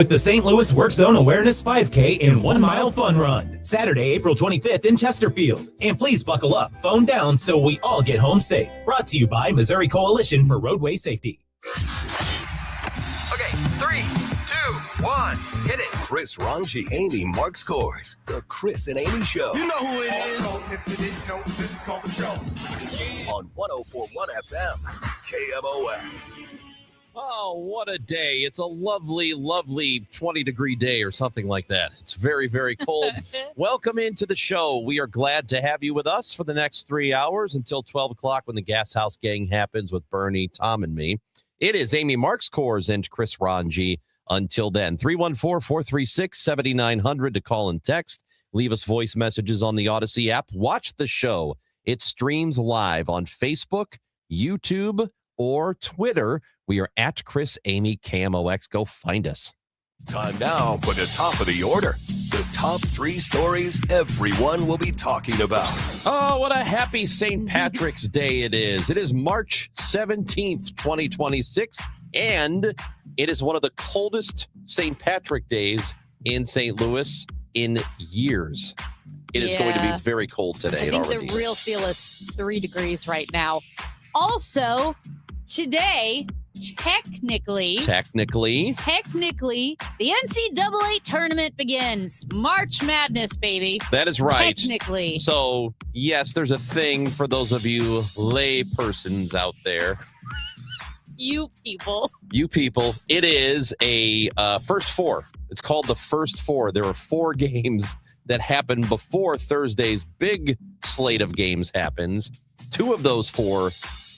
With the St. Louis Work Zone Awareness 5K and 1 Mile Fun Run, Saturday, April 25th in Chesterfield. And please buckle up, phone down so we all get home safe. Brought to you by Missouri Coalition for Roadway Safety. Okay, 3, 2, 1, hit it. Chris Ranji, Amy Mark Scores. The Chris and Amy Show. You know who it is. Also, if you didn't know, this is called the show. On 104.1 FM, KMOX. Oh, what a day. It's a lovely, lovely 20-degree day or something like that. It's very, very cold. Welcome into the show. We are glad to have you with us for the next 3 hours until 12 o'clock when the Gas House Gang happens with Bernie, Tom, and me. It is Amy Marks Coors and Chris Ranji. Until then, 314-436-7900 to call and text. Leave us voice messages on the Odyssey app. Watch the show. It streams live on Facebook, YouTube, or Twitter. We are at Chris Amy KMOX. Go find us. Time now for the top of the order. The top 3 stories everyone will be talking about. Oh, what a happy St. Patrick's Day it is. It is March 17th, 2026, and it is one of the coldest St. Patrick days in St. Louis in years. It is going to be very cold today. I think the real feel is 3 degrees right now. Also, today, technically, the NCAA tournament begins. March Madness, baby. That is right. Technically. So, yes, there's a thing for those of you lay persons out there. You people. It is a first 4. It's called the first 4. There are 4 games that happen before Thursday's big slate of games happens. 2 of those 4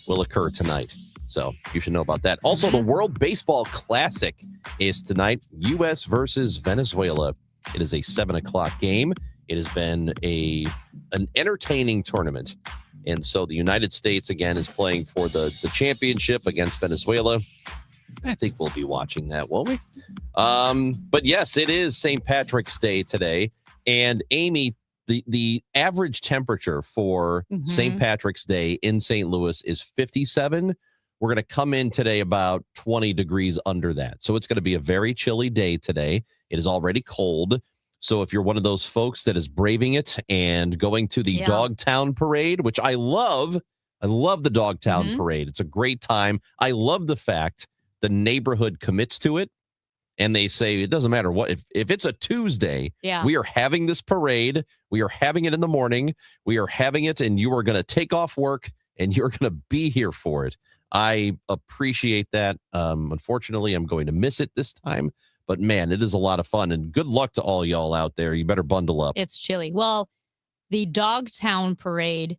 will occur tonight. So you should know about that. Also, the World Baseball Classic is tonight, U.S. versus Venezuela. It is a 7 o'clock game. It has been an entertaining tournament. And so the United States, again, is playing for the championship against Venezuela. I think we'll be watching that, won't we? But yes, it is St. Patrick's Day today. And Amy, the average temperature for St. Patrick's Day in St. Louis is 57. We're going to come in today about 20 degrees under that. So it's going to be a very chilly day today. It is already cold. So if you're one of those folks that is braving it and going to the Dogtown Parade, which I love the Dogtown Parade. It's a great time. I love the fact the neighborhood commits to it. And they say, it doesn't matter what, if it's a Tuesday, we are having this parade. We are having it in the morning. We are having it, and you are going to take off work, and you're going to be here for it. I appreciate that. Unfortunately, I'm going to miss it this time. But, man, it is a lot of fun. And good luck to all y'all out there. You better bundle up. It's chilly. Well, the Dogtown Parade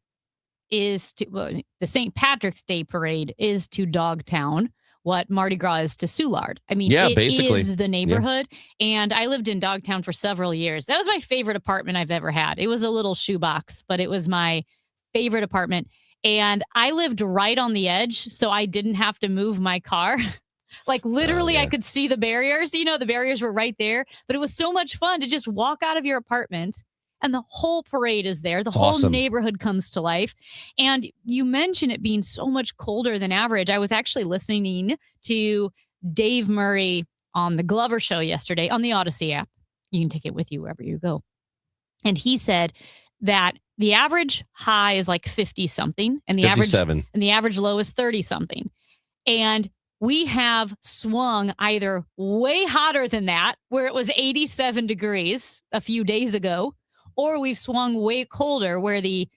is the St. Patrick's Day Parade is to Dogtown what Mardi Gras is to Soulard. I mean, it basically is the neighborhood. Yeah. And I lived in Dogtown for several years. That was my favorite apartment I've ever had. It was a little shoebox, but it was my favorite apartment. And I lived right on the edge, so I didn't have to move my car. Like literally, I could see the barriers. You know, the barriers were right there. But it was so much fun to just walk out of your apartment and the whole parade is there. The whole neighborhood comes to life. And you mentioned it being so much colder than average. I was actually listening to Dave Murray on the Glover Show yesterday on the Odyssey app. You can take it with you wherever you go. And he said that the average high is like 50 something and the 57. And the average low is 30 something. And we have swung either way hotter than that, where it was 87 degrees a few days ago, or we've swung way colder, where the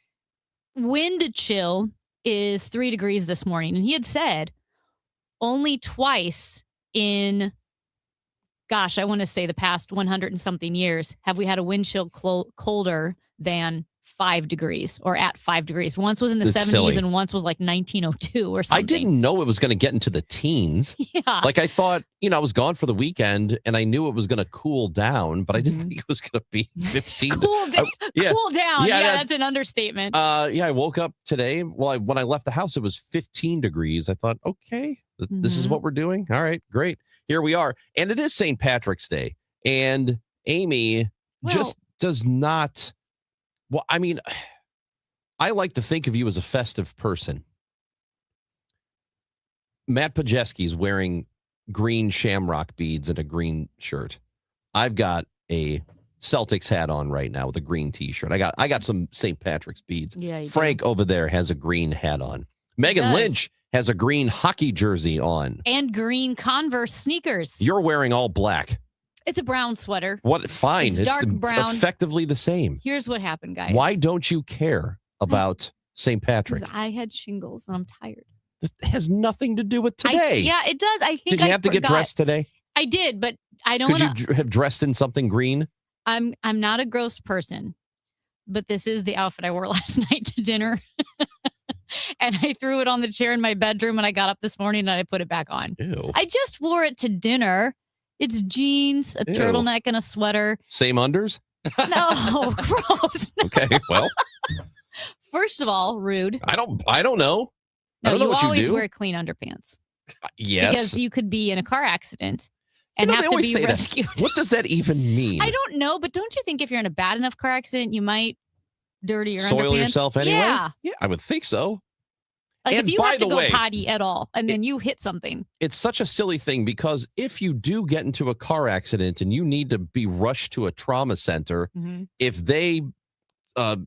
wind chill is 3 degrees this morning. And he had said only twice in, I want to say the past 100 and something years, have we had a wind chill colder than 5 degrees or at 5 degrees. Once was in the 70s silly. And once was like 1902 or something. I didn't know it was going to get into the teens. Yeah. Like I thought, I was gone for the weekend and I knew it was going to cool down, but I didn't think it was going to be 15. Cool down. Yeah, that's an understatement. I woke up today. Well, when I left the house, it was 15 degrees. I thought, okay, this is what we're doing. All right, great. Here we are. And it is St. Patrick's Day. And Amy just does not... Well, I mean, I like to think of you as a festive person. Matt Pajeski's wearing green shamrock beads and a green shirt. I've got a Celtics hat on right now with a green T-shirt. I got some St. Patrick's beads. Yeah, you Frank over there has a green hat on. Megan does. Lynch has a green hockey jersey on. And green Converse sneakers. You're wearing all black. It's a brown sweater. What? Fine. It's dark brown. Effectively the same. Here's what happened, guys. Why don't you care about St. Patrick? Because I had shingles and I'm tired. That has nothing to do with today. Yeah, it does. I think Did you I have to get forgot. dressed today? I did, but I don't Could want to. you have dressed in something green? I'm not a gross person, but this is the outfit I wore last night to dinner. And I threw it on the chair in my bedroom and I got up this morning and I put it back on. Ew. I just wore it to dinner. It's jeans, a Ew. turtleneck, and a sweater. Same unders? No, gross. Okay, well, First of all, rude. I don't know. I No, don't know you what always you do. wear clean underpants Yes. because you could be in a car accident and You know, have they to always be say that. rescued. What does that even mean? I don't know, but don't you think if you're in a bad enough car accident, you might dirty your Soil underpants? yourself anyway? Yeah. Yeah, I would think so. Like And if you by have to the go way, potty at all and then you hit something. It's such a silly thing because if you do get into a car accident and you need to be rushed to a trauma center, if they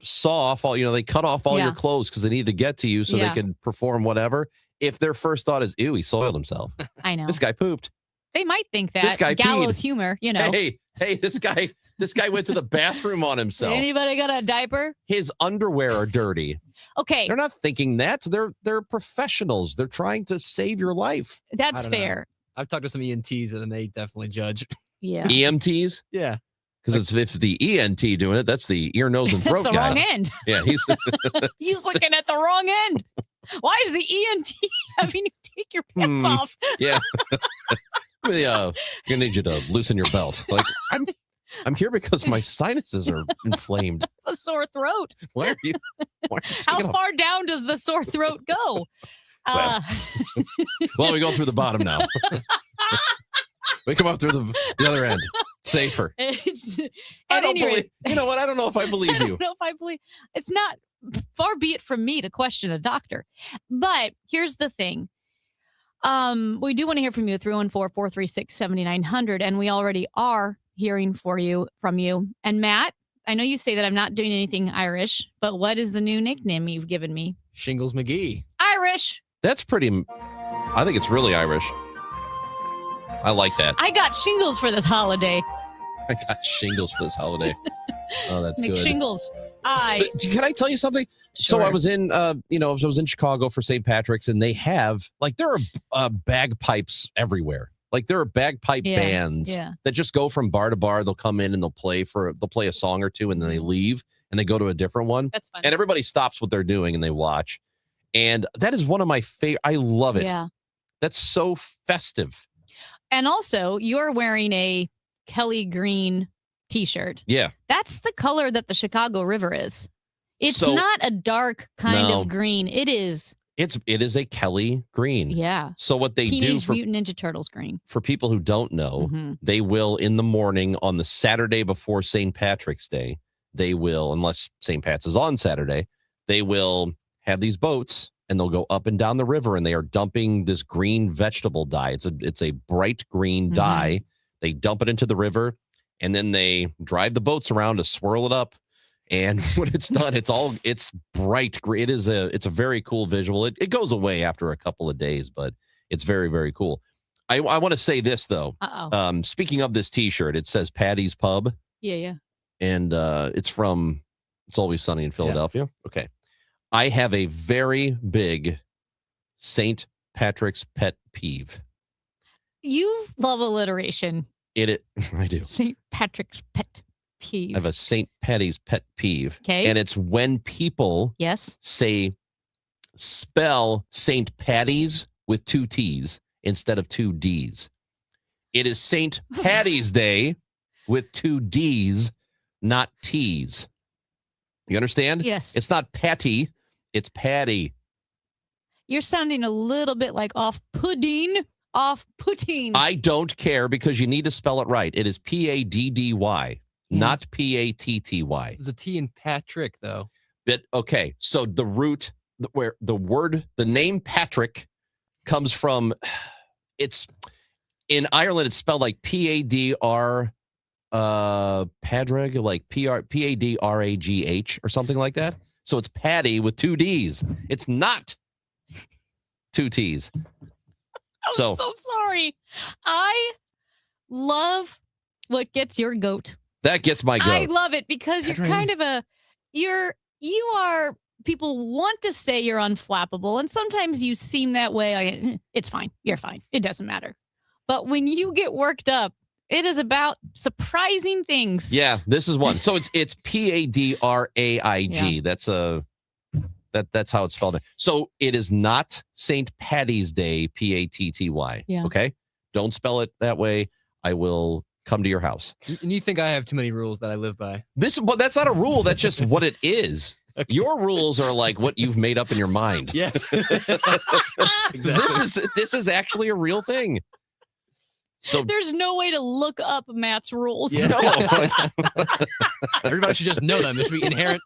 saw off all, they cut off all Yeah. your clothes because they need to get to you so Yeah. they can perform whatever. If their first thought is, ew, he soiled himself. I know. This guy pooped. They might think This that guy gallows peed. humor, Hey, this guy went to the bathroom on himself. Anybody got a diaper? His underwear are dirty. Okay, They're not thinking that. They're professionals. They're trying to save your life. that's I don't know. fair. I've talked to some ENTs and they definitely judge. Yeah. EMTs? Yeah. Because if it's the ENT doing it, that's the ear, nose, and That's throat the guy. wrong end. Yeah, he's He's looking at the wrong end. Why is the ENT having you take your pants off? yeah. Gonna need you to loosen your belt. Like I'm here because my sinuses are inflamed. A sore throat. Why are you How taking off? far down does the sore throat go? Uh, Well, we go through the bottom now. We come up through the other end. Safer. it's, I at don't any rate, believe. You know what? I don't know if I believe I don't you. know if I believe. It's not far be it from me to question a doctor. But here's the thing. We do want to hear from you, 314-436-7900, and we already are hearing from you. And Matt, I know you say that I'm not doing anything Irish, but what is the new nickname you've given me? Shingles McGee. Irish. That's pretty. I think it's really Irish. I like that. I got shingles for this holiday. I got shingles for this holiday. Oh, that's good. McShingles. But can I tell you something? So Sure. I was in, I was in Chicago for St. Patrick's, and they have there are bagpipes everywhere. Like there are bagpipe bands that just go from bar to bar. They'll come in and they'll play a song or two, and then they leave and they go to a different one. That's fun. And everybody stops what they're doing and they watch. And that is one of my favorite. I love it. Yeah. That's so festive. And also, you're wearing a Kelly Green t-shirt. Yeah. That's the color that the Chicago River is. It's So- not a dark kind No. of green. It is. It is a Kelly green. Yeah. So what they do Teenage for Mutant Ninja Turtles green. for people who don't know, Mhm. they will in the morning on the Saturday before St. Patrick's Day, they will, unless St. Pat's is on Saturday, they will have these boats and they'll go up and down the river and they are dumping this green vegetable dye. It's a bright green Mhm. dye. They dump it into the river and then they drive the boats around to swirl it up. And when it's done, it's bright green. It's a very cool visual. It goes away after a couple of days, but it's very, very cool. I want to say this though. Uh-oh. Speaking of this T-shirt, it says Patty's Pub, Yeah. and it's from It's Always Sunny in Philadelphia. Okay, I have a very big St. Patrick's pet peeve. You love alliteration. I do. St. Patrick's pet peeve. I have a St. Patty's pet peeve. Okay. And it's when people Yes. spell St. Patty's with two T's instead of two D's. It is St. Patty's Day with two D's, not T's. You understand? Yes. It's not Patty, it's Patty. You're sounding a little bit like off-putting. Off-putting. I don't care because you need to spell it right. It is Paddy, not Patty. There's a T in Patrick, though. But okay, so the root where the name Patrick comes from, it's In Ireland, it's spelled like Padr, Padraig, like Padragh or something like that. So it's Patty with 2 D's. It's not 2 T's. I'm so sorry. I love what gets your goat. That gets my goat. I love it because you're Padraig. kind of you are, people want to say you're unflappable, and sometimes you seem that way. Like, it's fine. You're fine. It doesn't matter. But when you get worked up, it is about surprising things. Yeah, this is one. So it's Padraig. Yeah. That's how it's spelled. So it is not St. Patty's Day, Patty. Yeah. Okay? Don't spell it that way. I will come to your house. And you think I have too many rules that I live by? But that's not a rule. That's just what it is. Your rules are like what you've made up in your mind. Yes. Exactly. This is actually a real thing. So There's no way to look up Matt's rules. Yeah. no. Everybody should just know them. This should be inherent.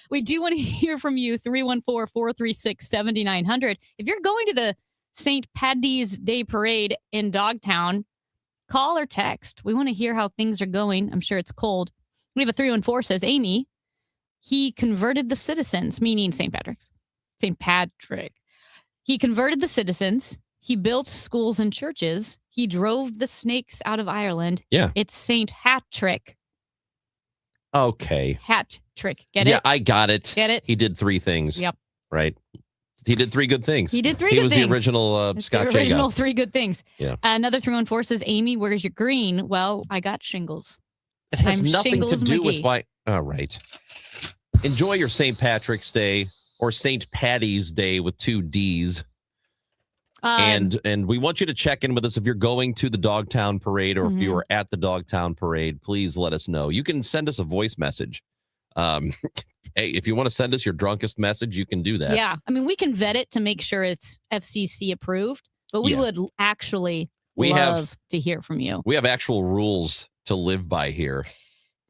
We do want to hear from you, 314-436-7900. If you're going to the St. Paddy's Day Parade in Dogtown, call or text. We want to hear how things are going. I'm sure it's cold. We have a 314 says, Amy, he converted the citizens, meaning St. Patrick's. St. Patrick. He converted the citizens. He built schools and churches. He drove the snakes out of Ireland. Yeah. It's St. Hat-trick. Okay. Hat-trick. Get Yeah, it? I got it. Get it? He did 3 things. Yep. Right. He did 3 good things. He did 3 He good was things. the original It's Scott the Jay original guy. 3 good things. Yeah. Another 314 says, Amy, where's your green? Well, I got shingles. It has I'm nothing to Shingles do with McGee. why. All right. Enjoy your St. Patrick's Day or St. Patty's Day with 2 D's. And we want you to check in with us if you're going to the Dogtown Parade or if you are at the Dogtown Parade. Please let us know. You can send us a voice message. Hey, if you want to send us your drunkest message, you can do that. yeah, I mean, we can vet it to make sure it's FCC approved, but we Yeah. would actually We love to hear from you. We have actual rules to live by here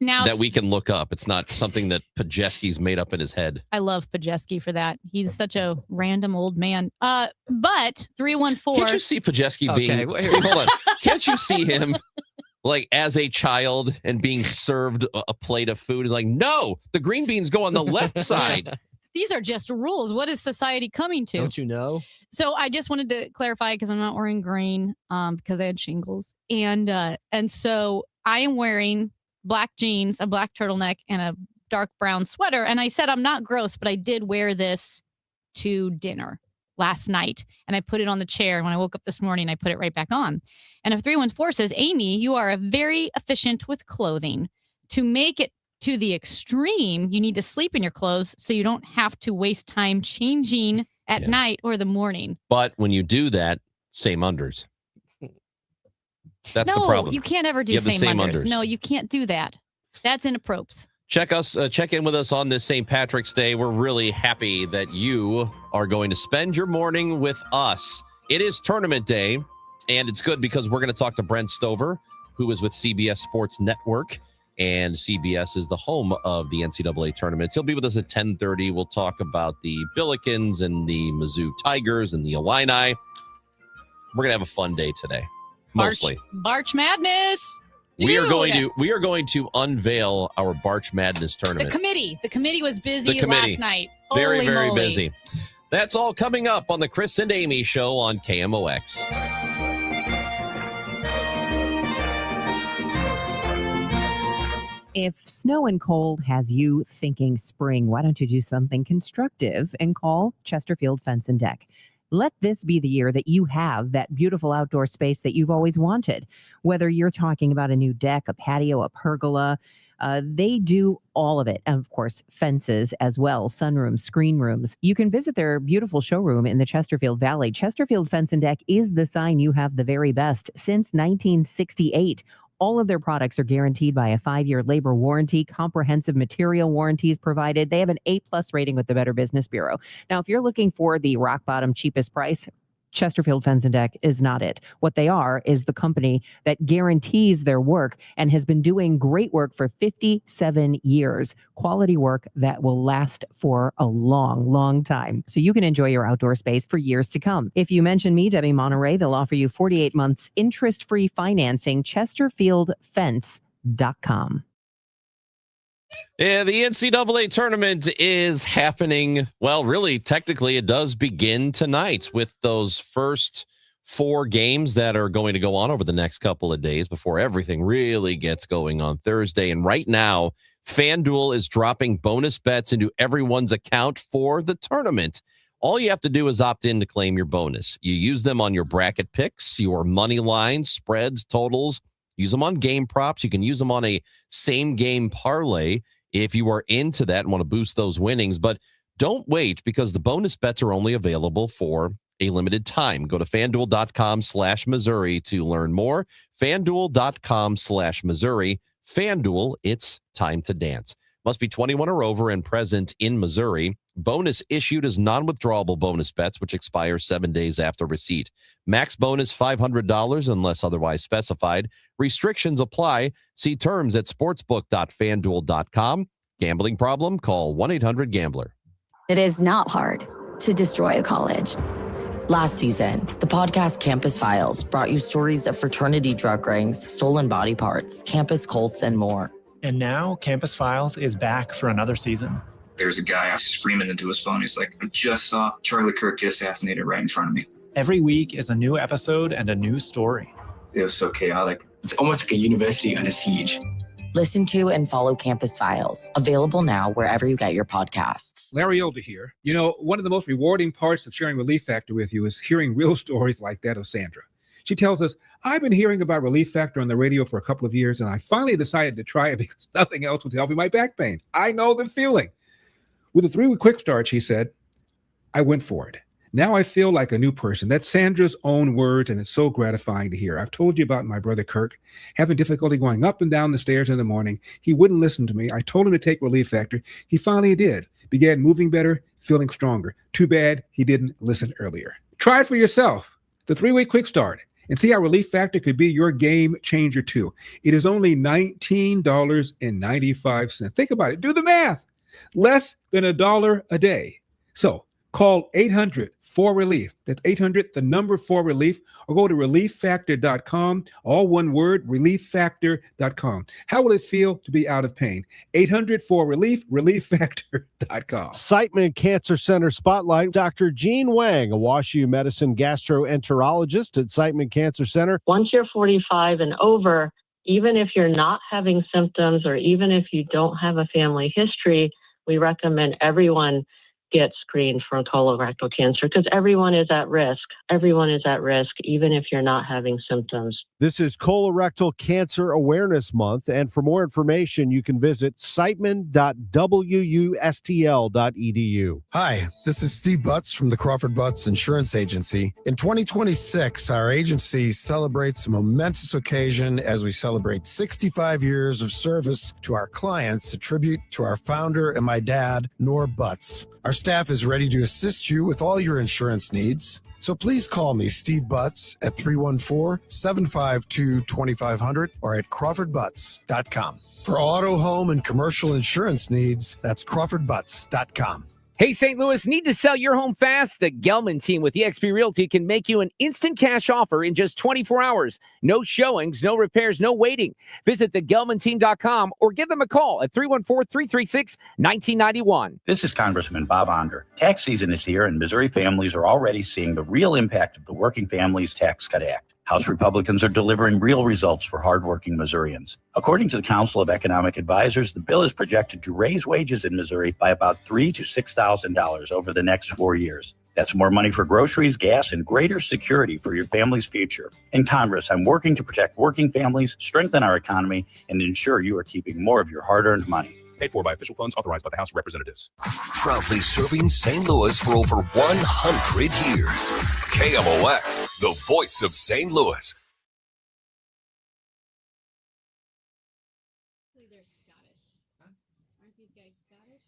Now, that we can look up. It's not something that Pajeski's made up in his head. I love Pajeski for that. He's such a random old man. But 314. Can't you see Pajeski Okay, being? wait. Hold on. Can't you see him like as a child and being served a plate of food? Like, no, the green beans go on the left side. These are just rules. What is society coming to? Don't you know? So I just wanted to clarify because I'm not wearing green because I had shingles. And so I am wearing black jeans, a black turtleneck, and a dark brown sweater. And I said I'm not gross, but I did wear this to dinner last night. And I put it on the chair. And when I woke up this morning, I put it right back on. And if 314 says, Amy, you are very efficient with clothing. To make it to the extreme, you need to sleep in your clothes so you don't have to waste time changing at night or the morning. But when you do that, same unders. That's no, the problem. you can't ever do You have the same same unders. unders. No, you can't do that. That's inappropriate. Check in with us on this St. Patrick's Day. We're really happy that you are going to spend your morning with us. It is tournament day, and it's good because we're going to talk to Brent Stover, who is with CBS Sports Network, and CBS is the home of the NCAA tournaments. He'll be with us at 10:30. We'll talk about the Billikens and the Mizzou Tigers and the Illini. We're going to have a fun day today, mostly. Barch Madness. We are Dude. going to unveil our Barch Madness The tournament. committee was busy The committee. last night. Very, Holy very moly. busy. That's all coming up on the Chris and Amy Show on KMOX. If snow and cold has you thinking spring, why don't you do something constructive and call Chesterfield Fence and Deck? Let this be the year that you have that beautiful outdoor space that you've always wanted. Whether you're talking about a new deck, a patio, a pergola, they do all of it. And of course, fences as well, sunrooms, screen rooms. You can visit their beautiful showroom in the Chesterfield Valley. Chesterfield Fence and Deck is the sign you have the very best since 1968. All of their products are guaranteed by a 5-year labor warranty, comprehensive material warranties provided. They have an A+ rating with the Better Business Bureau. Now, if you're looking for the rock bottom cheapest price, Chesterfield Fence and Deck is not it. What they are is the company that guarantees their work and has been doing great work for 57 years. Quality work that will last for a long, long time. So you can enjoy your outdoor space for years to come. If you mention me, Debbie Monterey, they'll offer you 48 months interest-free financing. ChesterfieldFence.com. Yeah, the NCAA tournament is happening. Well, really, technically, it does begin tonight with those first 4 games that are going to go on over the next couple of days before everything really gets going on Thursday. And right now, FanDuel is dropping bonus bets into everyone's account for the tournament. All you have to do is opt in to claim your bonus. You use them on your bracket picks, your money lines, spreads, totals. Use them on game props. You can use them on a same game parlay if you are into that and want to boost those winnings. But don't wait, because the bonus bets are only available for a limited time. Go to FanDuel.com/Missouri to learn more. FanDuel.com/Missouri. FanDuel, it's time to dance. Must be 21 or over and present in Missouri. Bonus issued as non-withdrawable bonus bets, which expire 7 days after receipt. Max bonus $500 unless otherwise specified. Restrictions apply. See terms at sportsbook.fanduel.com. Gambling problem? Call 1-800-GAMBLER. It is not hard to destroy a college. Last season, the podcast Campus Files brought you stories of fraternity drug rings, stolen body parts, campus cults, and more. And now Campus Files is back for another season. There's a guy screaming into his phone. He's like, I just saw Charlie Kirk get assassinated right in front of me. Every week is a new episode and a new story. It was so chaotic. It's almost like a university under siege. Listen to and follow Campus Files, available now wherever you get your podcasts. Larry Elder here. You know, one of the most rewarding parts of sharing Relief Factor with you is hearing real stories like that of Sandra. She tells us, I've been hearing about Relief Factor on the radio for a couple of years, and I finally decided to try it because nothing else was helping my back pain. I know the feeling. With a 3-week quick start, she said, I went for it. Now I feel like a new person. That's Sandra's own words, and it's so gratifying to hear. I've told you about my brother Kirk having difficulty going up and down the stairs in the morning. He wouldn't listen to me. I told him to take Relief Factor. He finally did. Began moving better, feeling stronger. Too bad he didn't listen earlier. Try it for yourself. The 3-week quick start. And see how Relief Factor could be your game changer too. It is only $19.95. Think about it. Do the math. Less than $1 a day. So call 800-4RELIEF. That's 800, the number 4RELIEF, or go to relieffactor.com. All one word, relieffactor.com. How will it feel to be out of pain? 800-4RELIEF, relieffactor.com. Siteman Cancer Center Spotlight. Dr. Jean Wang, a WashU medicine gastroenterologist at Siteman Cancer Center. Once you're 45 and over, even if you're not having symptoms or even if you don't have a family history, we recommend everyone get screened for colorectal cancer because everyone is at risk. Everyone is at risk, even if you're not having symptoms. This is Colorectal Cancer Awareness Month, and for more information, you can visit siteman.wustl.edu. Hi, this is Steve Butts from the Crawford Butts Insurance Agency. In 2026, our agency celebrates a momentous occasion as we celebrate 65 years of service to our clients, a tribute to our founder and my dad, Nor Butts. Our staff is ready to assist you with all your insurance needs. So please call me, Steve Butts, at 314-752-2500 or at crawfordbutts.com. For auto, home, and commercial insurance needs, that's crawfordbutts.com. Hey, St. Louis, need to sell your home fast? The Gelman team with eXp Realty can make you an instant cash offer in just 24 hours. No showings, no repairs, no waiting. Visit thegelmanteam.com or give them a call at 314-336-1991. This is Congressman Bob Onder. Tax season is here, and Missouri families are already seeing the real impact of the Working Families Tax Cut Act. House Republicans are delivering real results for hardworking Missourians. According to the Council of Economic Advisors, the bill is projected to raise wages in Missouri by about $3,000 to $6,000 over the next 4 years. That's more money for groceries, gas, and greater security for your family's future. In Congress, I'm working to protect working families, strengthen our economy, and ensure you are keeping more of your hard-earned money. Paid for by official funds authorized by the House of Representatives. Proudly serving St. Louis for over 100 years. KMOX, the voice of St. Louis. They're Scottish. Aren't these guys Scottish?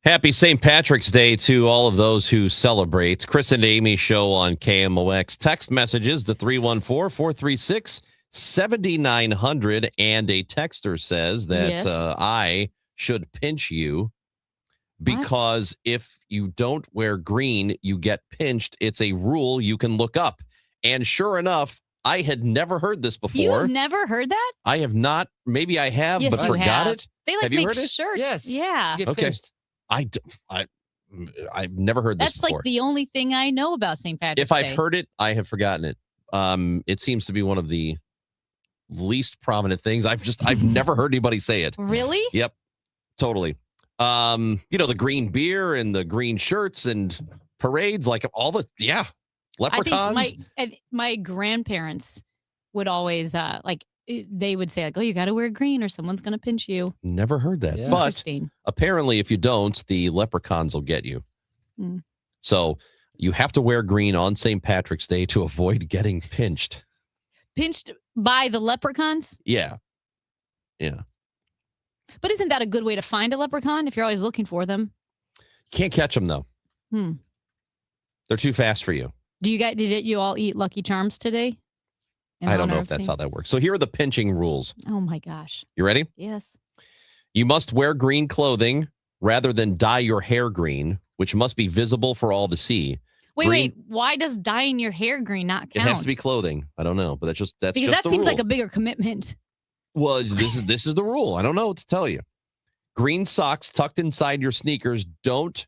Happy St. Patrick's Day to all of those who celebrate. Chris and Amy show on KMOX. Text messages to 314-436-7900. And a texter says that Yes. I should pinch you because if you don't wear green, you get pinched. It's a rule you can look up. And sure enough, I had never heard this before. You've never heard that? I have not. Maybe I have, Yes, but you forgot have. it. They like Have you make heard it? shirts. Yes. Yeah. You get Okay. pinched. I've never heard this That's before. like the only thing I know about St. Patrick's If Day. I've heard it, I have forgotten it. It seems to be one of the least prominent things. I've never heard anybody say it. Really? Yep, totally. The green beer and the green shirts and parades, like all the leprechauns. I think my grandparents would always they would say like, "Oh, you got to wear green, or someone's going to pinch you." Never heard that. Yeah. But Interesting. apparently, if you don't, the leprechauns will get you. Mm. So you have to wear green on St. Patrick's Day to avoid getting pinched. Pinched by the leprechauns? Yeah. Yeah. But isn't that a good way to find a leprechaun if you're always looking for them? Can't catch them, though. They're too fast for you. Did you all eat Lucky Charms today? In I don't know honor if of that's St. how that works. So here are the pinching rules. Oh my gosh. You ready? Yes. You must wear green clothing rather than dye your hair green, which must be visible for all to see. Wait. Why does dyeing your hair green not It count? has to be clothing. I don't know, but that's because just that the seems rule. like a bigger commitment. Well, this is the rule. I don't know what to tell you. Green socks tucked inside your sneakers don't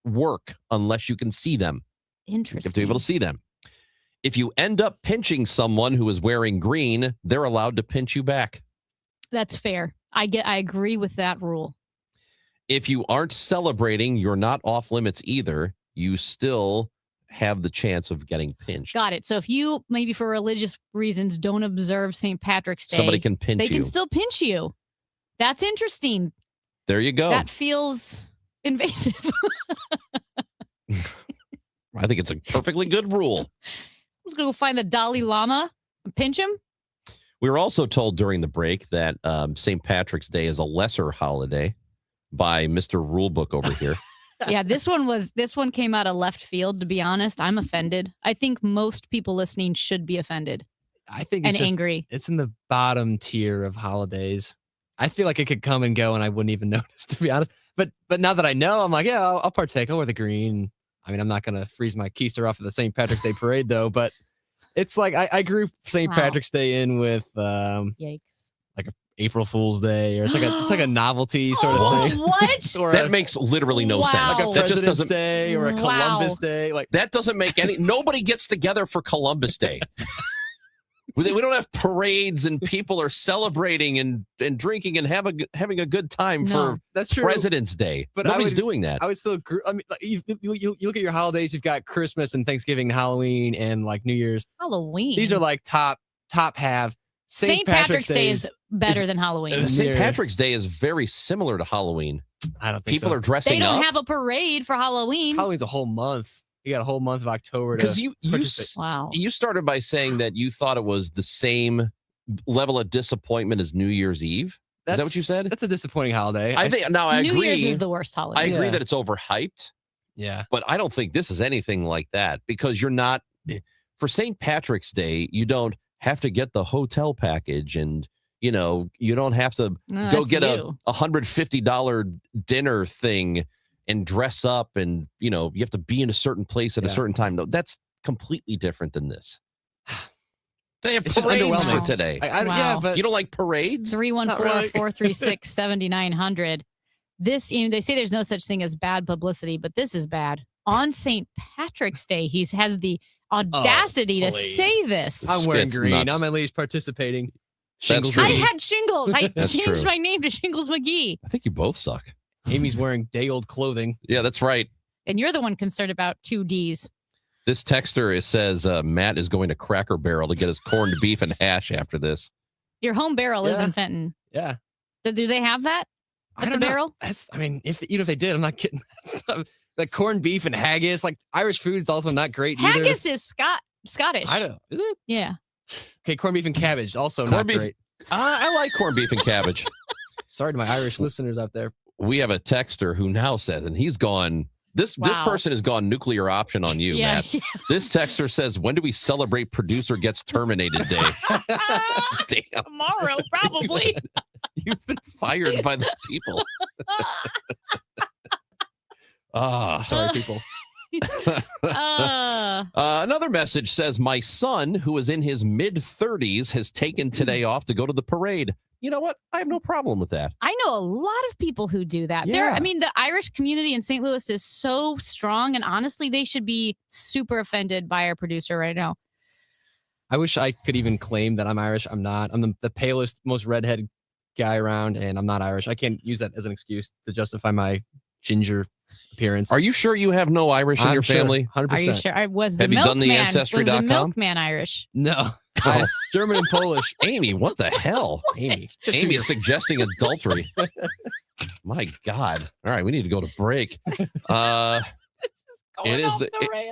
work unless you can see them. You have to be Interesting. able to see them. If you end up pinching someone who is wearing green, they're allowed to pinch you back. That's fair. I agree with that rule. If you aren't celebrating, you're not off limits either. You still have the chance of getting pinched. Got it. So if you maybe for religious reasons don't observe St. Patrick's Day, Somebody can pinch they you. can still pinch you. That's interesting. There you go. That feels invasive. I think it's a perfectly good rule. I'm just gonna go find the Dalai Lama and pinch him. We were also told during the break that St. Patrick's Day is a lesser holiday by Mr. Rulebook over here. Yeah, this one came out of left field, to be honest. I'm offended. I think most people listening should be offended. I think and it's just, angry. It's in the bottom tier of holidays. I feel like it could come and go and I wouldn't even notice, to be honest. But now that I know, I'm like, yeah, I'll partake. I'll wear the green. I mean, I'm not going to freeze my keister off of the St. Patrick's Day parade, though. But it's like I group St. Wow. Patrick's Day in with Yikes. like a April Fool's Day, or it's like a novelty sort of Oh, thing. what? Or That makes literally no Wow. sense. like a That just President's doesn't. Day or a Wow. Columbus Day. Like That doesn't make any. Nobody gets together for Columbus Day. We don't have parades and people are celebrating and drinking and having a good time No, for that's true. President's Day. But Nobody's doing that. I would still. I mean, like, you look at your holidays. You've got Christmas and Thanksgiving, and Halloween, and like New Year's. Halloween. These are like top half. St. Patrick's Day is better than Halloween. St. Yeah. Patrick's Day is very similar to Halloween. I don't think People so. are dressing They don't up. have a parade for Halloween. Halloween's a whole month. You got a whole month of October to Because you participate. Wow. you started by saying that you thought it was the same level of disappointment as New Year's Eve. Is that what you said? That's a disappointing holiday. I think now I New agree. Year's is the worst holiday. I agree Yeah. that it's overhyped, yeah. but I don't think this is anything like that because you're not for St. Patrick's Day. You don't have to get the hotel package, and you don't have to No, go that's get you. a $150 dinner thing and dress up, and you have to be in a certain place at a Yeah. certain time. No, that's completely different than this. They have It's just parades underwhelming. for today. Yeah, Wow. but You don't like parades? 314-436-7900. This, they say there's no such thing as bad publicity, but this is bad. On St. Patrick's Day, he has the audacity to please. say this. I'm wearing It's green. nuts. I'm at least participating. That's Shingles true. I McGee. had shingles. I That's changed true. my name to Shingles McGee. I think you both suck. Amy's wearing day-old clothing. Yeah, that's right. And you're the one concerned about 2 Ds. This texter says Matt is going to Cracker Barrel to get his corned beef and hash after this. Your home barrel is Yeah. in Fenton. Yeah. Do they have that I at the don't know. barrel? I mean, even if they did, I'm not kidding. Like corned beef and haggis, like Irish food is also not great either. Haggis is Scottish. I don't. Is it? Yeah. Okay, corned beef and cabbage also Corned not beef- great. I like corned beef and cabbage. Sorry to my Irish listeners out there. We have a texter who now says, and he's gone. This person has gone nuclear option on you, Matt. Yeah. This texter says, when do we celebrate producer gets terminated day? Damn. Tomorrow, probably. You've been fired by the people. Sorry, people. Another message says, my son, who is in his mid-30s, has taken today off to go to the parade. You know what? I have no problem with that. I know a lot of people who do that. Yeah. The Irish community in St. Louis is so strong, and honestly, they should be super offended by our producer right now. I wish I could even claim that I'm Irish. I'm not. I'm the palest, most redhead guy around, and I'm not Irish. I can't use that as an excuse to justify my ginger appearance. Are you sure you have no Irish in your family? 100%. Are you sure? Have you done the Ancestry.com? Was the milkman Irish? No. German and Polish. Amy, what the hell? Amy is suggesting adultery. My God. All right, we need to go to break. It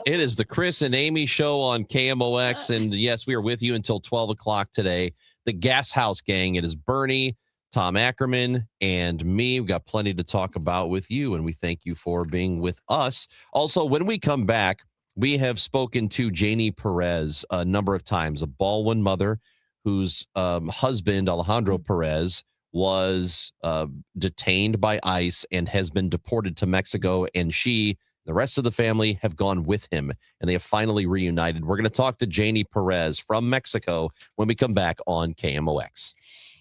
is the Chris and Amy show on KMOX. And yes, we are with you until 12 o'clock today. The Gas House Gang. It is Bernie, Tom Ackerman, and me. We've got plenty to talk about with you, and we thank you for being with us. Also, when we come back, we have spoken to Janie Perez a number of times, a Baldwin mother whose husband, Alejandro Perez, was detained by ICE and has been deported to Mexico, and she, the rest of the family, have gone with him, and they have finally reunited. We're going to talk to Janie Perez from Mexico when we come back on KMOX.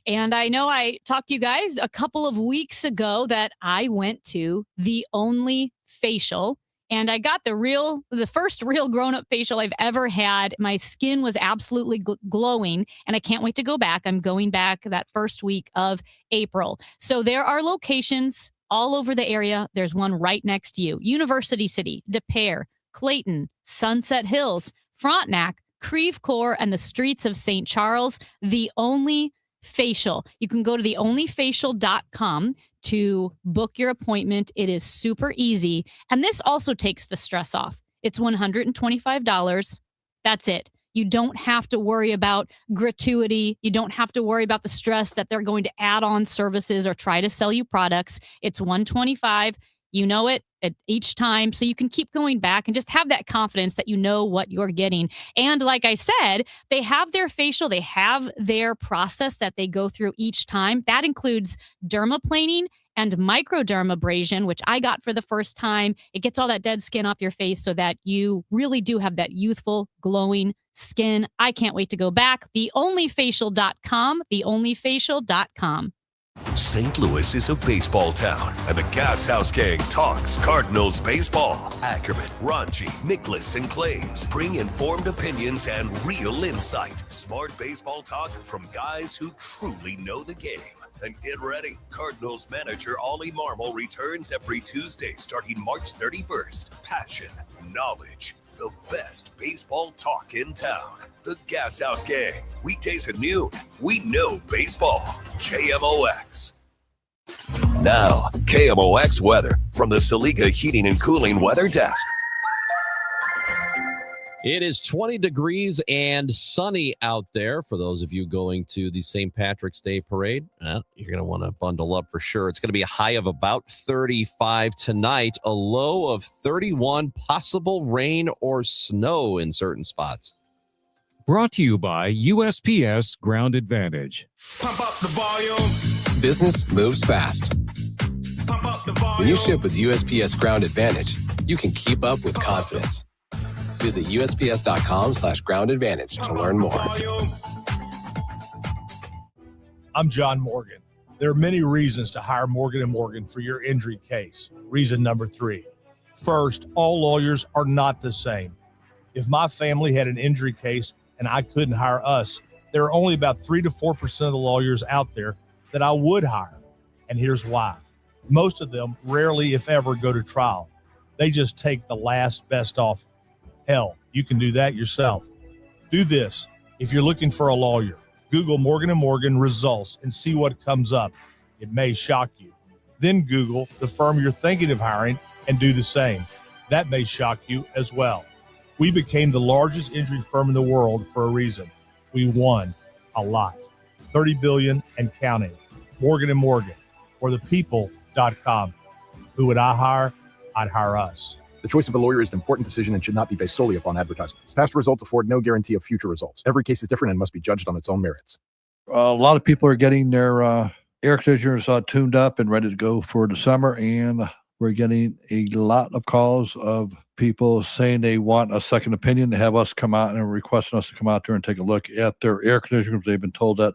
And I know I talked to you guys a couple of weeks ago that I went to the Only Facial, and I got the first real grown-up facial I've ever had. My skin was absolutely glowing, and I can't wait to go back. I'm going back that first week of April. So there are locations all over the area. There's one right next to you. University City, De Pere, Clayton, Sunset Hills, Frontenac, Creve Coeur, and the streets of St. Charles. The Only Facial. You can go to theonlyfacial.com to book your appointment. It is super easy. And this also takes the stress off. It's $125. That's it. You don't have to worry about gratuity. You don't have to worry about the stress that they're going to add on services or try to sell you products. It's $125. You know it at each time, so you can keep going back and just have that confidence that you know what you're getting. And like I said, they have their facial, they have their process that they go through each time. That includes dermaplaning and microdermabrasion, which I got for the first time. It gets all that dead skin off your face so that you really do have that youthful, glowing skin. I can't wait to go back. Theonlyfacial.com, theonlyfacial.com. St. Louis is a baseball town, and the Gas House Gang talks Cardinals baseball. Ackerman, Ranji, Nicholas, and Claves bring informed opinions and real insight. Smart baseball talk from guys who truly know the game. And get ready, Cardinals manager Ollie Marmol returns every Tuesday starting March 31st. Passion, knowledge, the best baseball talk in town. The Gas House Gang. Weekdays at noon. We know baseball. KMOX. Now, KMOX weather from the Saliga Heating and Cooling Weather Desk. It is 20 degrees and sunny out there for those of you going to the St. Patrick's Day Parade. You're going to want to bundle up for sure. It's going to be a high of about 35 tonight, a low of 31, possible rain or snow in certain spots. Brought to you by USPS Ground Advantage. Pump up the volume. Business moves fast. Pump up the volume. When you ship with USPS Ground Advantage, you can keep up with confidence. Visit USPS.com/Ground Advantage to learn more. I'm John Morgan. There are many reasons to hire Morgan & Morgan for your injury case. Reason number 3. First, all lawyers are not the same. If my family had an injury case and I couldn't hire us, there are only about 3 to 4% of the lawyers out there that I would hire. And here's why. Most of them rarely, if ever, go to trial. They just take the last best offer. Hell, you can do that yourself. Do this. If you're looking for a lawyer, Google Morgan & Morgan results and see what comes up. It may shock you. Then Google the firm you're thinking of hiring and do the same. That may shock you as well. We became the largest injury firm in the world for a reason. We won a lot. $30 billion and counting. Morgan & Morgan, where the people CameOX.com. Who would I hire? I'd hire us. The choice of a lawyer is an important decision and should not be based solely upon advertisements. Past results afford no guarantee of future results. Every case is different and must be judged on its own merits. A lot of people are getting their air conditioners tuned up and ready to go for the summer, and we're getting a lot of calls of people saying they want a second opinion. They have us come out and requesting us to come out there and take a look at their air conditioners. They've been told that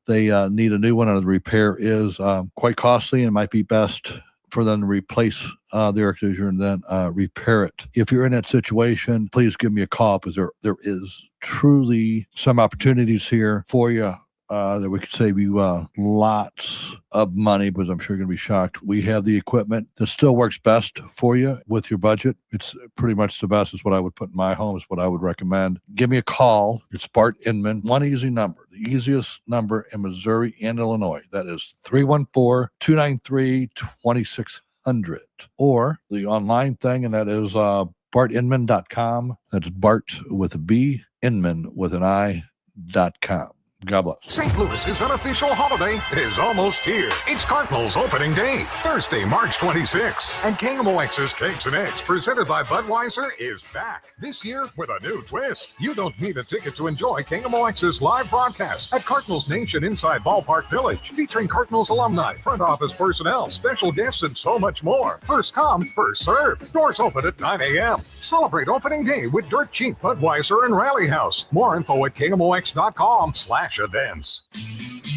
they need a new one, and the repair is quite costly, and it might be best for them to replace the air conditioner and then repair it. If you're in that situation, please give me a call, because there is truly some opportunities here for you that we could save you lots of money, because I'm sure you're going to be shocked. We have the equipment that still works best for you with your budget. It's pretty much the best. Is what I would put in my home, is what I would recommend. Give me a call. It's Bart Inman. One easy number, the easiest number in Missouri and Illinois. That is 314-293-2600. Or the online thing, and that is bartinman.com. That's Bart with a B, Inman with an I.com. God bless. St. Louis's unofficial holiday is almost here. It's Cardinals opening day, Thursday, March 26. And KMOX's Cakes and Eggs, presented by Budweiser, is back. This year with a new twist. You don't need a ticket to enjoy KMOX's live broadcast at Cardinals Nation inside Ballpark Village, featuring Cardinals alumni, front office personnel, special guests, and so much more. First come, first serve. Doors open at 9 a.m. Celebrate opening day with Dirt Cheap Budweiser and Rally House. More info at KMOX.com/events.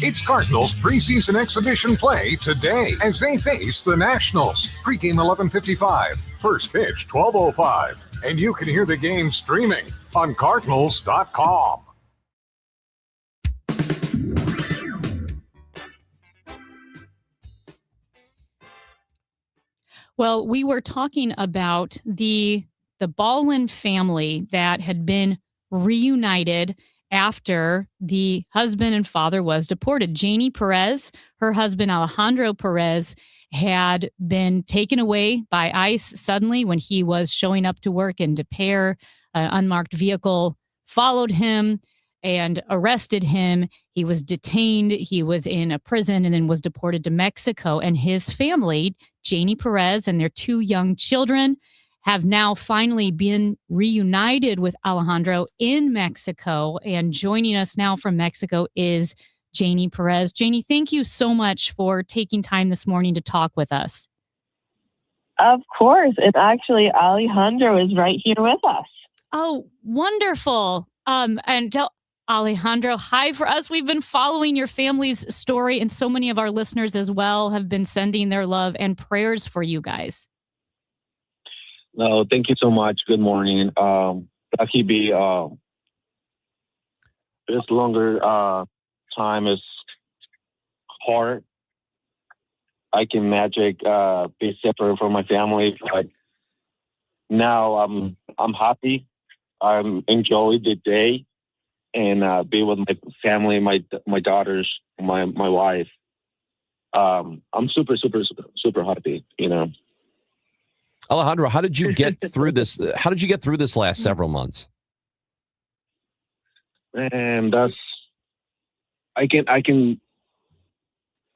It's Cardinals preseason exhibition play today as they face the Nationals. Pregame 11:55, first pitch 12:05, and you can hear the game streaming on Cardinals.com. Well, we were talking about the Baldwin family that had been reunited after the husband and father was deported. Janie Perez, her husband Alejandro Perez, had been taken away by ICE suddenly when he was showing up to work in Des Peres. An unmarked vehicle followed him and arrested him. He was detained. He was in a prison and then was deported to Mexico. And his family, Janie Perez and their two young children, have now finally been reunited with Alejandro in Mexico. And joining us now from Mexico is Janie Perez. Janie, thank you so much for taking time this morning to talk with us. Of course. It's actually Alejandro is right here with us. Oh, wonderful. And tell Alejandro hi for us. We've been following your family's story, and so many of our listeners as well have been sending their love and prayers for you guys. No, thank you so much. Good morning. This longer time is hard. I can be separate from my family, but now I'm happy. I'm enjoying the day and be with my family, my daughters, my wife. I'm super happy, you know. Alejandro, how did you get through this? How did you get through this last several months? And I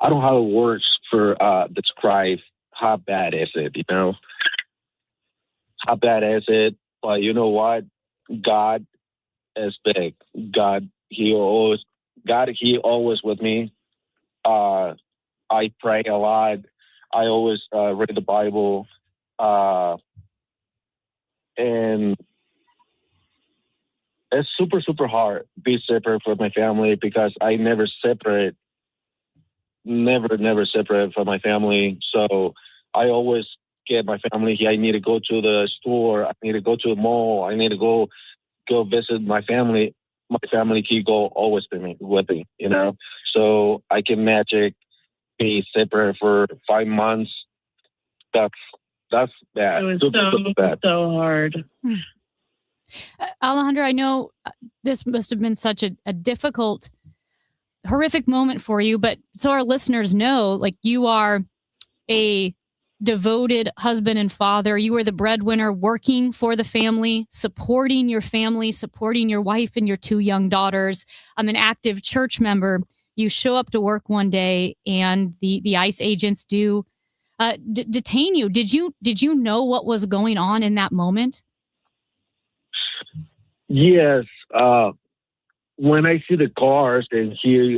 don't have words for describe how bad is it, you know? How bad is it? But you know what? God is big. God, he always with me. I pray a lot. I always read the Bible. And it's super hard to be separate from my family because I never separate from my family. So I always get my family here. I need to go to the store. I need to go to the mall. I need to go visit my family. My family can go always with me, you know? So I can be separate for 5 months. That's bad. It was super bad. So hard. Alejandro, I know this must have been such a difficult, horrific moment for you, but so our listeners know, like, you are a devoted husband and father. You are the breadwinner, working for the family, supporting your wife and your two young daughters. I'm an active church member. You show up to work one day and the ICE agents do detain you. Did you know what was going on in that moment? Yes. When I see the cars and he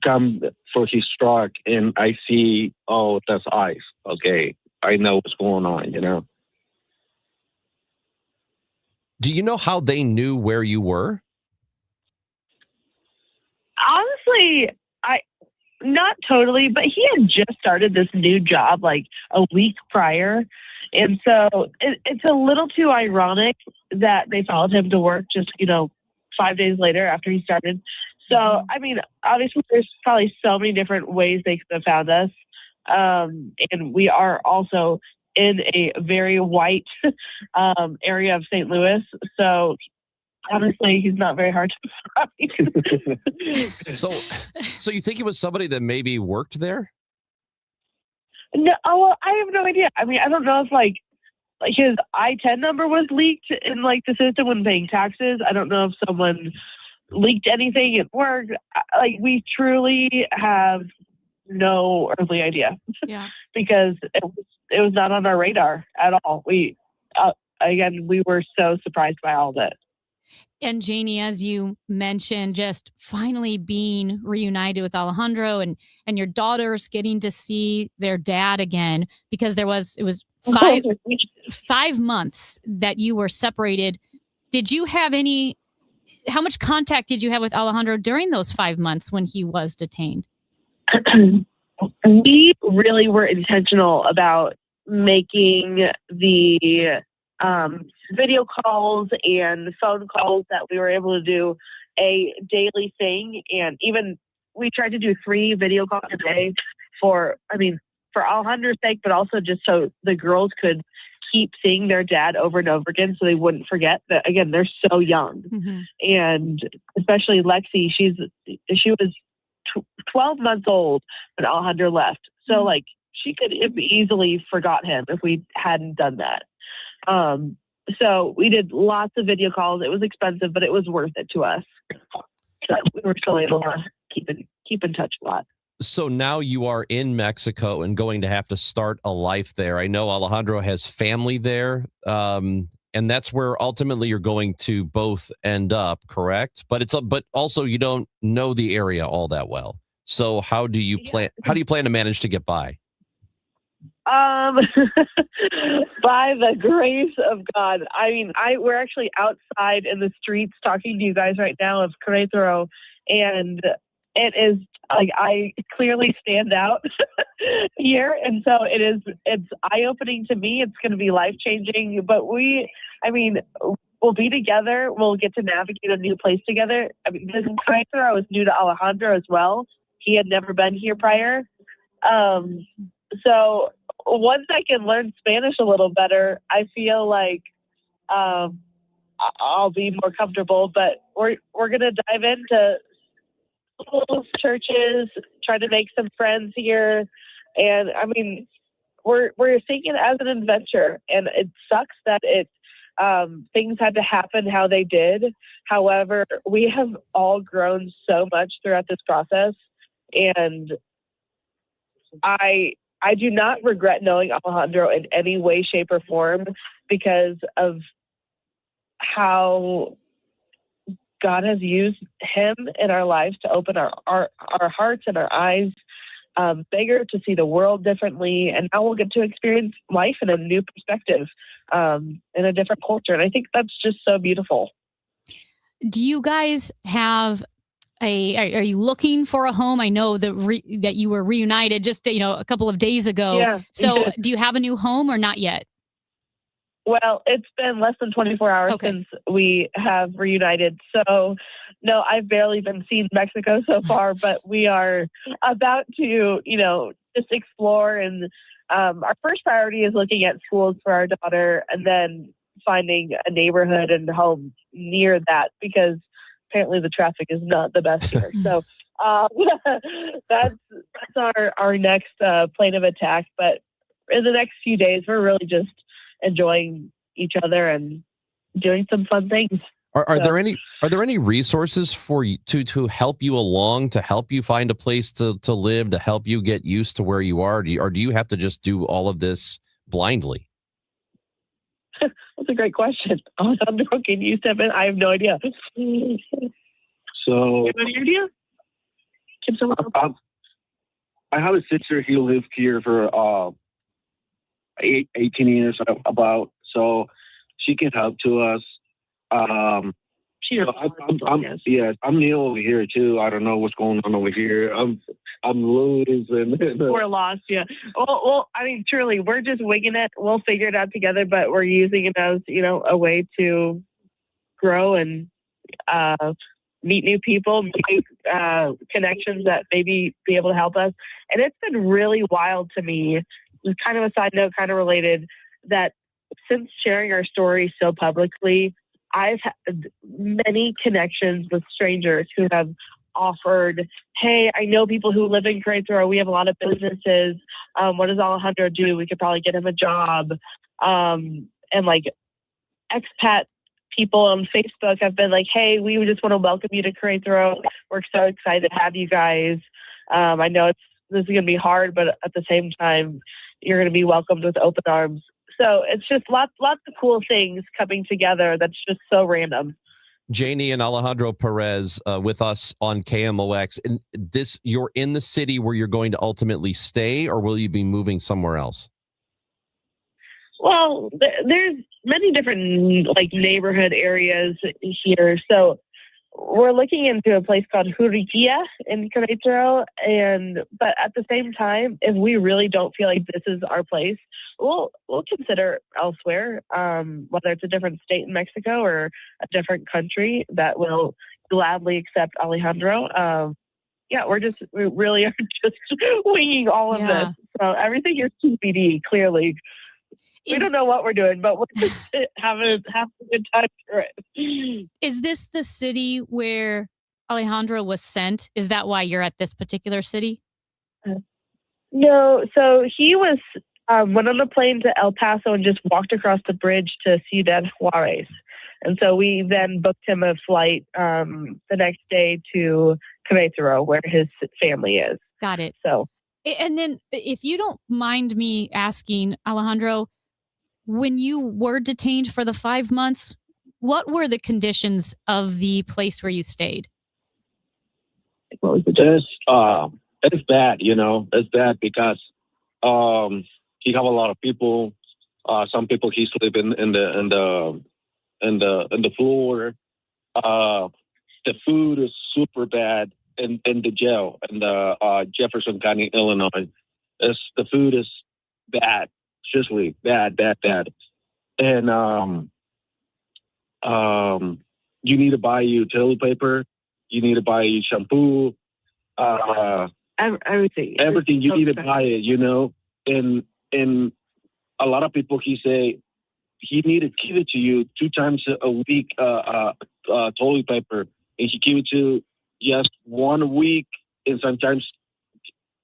come for his truck and I see, oh, that's ICE. Okay, I know what's going on, you know. Do you know how they knew where you were? Honestly, not totally, but he had just started this new job like a week prior. And so it's a little too ironic that they followed him to work just, 5 days later after he started. So, I mean, obviously there's probably so many different ways they could have found us. And we are also in a very white area of St. Louis. So honestly, he's not very hard to find. So you think it was somebody that maybe worked there? No, well, I have no idea. I mean, I don't know if like his I-10 number was leaked in like the system when paying taxes. I don't know if someone leaked anything at work. Like we truly have no earthly idea. Yeah. Because it was not on our radar at all. We were so surprised by all of it. And Janie, as you mentioned, just finally being reunited with Alejandro and your daughters getting to see their dad again, because it was 5 months that you were separated. Did you have how much contact did you have with Alejandro during those 5 months when he was detained? We really were intentional about making the video calls and phone calls that we were able to do a daily thing. And even we tried to do 3 video calls a day for Alejandro's sake, but also just so the girls could keep seeing their dad over and over again so they wouldn't forget that, again, they're so young. Mm-hmm. And especially Lexi, she was 12 months old when Alejandro left. So like she could have easily forgot him if we hadn't done that. So we did lots of video calls. It was expensive, but it was worth it to us. So we were still able to keep in touch a lot. So now you are in Mexico and going to have to start a life there. I know Alejandro has family there, and that's where ultimately you're going to both end up, correct? But also you don't know the area all that well. So how do you plan to manage to get by? By the grace of God. I mean, we're actually outside in the streets talking to you guys right now of Querétaro, and it is like I clearly stand out here, and so it's eye-opening to me. It's going to be life-changing, but we'll be together. We'll get to navigate a new place together. I mean, this Querétaro is new to Alejandro as well. He had never been here prior. So once I can learn Spanish a little better, I feel like I'll be more comfortable. But we're gonna dive into schools, churches, try to make some friends here, and I mean, we're seeing it as an adventure. And it sucks that things had to happen how they did. However, we have all grown so much throughout this process, and I do not regret knowing Alejandro in any way, shape, or form because of how God has used him in our lives to open our hearts and our eyes bigger, to see the world differently. And now we'll get to experience life in a new perspective, in a different culture. And I think that's just so beautiful. Do you guys have are you looking for a home? I know that you were reunited just a couple of days ago. Yeah. So do you have a new home or not yet? Well, it's been less than 24 hours since we have reunited. So, no, I've barely been seeing Mexico so far, but we are about to, just explore. And our first priority is looking at schools for our daughter and then finding a neighborhood and home near that, because apparently the traffic is not the best here. So that's our next plane of attack. But in the next few days, we're really just enjoying each other and doing some fun things. Are So- there any resources for you to help you along, to help you find a place to live, to help you get used to where you are? Or do you have to just do all of this blindly? That's a great question. Alejandro, can you step in? I have no idea. So You have any idea? Can someone I have a sister. He lived here for 18 years about, so she can help to us. I'm new over here too. I don't know what's going on over here. I'm loose and We're lost, yeah. Well, I mean, truly, we're just winging it. We'll figure it out together, but we're using it as, a way to grow and meet new people, make connections that maybe be able to help us. And it's been really wild to me, kind of a side note, kind of related, that since sharing our story so publicly, I've had many connections with strangers who have offered, hey, I know people who live in Querétaro. We have a lot of businesses. What does Alejandro do? We could probably get him a job. And like expat people on Facebook have been like, hey, we just want to welcome you to Querétaro. We're so excited to have you guys. I know this is going to be hard, but at the same time, you're going to be welcomed with open arms. So it's just lots of cool things coming together. That's just so random. Janie and Alejandro Perez with us on KMOX. And you're in the city where you're going to ultimately stay, or will you be moving somewhere else? Well, there's many different neighborhood areas here. So we're looking into a place called Juriquilla in Querétaro, but at the same time, if we really don't feel like this is our place, we'll consider elsewhere, whether it's a different state in Mexico or a different country that will gladly accept Alejandro. We really are just winging all of this. So everything is TBD, clearly. We don't know what we're doing, but we're just having a good time through it. Is this the city where Alejandro was sent? Is that why you're at this particular city? No, so he was went on a plane to El Paso and just walked across the bridge to Ciudad Juarez. And so we then booked him a flight the next day to Querétaro, where his family is. Got it. So, and then if you don't mind me asking, Alejandro, when you were detained for the 5 months, what were the conditions of the place where you stayed? It's bad, it's bad because he have a lot of people. Some people he sleep in the floor. The food is super bad in the jail in the Jefferson County, Illinois. The food is bad, seriously bad. And you need to buy utility paper. You need to buy shampoo. Everything. Everything you need to buy it, and a lot of people he say he need to give it to you 2 times a week toilet paper, and he give it to just 1 week and sometimes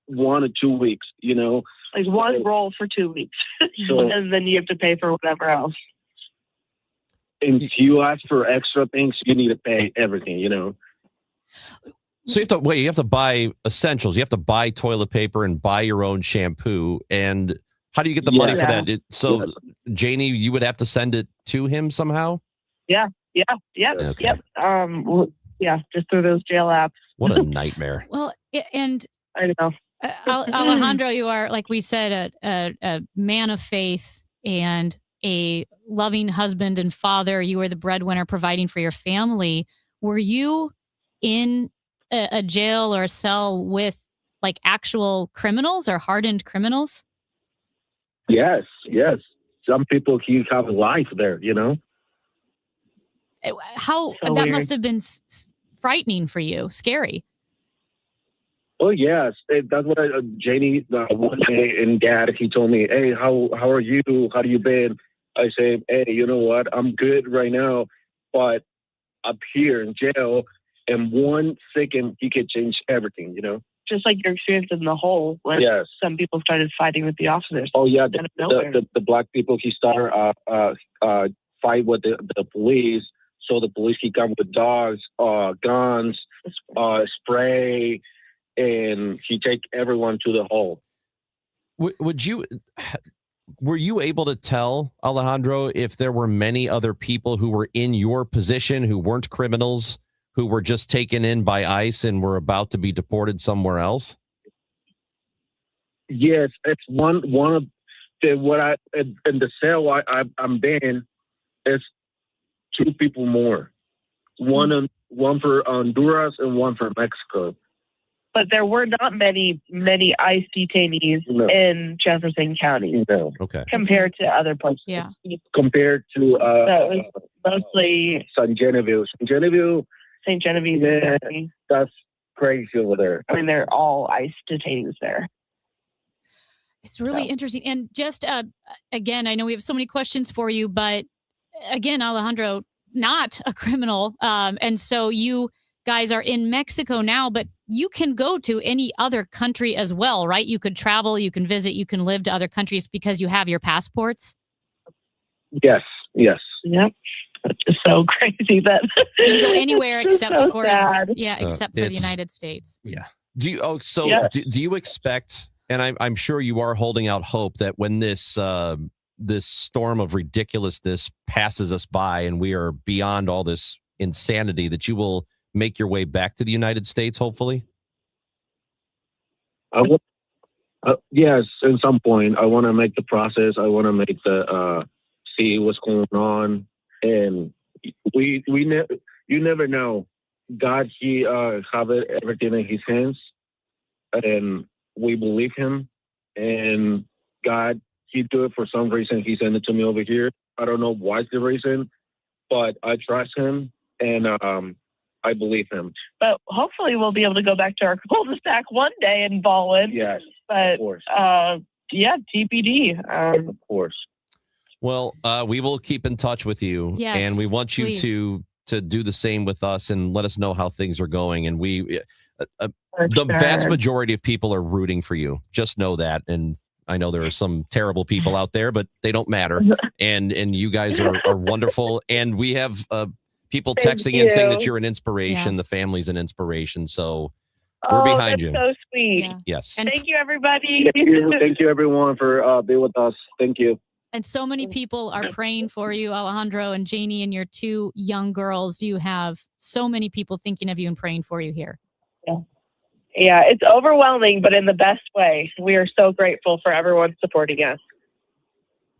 1 or 2 weeks, like one roll for 2 weeks. So- and then you have to pay for whatever else. And if you ask for extra things, you need to pay everything, So you have to buy essentials. You have to buy toilet paper and buy your own shampoo. And how do you get the money for that? Janie, you would have to send it to him somehow? Yeah. Okay. Yep. Just through those jail apps. What a nightmare. Well, and I know. Alejandro, you are, like we said, a man of faith and a loving husband and father. You were the breadwinner providing for your family. Were you in a jail or a cell with actual criminals or hardened criminals? Yes. Some people he have a life there, How So that weird. must have been frightening for you, scary. Oh yes, that's what Janie one day and Dad he told me, hey, how are you? How do you been? I say, hey, you know what? I'm good right now, but up here in jail, in 1 second he could change everything, Just like your experience in the hole, when Yes. some people started fighting with the officers. Oh yeah, Out of nowhere. the black people he started fight with the police. so the police can come with dogs, guns, spray, and he take everyone to the hole. Were you able to tell, Alejandro, if there were many other people who were in your position who weren't criminals, who were just taken in by ICE and were about to be deported somewhere else? Yes, it's one of the in the cell I'm in is 2 people more, one for Honduras and one for Mexico. But there were not many ICE detainees in Jefferson County. No. Okay. Compared to other places. Yeah. Compared to So it was mostly San Genevieve. St. Genevieve. Man, that's crazy over there. I mean, they're all ICE detainees there. It's really interesting. And just again, I know we have so many questions for you, but again, Alejandro, not a criminal. And so you guys are in Mexico now, but you can go to any other country as well, right? You could travel, you can visit, you can live to other countries because you have your passports. Yes. Yep. It's just so crazy that You can go anywhere except so for sad. except for the United States. Yeah. Do you? Yeah. Do you expect? And I'm sure you are holding out hope that when this this storm of ridiculousness passes us by and we are beyond all this insanity, that you will make your way back to the United States, hopefully? Yes, at some point. I want to make the process. I want to make the see what's going on, and you never know. God, he have everything in his hands, and we believe him. And God, he do it for some reason. He sent it to me over here. I don't know what's the reason, but I trust him, and I believe him. But hopefully we'll be able to go back to our cul-de-sac one day in Baldwin. Yes, but of course. TPD. Of course. Well, we will keep in touch with you, Yes, and we want you please. to do the same with us and let us know how things are going. And we, the sure. vast majority of people are rooting for you. Just know that. And I know there are some terrible people out there, but they don't matter. And you guys are wonderful. And we have people Thank texting in saying you. that you're an inspiration. Yeah. The family's an inspiration. So we're behind that's you. So sweet. Yeah. Yes. And Thank you, everybody. Thank you, everyone, for being with us. Thank you. And so many people are praying for you, Alejandro and Janie, and your 2 young girls. You have so many people thinking of you and praying for you here. Yeah, it's overwhelming, but in the best way. We are so grateful for everyone supporting us.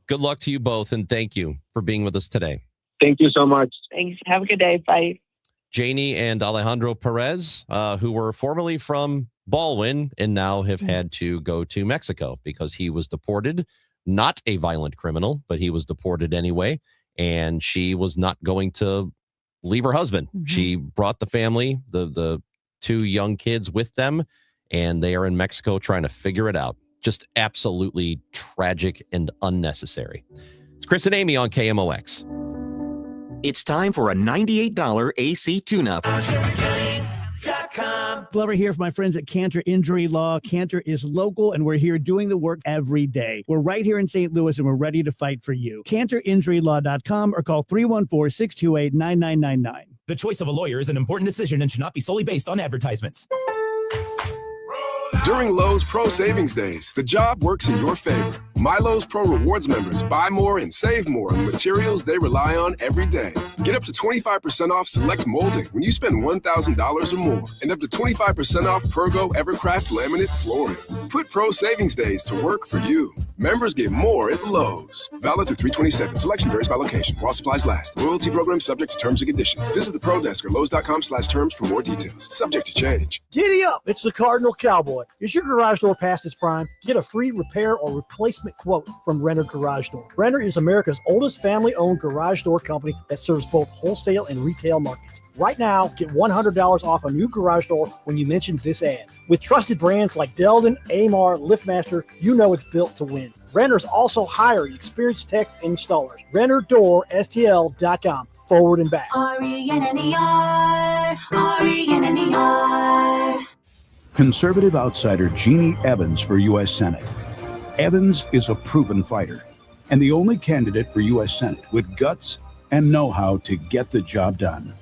Good luck to you both. And thank you for being with us today. Thank you so much. Thanks. Have a good day. Bye. Janie and Alejandro Perez, who were formerly from Baldwin and now have had to go to Mexico because he was deported. Not a violent criminal, but he was deported anyway. And she was not going to leave her husband. She brought the family, the 2 young kids with them, and they are in Mexico trying to figure it out. Just absolutely tragic and unnecessary. It's Chris and Amy on KMOX. It's time for a $98 AC tune-up. Glover here for my friends at Cantor Injury Law. Cantor is local, and we're here doing the work every day. We're right here in St. Louis, and we're ready to fight for you. CantorInjuryLaw.com or call 314-628-9999. The choice of a lawyer is an important decision and should not be solely based on advertisements. During Lowe's Pro Savings Days, the job works in your favor. My Lowe's Pro Rewards members buy more and save more on materials they rely on every day. Get up to 25% off select molding when you spend $1,000 or more, and up to 25% off Pergo Evercraft laminate flooring. Put Pro Savings Days to work for you. Members get more at Lowe's. Valid through 3/27. Selection varies by location. While supplies last. Loyalty program subject to terms and conditions. Visit the Pro Desk or Lowe's.com/terms for more details. Subject to change. Giddy up! It's the Cardinal Cowboy. Is your garage door past its prime? Get a free repair or replacement quote from Renner Garage Door. Renner is America's oldest family-owned garage door company that serves both wholesale and retail markets. Right now, get $100 off a new garage door when you mention this ad. With trusted brands like Delden, Amar, LiftMaster, you know it's built to win. Renner's also hiring experienced techs and installers. RennerDoorSTL.com. Forward and back. RENNER, RENNER. Conservative outsider Jeannie Evans for U.S. Senate. Evans is a proven fighter and the only candidate for U.S. Senate with guts, and know-how to get the job done.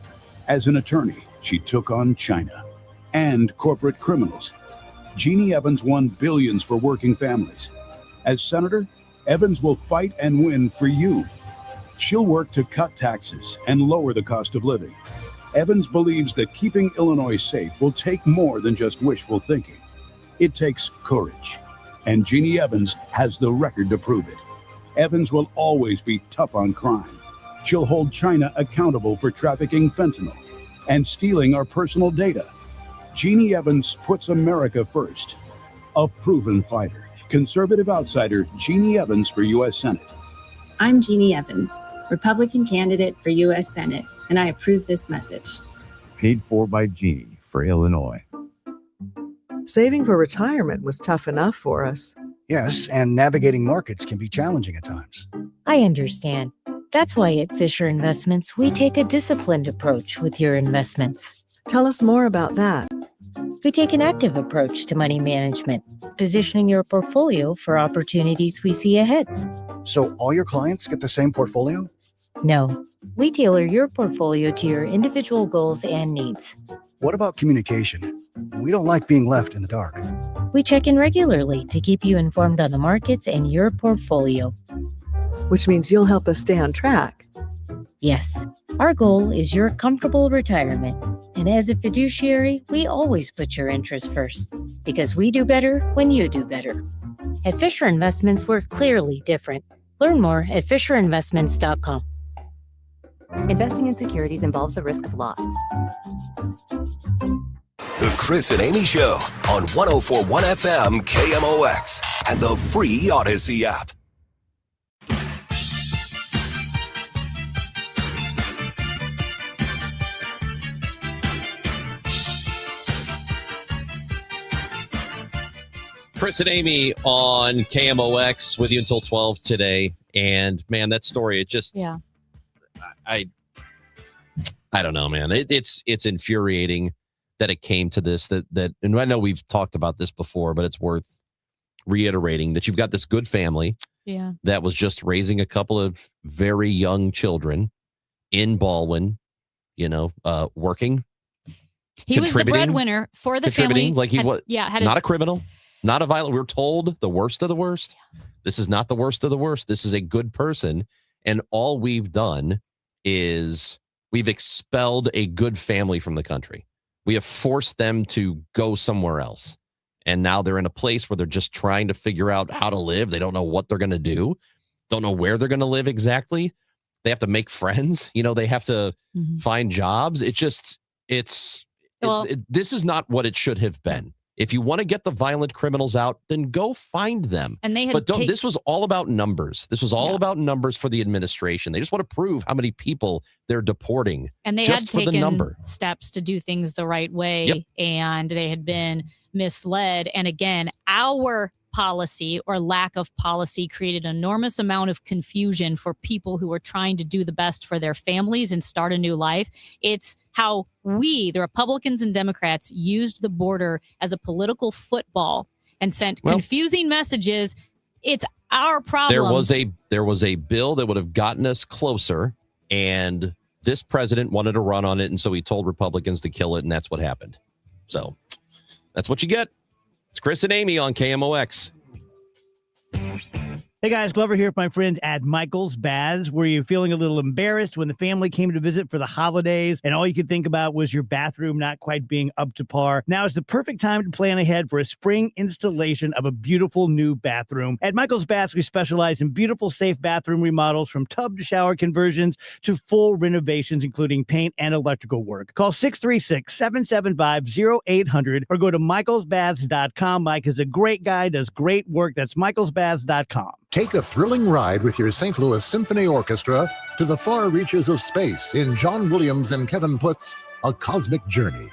As an attorney, she took on China and corporate criminals. Jeannie Evans won billions for working families. As senator, Evans will fight and win for you. She'll work to cut taxes and lower the cost of living. Evans believes that keeping Illinois safe will take more than just wishful thinking. It takes courage, and Jeannie Evans has the record to prove it. Evans will always be tough on crime. She'll hold China accountable for trafficking fentanyl and stealing our personal data. Jeannie Evans puts America first. A proven fighter. Conservative outsider Jeannie Evans for U.S. Senate. I'm Jeannie Evans, Republican candidate for U.S. Senate, and I approve this message. Paid for by Jeannie for Illinois. Saving for retirement was tough enough for us. Yes, and navigating markets can be challenging at times. I understand. That's why at Fisher Investments, we take a disciplined approach with your investments. Tell us more about that. We take an active approach to money management, positioning your portfolio for opportunities we see ahead. So all your clients get the same portfolio? No, we tailor your portfolio to your individual goals and needs. What about communication? We don't like being left in the dark. We check in regularly to keep you informed on the markets and your portfolio. Which means you'll help us stay on track. Yes, our goal is your comfortable retirement. And as a fiduciary, we always put your interests first, because we do better when you do better. At Fisher Investments, we're clearly different. Learn more at FisherInvestments.com. Investing in securities involves the risk of loss. The Chris and Amy Show on 104.1 FM KMOX and the free Odyssey app. Chris and Amy on KMOX with you until 12 today. And man, that story, it just, Yeah. I don't know, man. It's infuriating that it came to this, that, and I know we've talked about this before, but it's worth reiterating that you've got this good family Yeah. that was just raising a couple of very young children in Baldwin, working. He was the contributing, breadwinner for the family. like he was, had not a criminal, not a violent. We're told the worst of the worst. This is not the worst of the worst. This is a good person. And all we've done is we've expelled a good family from the country. We have forced them to go somewhere else. And now they're in a place where they're just trying to figure out how to live. They don't know what they're going to do. Don't know where they're going to live exactly. They have to make friends. They have to find jobs. This is not what it should have been. If you want to get the violent criminals out, then go find them. And they had but this was all about numbers. This was all about numbers for the administration. They just want to prove how many people they're deporting. And they just had for the number. taken steps to do things the right way, Yep. and they had been misled. And again, our policy or lack of policy created an enormous amount of confusion for people who were trying to do the best for their families and start a new life. It's how we, the Republicans and Democrats, used the border as a political football and sent confusing messages. It's our problem. There was a bill that would have gotten us closer, and this president wanted to run on it, and so he told Republicans to kill it, and that's what happened. So that's what you get. It's Chris and Amy on KMOX. Hey guys, Glover here with my friends at Michael's Baths. Were you feeling a little embarrassed when the family came to visit for the holidays and all you could think about was your bathroom not quite being up to par? Now is the perfect time to plan ahead for a spring installation of a beautiful new bathroom. At Michael's Baths, we specialize in beautiful, safe bathroom remodels from tub to shower conversions to full renovations, including paint and electrical work. Call 636-775-0800 or go to michaelsbaths.com. Mike is a great guy, does great work. That's michaelsbaths.com. Take a thrilling ride with your St. Louis Symphony Orchestra to the far reaches of space in John Williams and Kevin Putt's A Cosmic Journey.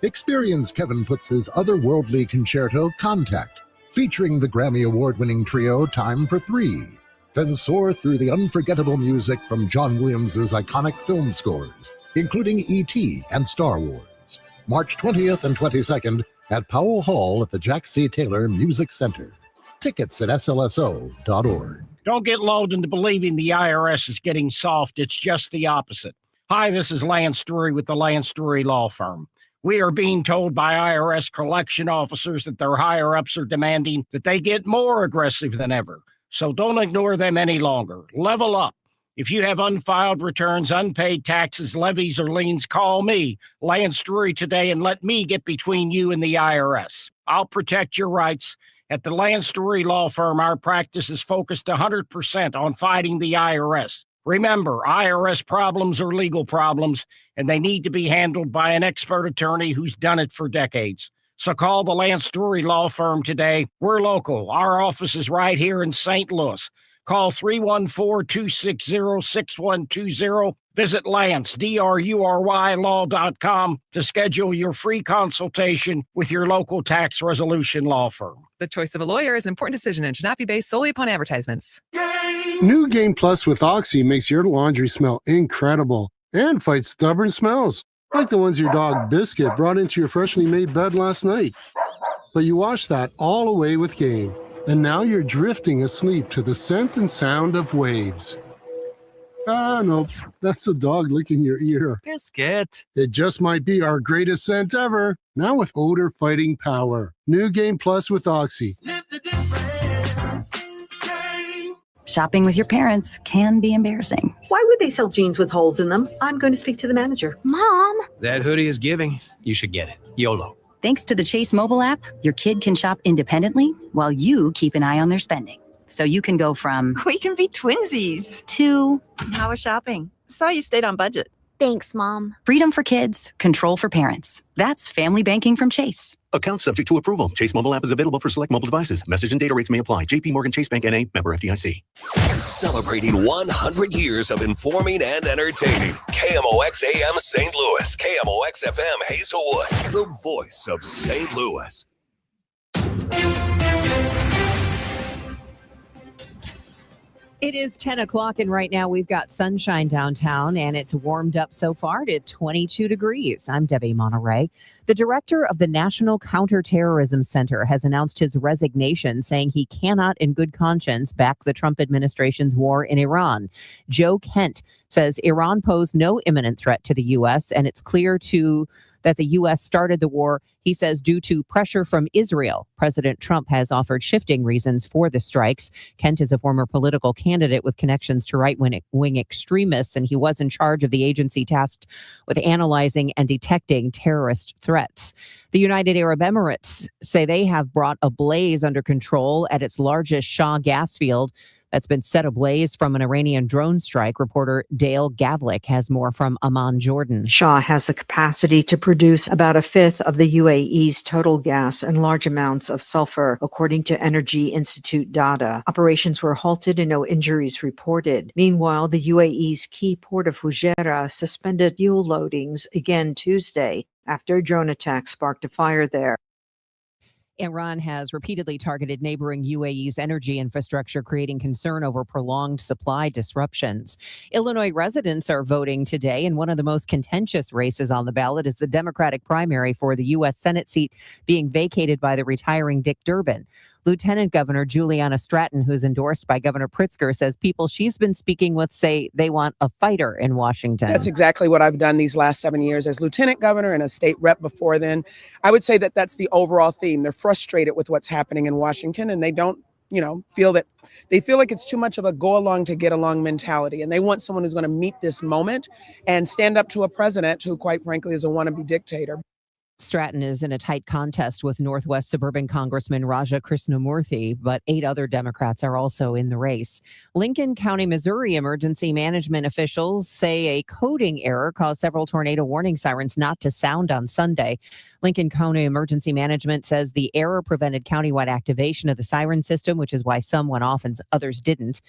Experience Kevin Putt's otherworldly concerto, Contact, featuring the Grammy Award-winning trio Time for Three. Then soar through the unforgettable music from John Williams' iconic film scores, including E.T. and Star Wars. March 20th and 22nd at Powell Hall at the Jack C. Taylor Music Center. Tickets at slso.org. Don't get lulled into believing the IRS is getting soft. It's just the opposite. Hi, this is Lance Drury with the Lance Drury Law Firm. We are being told by IRS collection officers that their higher-ups are demanding that they get more aggressive than ever. So don't ignore them any longer. Level up. If you have unfiled returns, unpaid taxes, levies, or liens, call me, Lance Drury, today and let me get between you and the IRS. I'll protect your rights. At the Lance Drury Law Firm, our practice is focused 100% on fighting the IRS. Remember, IRS problems are legal problems, and they need to be handled by an expert attorney who's done it for decades. So call the Lance Drury Law Firm today. We're local. Our office is right here in St. Louis. Call 314-260-6120. Visit Lance, DRURY law.com to schedule your free consultation with your local tax resolution law firm. The choice of a lawyer is an important decision and should not be based solely upon advertisements. New Game Plus with Oxy makes your laundry smell incredible and fights stubborn smells, like the ones your dog Biscuit brought into your freshly made bed last night. But you washed that all away with Game, and now you're drifting asleep to the scent and sound of waves. Ah, nope, that's the dog licking your ear. Biscuit. It just might be our greatest scent ever, now with odor fighting power. New Game Plus with Oxy. Shopping with your parents can be embarrassing. Why would they sell jeans with holes in them? I'm going to speak to the manager. Mom! That hoodie is giving. You should get it. YOLO. Thanks to the Chase mobile app, your kid can shop independently while you keep an eye on their spending. So you can go from, We can be twinsies, to how was shopping? Saw you stayed on budget. Thanks, Mom. Freedom for kids, control for parents. That's family banking from Chase. Account subject to approval. Chase mobile app is available for select mobile devices. Message and data rates may apply. JP Morgan Chase Bank N.A. Member FDIC. Celebrating 100 years of informing and entertaining. KMOX AM St. Louis. KMOX FM Hazelwood. The voice of St. Louis. It is 10 o'clock, and right now we've got sunshine downtown, and it's warmed up so far to 22 degrees. I'm Debbie Monterey. The director of the National Counterterrorism Center has announced his resignation, saying he cannot, in good conscience, back the Trump administration's war in Iran. Joe Kent says Iran posed no imminent threat to the U.S., and it's clear that the U.S. started the war, he says, due to pressure from Israel. President Trump has offered shifting reasons for the strikes. Kent is a former political candidate with connections to right-wing extremists, and he was in charge of the agency tasked with analyzing and detecting terrorist threats. The United Arab Emirates say they have brought a blaze under control at its largest Shah gas field that's been set ablaze from an Iranian drone strike. Reporter Dale Gavlik has more from Amman, Jordan. Shah has the capacity to produce about a fifth of the UAE's total gas and large amounts of sulfur, according to Energy Institute data. Operations were halted and no injuries reported. Meanwhile, the UAE's key port of Fujairah suspended fuel loadings again Tuesday after a drone attack sparked a fire there. Iran has repeatedly targeted neighboring UAE's energy infrastructure, creating concern over prolonged supply disruptions. Illinois residents are voting today, and one of the most contentious races on the ballot is the Democratic primary for the U.S. Senate seat being vacated by the retiring Dick Durbin. Lieutenant Governor Juliana Stratton, who's endorsed by Governor Pritzker, says people she's been speaking with say they want a fighter in Washington. That's exactly what I've done these last 7 years as lieutenant governor and a state rep before then. I would say that that's the overall theme. They're frustrated with what's happening in Washington, and they don't, feel like it's too much of a go along to get along mentality. And they want someone who's going to meet this moment and stand up to a president who, quite frankly, is a wannabe dictator. Stratton is in a tight contest with Northwest suburban Congressman Raja Krishnamurthy, but 8 other Democrats are also in the race. Lincoln County, Missouri emergency management officials say a coding error caused several tornado warning sirens not to sound on Sunday. Lincoln County Emergency Management says the error prevented countywide activation of the siren system, which is why some went off and others didn't.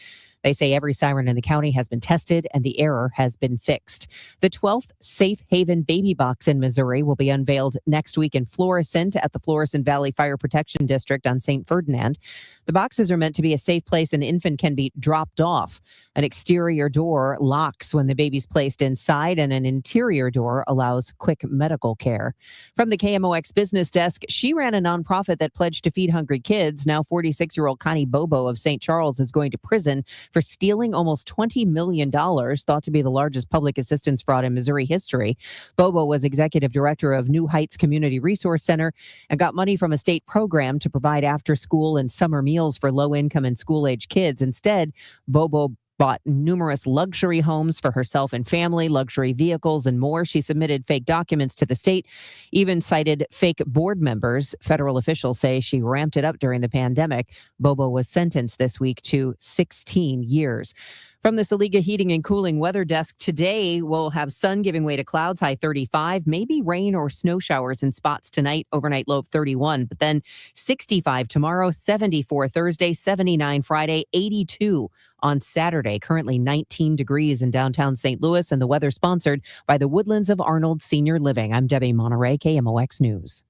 They say every siren in the county has been tested and the error has been fixed. The 12th Safe Haven Baby Box in Missouri will be unveiled next week in Florissant at the Florissant Valley Fire Protection District on St. Ferdinand. The boxes are meant to be a safe place an infant can be dropped off. An exterior door locks when the baby's placed inside, and an interior door allows quick medical care. From the KMOX business desk, she ran a nonprofit that pledged to feed hungry kids. Now 46-year-old Connie Bobo of St. Charles is going to prison for stealing almost $20 million, thought to be the largest public assistance fraud in Missouri history. Bobo was executive director of New Heights Community Resource Center and got money from a state program to provide after-school and summer meals for low-income and school-age kids. Instead, Bobo bought numerous luxury homes for herself and family, luxury vehicles, and more. She submitted fake documents to the state, even cited fake board members. Federal officials say she ramped it up during the pandemic. Bobo was sentenced this week to 16 years. From the Saliga Heating and Cooling weather desk, today we'll have sun giving way to clouds, high 35, maybe rain or snow showers in spots tonight, overnight low of 31, but then 65 tomorrow, 74 Thursday, 79 Friday, 82 on Saturday. Currently 19 degrees in downtown St. Louis, and the weather sponsored by the Woodlands of Arnold Senior Living. I'm Debbie Monterey, KMOX News.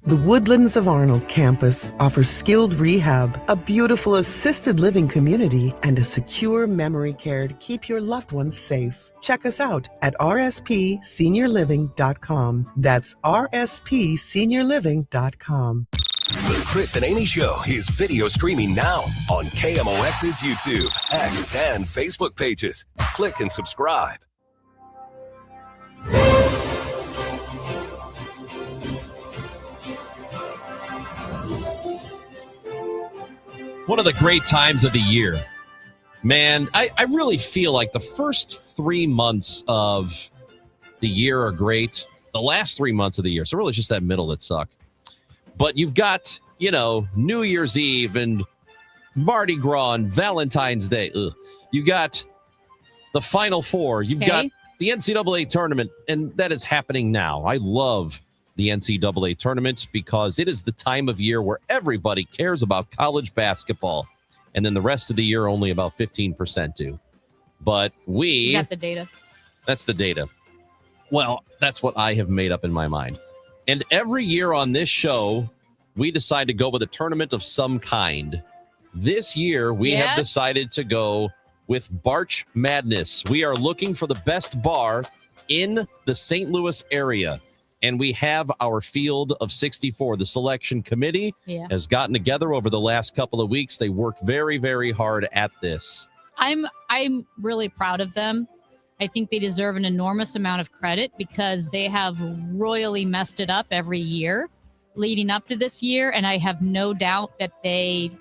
The Woodlands of Arnold campus offers skilled rehab, a beautiful assisted living community, and a secure memory care to keep your loved ones safe. Check us out at rspseniorliving.com. That's rspseniorliving.com. The Chris and Amy Show is video streaming now on KMOX's YouTube, X, and Facebook pages. Click and subscribe. One of the great times of the year. Man, I really feel like the first 3 months of the year are great. The last 3 months of the year. So really just that middle that suck. But you've got, New Year's Eve and Mardi Gras and Valentine's Day. Ugh. You got the Final Four. You've got the NCAA tournament, and that is happening now. I love the NCAA tournament because it is the time of year where everybody cares about college basketball. And then the rest of the year, only about 15% do. But Is that the data? That's the data. Well, that's what I have made up in my mind. And every year on this show, we decide to go with a tournament of some kind. This year, we have decided to go with Barch Madness. We are looking for the best bar in the St. Louis area. And we have our field of 64. The selection committee has gotten together over the last couple of weeks. They worked very, very hard at this. I'm really proud of them. I think they deserve an enormous amount of credit because they have royally messed it up every year leading up to this year. And I have no doubt that they,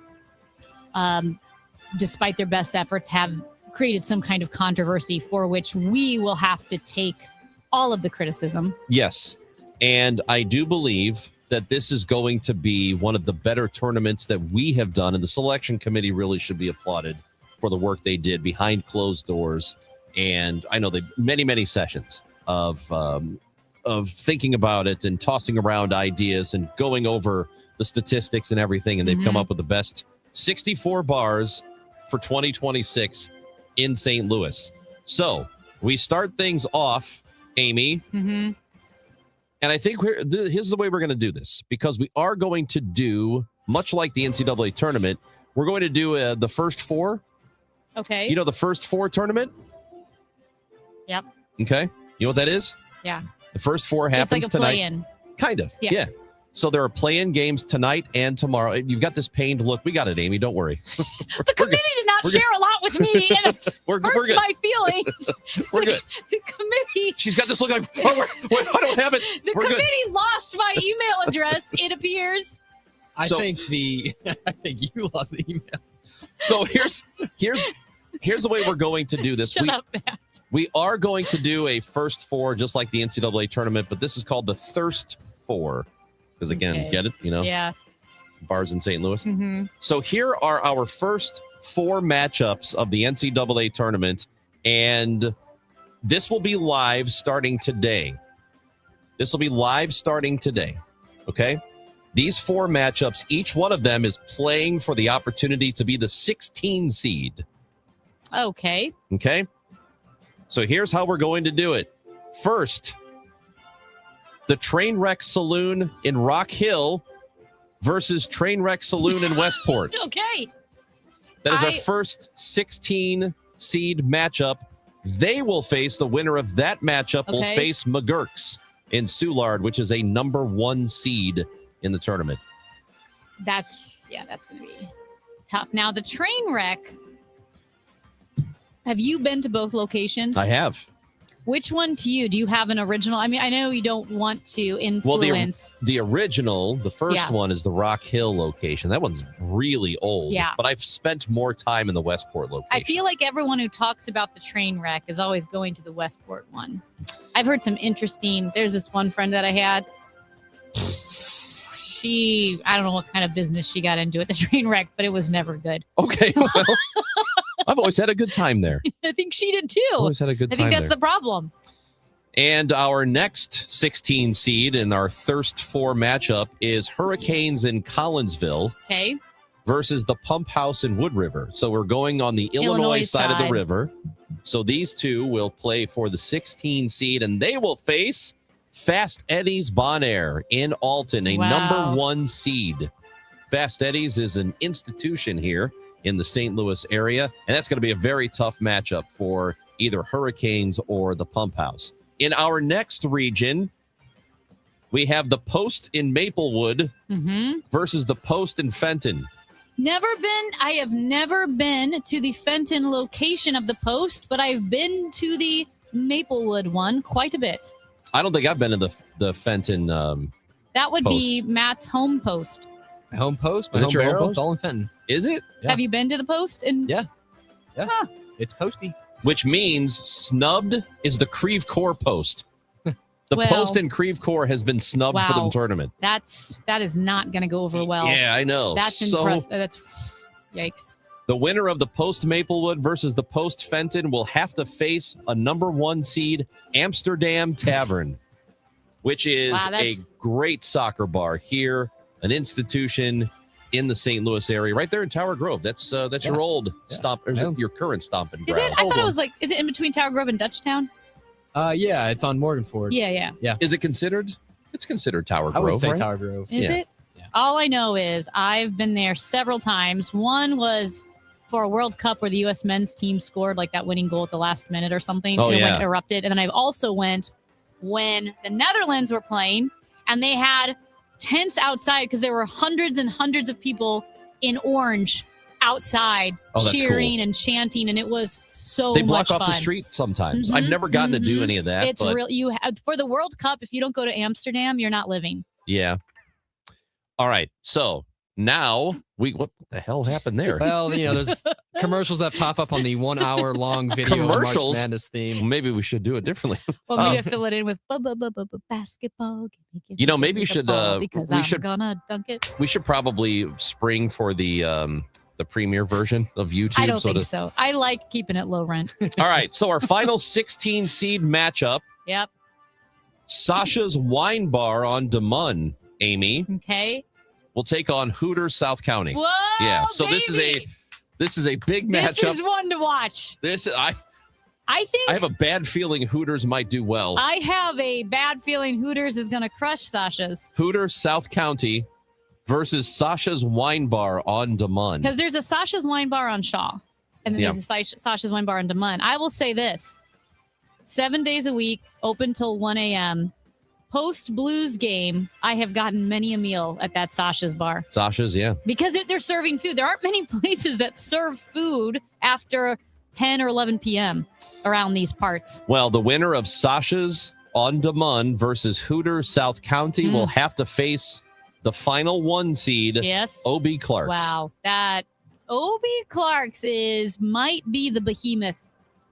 despite their best efforts, have created some kind of controversy for which we will have to take all of the criticism. Yes. And I do believe that this is going to be one of the better tournaments that we have done. And the selection committee really should be applauded for the work they did behind closed doors. And I know they many, many sessions of thinking about it and tossing around ideas and going over the statistics and everything. And they've come up with the best 64 bars for 2026 in St. Louis. So we start things off, Amy. Mm-hmm. And I think here's the way we're going to do this, because we are going to do, much like the NCAA tournament, we're going to do the first four. Okay. You know the first four tournament? Yep. Okay. You know what that is? Yeah. The first four happens it's like a tonight. play-in. Kind of. Yeah. So there are play-in games tonight and tomorrow. You've got this pained look. We got it, Amy. Don't worry. The committee did not share a lot with me, and it hurts my feelings. We're good. The committee. She's got this look like, I don't have it. The We're committee good. lost my email address, it appears. I think you lost the email. So here's the way we're going to do this. Shut up, Matt. We are going to do a first four, just like the NCAA tournament, but this is called the Thirst Four. Because again, get it? Yeah. Bars in St. Louis. Mm-hmm. So here are our first four matchups of the NCAA tournament, and this will be live starting today. Okay? These four matchups, each one of them is playing for the opportunity to be the 16 seed Okay. Okay. So here's how we're going to do it. First, the Trainwreck Saloon in Rock Hill versus Trainwreck Saloon in Westport. Okay. That is our first 16 seed matchup. They will face the winner of that matchup will Okay. face McGurk's in Soulard, which is a number 1 seed in the tournament. That's going to be tough. Now, the train wreck. Have you been to both locations? I have. Which one to you? Do you have an original? I mean, I know you don't want to influence. Well, the original, the first Yeah. one is the Rock Hill location. That one's really old. Yeah. But I've spent more time in the Westport location. I feel like everyone who talks about the train wreck is always going to the Westport one. I've heard some interesting. There's this one friend that I had. I don't know what kind of business she got into at the train wreck, but it was never good. Okay, well, I've always had a good time there. I think she did too. Always had a good I think time that's there. the problem. And our next 16 seed in our Thirst 4 matchup is Hurricanes in Collinsville Okay. versus the Pump House in Wood River. So we're going on the Illinois side of the side. river. So these two will play for the 16 seed, and they will face Fast Eddie's Bon Air in Alton, a Wow. number 1 seed. Fast Eddie's is an institution here in the St. Louis area, and that's going to be a very tough matchup for either Hurricanes or the Pump House. In our next region, we have the Post in Maplewood versus the Post in Fenton. I have never been to the Fenton location of the Post, but I've been to the Maplewood one quite a bit. I don't think I've been to the Fenton. That would be Matt's home Post. My home post, my Is it home your home barrel, post? it's all in Fenton. Is it? Have you been to the Post? Yeah. Huh. It's posty. Which means snubbed is the Creve Coeur Post. The Well, Post in Creve Coeur has been snubbed for the wow. tournament. That is not going to go over well. Yeah, I know. That's So- impressive. That's yikes. The winner of the Post Maplewood versus the Post Fenton will have to face a number 1 seed Amsterdam Tavern, which is Wow, a that's- great soccer bar here, an institution in the St. Louis area, right there in Tower Grove. That's your old stomp, or is it your current stomping Is ground? it? I thought it was like. Is it in between Tower Grove and Dutchtown? Yeah, it's on Morganford. Yeah. Is it considered? It's considered Tower Grove. I would say right? Tower Grove. Is it? All I know is I've been there several times. One was for a World Cup where the U.S. men's team scored like that winning goal at the last minute or something. Oh, and it yeah. went erupted. And then I also went when the Netherlands were playing and they had tents outside because there were hundreds and hundreds of people in orange outside Oh, that's cheering cool. and chanting. And it was so They block much off fun. the street sometimes. Mhm, I've never gotten to do any of that. It's but real. You have for the World Cup. If you don't go to Amsterdam, you're not living. Yeah. All right. So now what the hell happened there? Well, there's commercials that pop up on the 1 hour long video of March Commercials? Madness theme. Maybe we should do it differently. Well, we need to fill it in with basketball. Maybe you should. Because we I'm should. gonna dunk it. We should probably spring for the premiere version of YouTube. I don't think to- so. I like keeping it low rent. All right. So our final 16 seed matchup: Yep. Sasha's Wine Bar on DeMun. Amy Okay. will take on Hooters South County. Whoa, Yeah. So this is a big matchup. This is one to watch. I think have a bad feeling Hooters might do well. I have a bad feeling Hooters is gonna crush Sasha's Hooters South County versus Sasha's Wine Bar on DeMun. because there's a Sasha's Wine Bar on Shaw, and then Yeah. there's a Sasha's Wine Bar on DeMun. I will say this: 7 days a week, open till 1 a.m. Post Blues game, I have gotten many a meal at that Sasha's bar. Sasha's, yeah. Because they're serving food. There aren't many places that serve food after 10 or 11 p.m. around these parts. Well, the winner of Sasha's on DeMun versus Hooters South County will have to face the final 1 seed, Yes. OB Clarks. Wow. That OB Clarks might be the behemoth.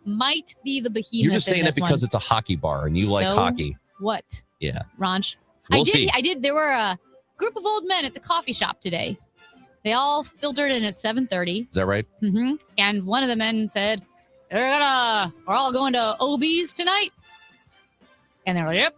Might be the behemoth. You're just in saying it this because one. it's a hockey bar and you like So hockey. What? Yeah. Ranch. We'll see. I did. There were a group of old men at the coffee shop today. They all filtered in at 7:30. Is that right? Mm-hmm. And one of the men said, we're all going to OB's tonight. And they're like, yep.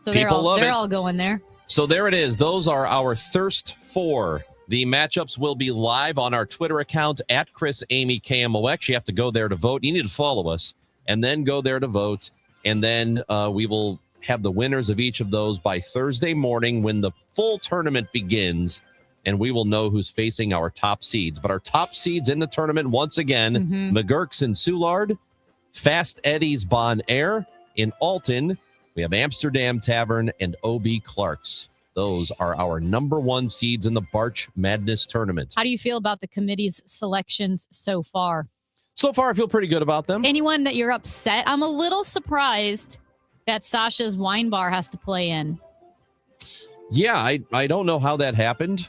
So People love they're it. all going there. So there it is. Those are our Thirst 4 The matchups will be live on our Twitter account at Chris Amy KMOX. You have to go there to vote. You need to follow us and then go there to vote. And then we will have the winners of each of those by Thursday morning when the full tournament begins. And we will know who's facing our top seeds. But our top seeds in the tournament, once again, McGurk's in Soulard, Fast Eddie's Bon Air in Alton. We have Amsterdam Tavern and O.B. Clark's. Those are our number one seeds in the Barch Madness tournament. How do you feel about the committee's selections so far? So far, I feel pretty good about them. Anyone that you're upset? I'm a little surprised that Sasha's Wine Bar has to play in. Yeah, I don't know how that happened.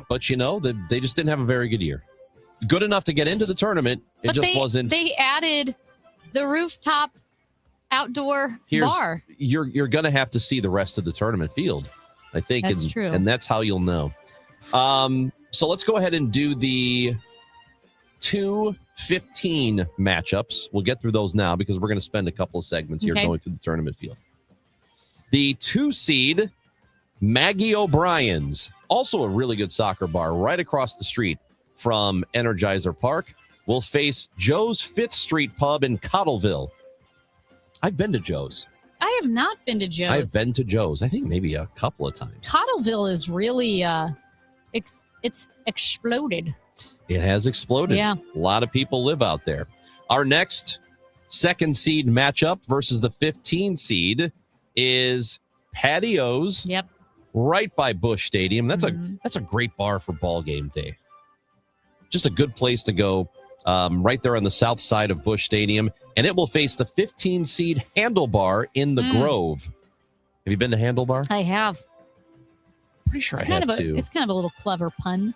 But, you know, they just didn't have a very good year. Good enough to get into the tournament. It wasn't. They added the rooftop outdoor bar. You're going to have to see the rest of the tournament field, I think. That's true. And that's how you'll know. So let's go ahead and do the 2-15 matchups. We'll get through those now because we're going to spend a couple of segments here going through the tournament field. The 2 seed, Maggie O'Brien's, also a really good soccer bar right across the street from Energizer Park, will face Joe's 5th Street Pub in Cottleville. I've been to Joe's. I have not been to Joe's. I've been to Joe's. I think maybe a couple of times. Cottleville is really, it's exploded. It has exploded. Yeah. A lot of people live out there. Our next 2nd seed matchup versus the 15 seed is Patios. Yep. Right by Busch Stadium. That's a great bar for ball game day. Just a good place to go. Right there on the south side of Busch Stadium. And it will face the 15 seed Handlebar in the Grove. Have you been to Handlebar? I have. Pretty sure I have too. It's kind of a little clever pun.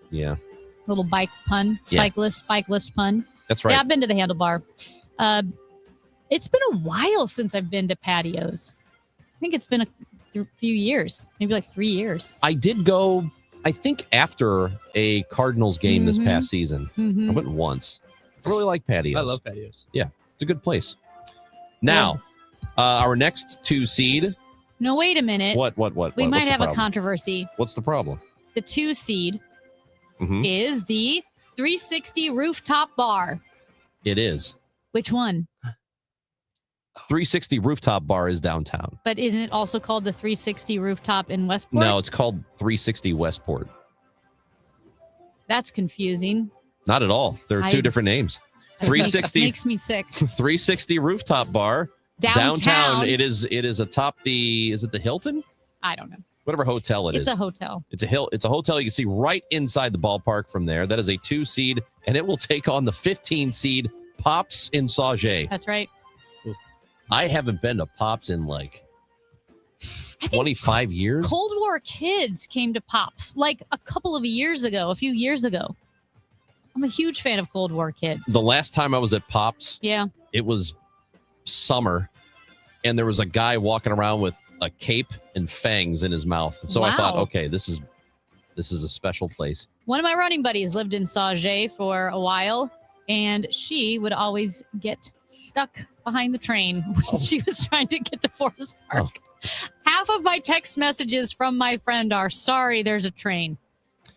Yeah. Little bike pun. Bike list pun. That's right. Yeah, I've been to the Handlebar. It's been a while since I've been to Patios. I think it's been a few years, maybe like 3 years. I did go, I think, after a Cardinals game this past season. I went once. I really like Patios. I love Patios. Yeah, it's a good place. Now, our next 2 seed. No, wait a minute. What? We might have a controversy. What's the problem? The 2 seed is the 360 Rooftop Bar. It is. Which one? 360 Rooftop Bar is downtown. But isn't it also called the 360 Rooftop in Westport? No, it's called 360 Westport. That's confusing. Not at all. There are 2 different names. 360 makes me sick. 360 Rooftop Bar. Downtown. It is atop is it the Hilton? I don't know. Whatever hotel it is. It's a hotel. It's a hotel you can see right inside the ballpark from there. That is a 2 seed, and it will take on the 15 seed Pops in Sauget. That's right. I haven't been to Pops in like 25 years. Cold War kids came to Pops like a few years ago. I'm a huge fan of Cold War kids. The last time I was at Pops, it was summer, and there was a guy walking around with a cape and fangs in his mouth. So I thought, okay, this is a special place. One of my running buddies lived in Sauget for a while, and she would always get stuck behind the train when she was trying to get to Forest Park. Half of my text messages from my friend are, sorry, there's a train.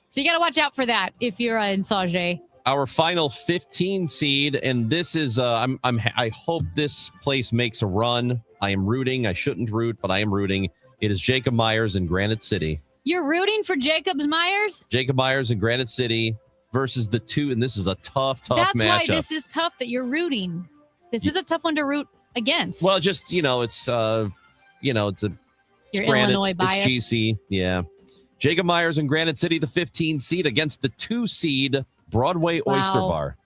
So you got to watch out for that if you're in Sauget. Our final 15 seed, and this is I hope this place makes a run. I am rooting. I shouldn't root, but I am rooting. It is Jacob Myers in Granite City. You're rooting for Jacob Myers? Jacob Myers in Granite City versus the 2, and this is a tough matchup. That's why this is tough that you're rooting. This is a tough one to root against. Well, just, it's Your Granite, Illinois bias. It's GC. Yeah. Jacob Myers in Granite City, the 15 seed against the 2 seed Broadway Oyster Bar.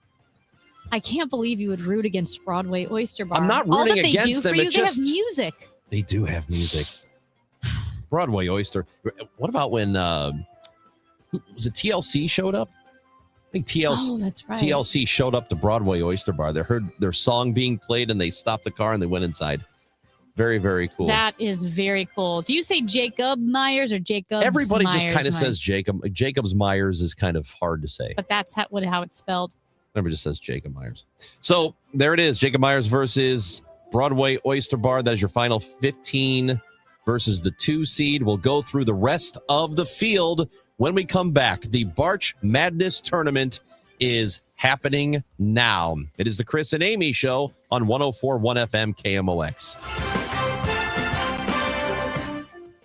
I can't believe you would root against Broadway Oyster Bar. I'm not rooting against them. They have music. They do have music. Broadway Oyster. What about when was it TLC showed up? I think TLC. Oh, that's right. TLC showed up to Broadway Oyster Bar. They heard their song being played and they stopped the car and they went inside. Very, very cool. That is very cool. Do you say Jacob Myers or Jacob? Everybody just kind of says Jacob. Jacob's Myers is kind of hard to say. But that's how it's spelled. Everybody just says Jacob Myers. So there it is. Jacob Myers versus Broadway Oyster Bar. That is your final 15 versus the 2 seed. We'll go through the rest of the field when we come back. The Barch Madness Tournament is happening now. It is the Chris and Amy Show on 104.1 FM KMOX.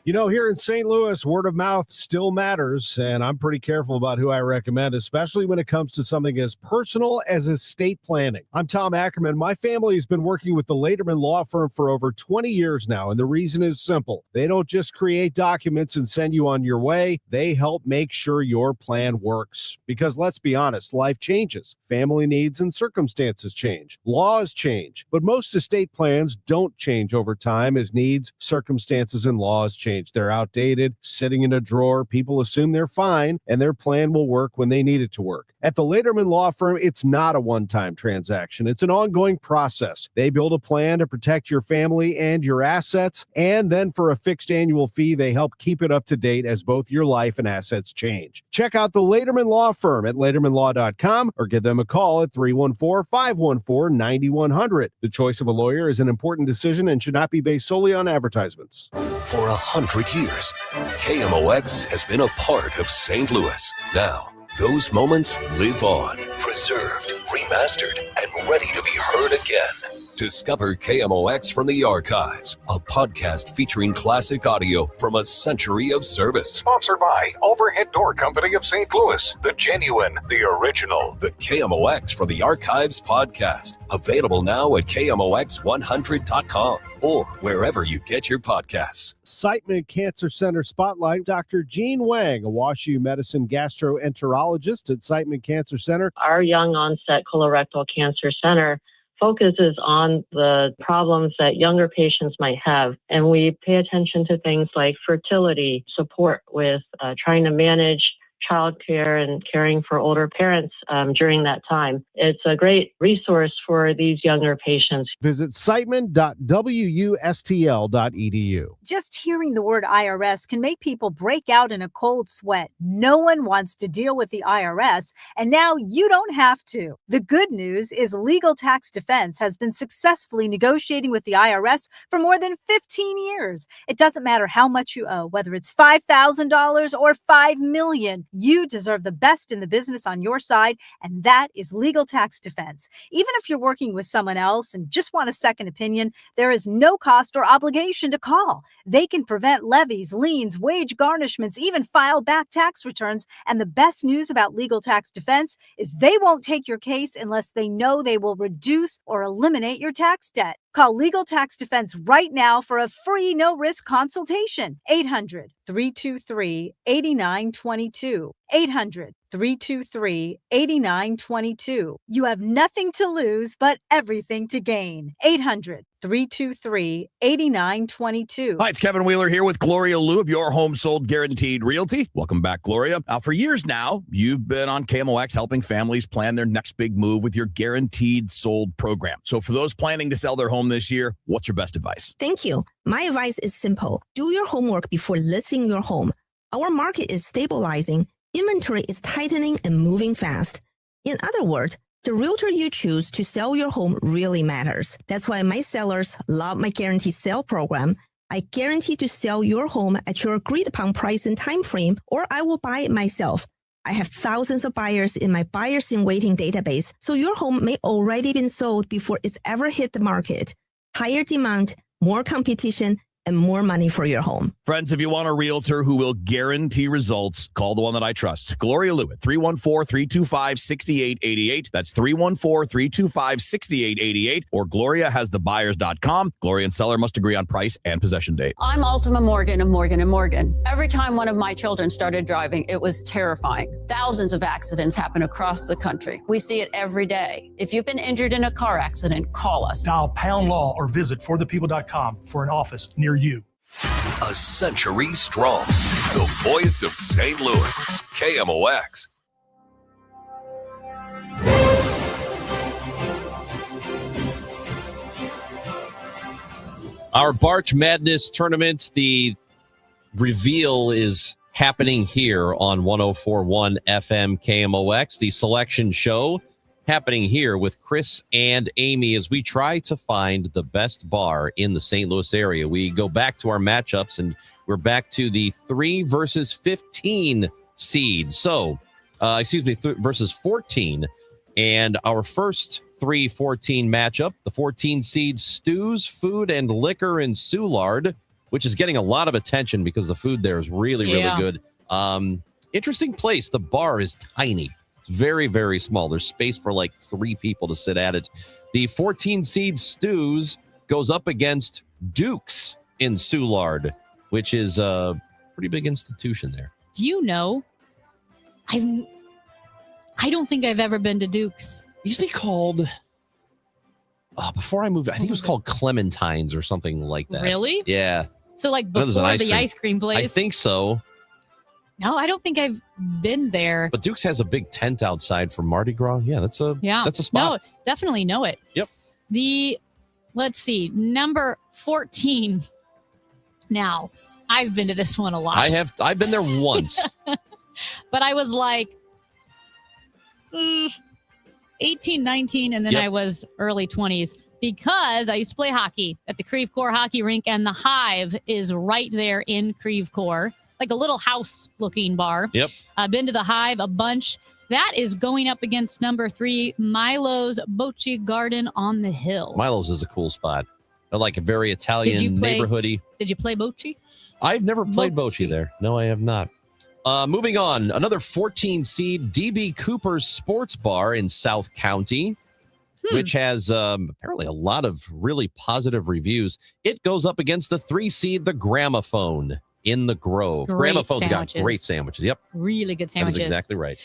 You know, here in St. Louis, word of mouth still matters, and I'm pretty careful about who I recommend, especially when it comes to something as personal as estate planning. I'm Tom Ackerman. My family has been working with the Laterman Law Firm for over 20 years now, and the reason is simple. They don't just create documents and send you on your way. They help make sure your plan works. Because let's be honest, life changes. Family needs and circumstances change. Laws change. But most estate plans don't change over time as needs, circumstances, and laws change. They're outdated, sitting in a drawer. People assume they're fine, and their plan will work when they need it to work. At the Laterman Law Firm, it's not a one-time transaction. It's an ongoing process. They build a plan to protect your family and your assets, and then for a fixed annual fee, they help keep it up to date as both your life and assets change. Check out the Laterman Law Firm at latermanlaw.com or give them a call at 314-514-9100. The choice of a lawyer is an important decision and should not be based solely on advertisements. For 100 years, KMOX has been a part of St. Louis. Now, those moments live on, preserved, remastered, and ready to be heard again. Discover KMOX from the Archives, a podcast featuring classic audio from a century of service. Sponsored by Overhead Door Company of St. Louis, the genuine, the original. The KMOX from the Archives podcast, available now at KMOX100.com or wherever you get your podcasts. Siteman Cancer Center Spotlight. Dr. Jean Wang, a WashU Medicine gastroenterologist at Siteman Cancer Center. Our young onset colorectal cancer center focuses on the problems that younger patients might have. And we pay attention to things like fertility, support with trying to manage childcare and caring for older parents during that time. It's a great resource for these younger patients. Visit siteman.wustl.edu. Just hearing the word IRS can make people break out in a cold sweat. No one wants to deal with the IRS, and now you don't have to. The good news is Legal Tax Defense has been successfully negotiating with the IRS for more than 15 years. It doesn't matter how much you owe, whether it's $5,000 or $5 million. You deserve the best in the business on your side, and that is Legal Tax Defense. Even if you're working with someone else and just want a second opinion, there is no cost or obligation to call. They can prevent levies, liens, wage garnishments, even file back tax returns. And the best news about Legal Tax Defense is they won't take your case unless they know they will reduce or eliminate your tax debt. Call Legal Tax Defense right now for a free no-risk consultation. 800-323-8922. 800-323-8922. You have nothing to lose, but everything to gain. 800-323-8922. Hi, it's Kevin Wheeler here with Gloria Liu of Your Home Sold Guaranteed Realty. Welcome back, Gloria. For years now, you've been on KMOX helping families plan their next big move with your Guaranteed Sold program. So for those planning to sell their home this year, what's your best advice? Thank you. My advice is simple. Do your homework before listing your home. Our market is stabilizing. Inventory is tightening and moving fast. In other words, the realtor you choose to sell your home really matters. That's why my sellers love my Guaranteed Sale program. I guarantee to sell your home at your agreed upon price and time frame, or I will buy it myself. I have thousands of buyers in my buyers in waiting database, so your home may already been sold before it's ever hit the market. Higher demand, more competition, and more money for your home. Friends, if you want a realtor who will guarantee results, call the one that I trust. Gloria Liu at 314-325-6888. That's 314-325-6888. Or GloriaHasTheBuyers.com. Gloria and seller must agree on price and possession date. I'm Ultima Morgan of Morgan & Morgan. Every time one of my children started driving, it was terrifying. Thousands of accidents happen across the country. We see it every day. If you've been injured in a car accident, call us. Dial pound law or visit forthepeople.com for an office near you. A century strong. The voice of St. Louis. KMOX. Our Barch Madness tournament, the reveal is happening here on 104.1 FM KMOX. The selection show happening here with Chris and Amy as we try to find the best bar in the St. Louis area. We go back to our matchups, and we're back to the 3 versus 15 seed. So, versus 14. And our first 3-14 matchup, the 14 seed Stu's Food and Liquor in Soulard, which is getting a lot of attention because the food there is really good. Interesting place. The bar is tiny. It's very, very small. There's space for like 3 people to sit at it. The 14 seed Stu's goes up against Duke's in Soulard, which is a pretty big institution there. Do you know? I don't think I've ever been to Duke's. It used to be called, before I moved, I think it was called Clementine's or something like that. Really? Yeah. So like That was an before the ice cream place? I think so. No, I don't think I've been there. But Duke's has a big tent outside for Mardi Gras. Yeah, that's a spot. No, definitely know it. Yep. Let's see, number 14. Now, I've been to this one a lot. I've been there once. But I was like 18, 19, and then I was early 20s because I used to play hockey at the Creve Coeur hockey rink, and the Hive is right there in Creve Coeur, like a little house-looking bar. Yep. I've been to the Hive a bunch. That is going up against number 3, Milo's Bocce Garden on the Hill. Milo's is a cool spot. Like a very Italian neighborhoody. Did you play bocce? I've never played bocce there. No, I have not. Moving on, another 14 seed DB Cooper's Sports Bar in South County, which has apparently a lot of really positive reviews. It goes up against the 3 seed, the Gramophone in the Grove. Gramophone's got great sandwiches. Yep. Really good sandwiches. That is exactly right.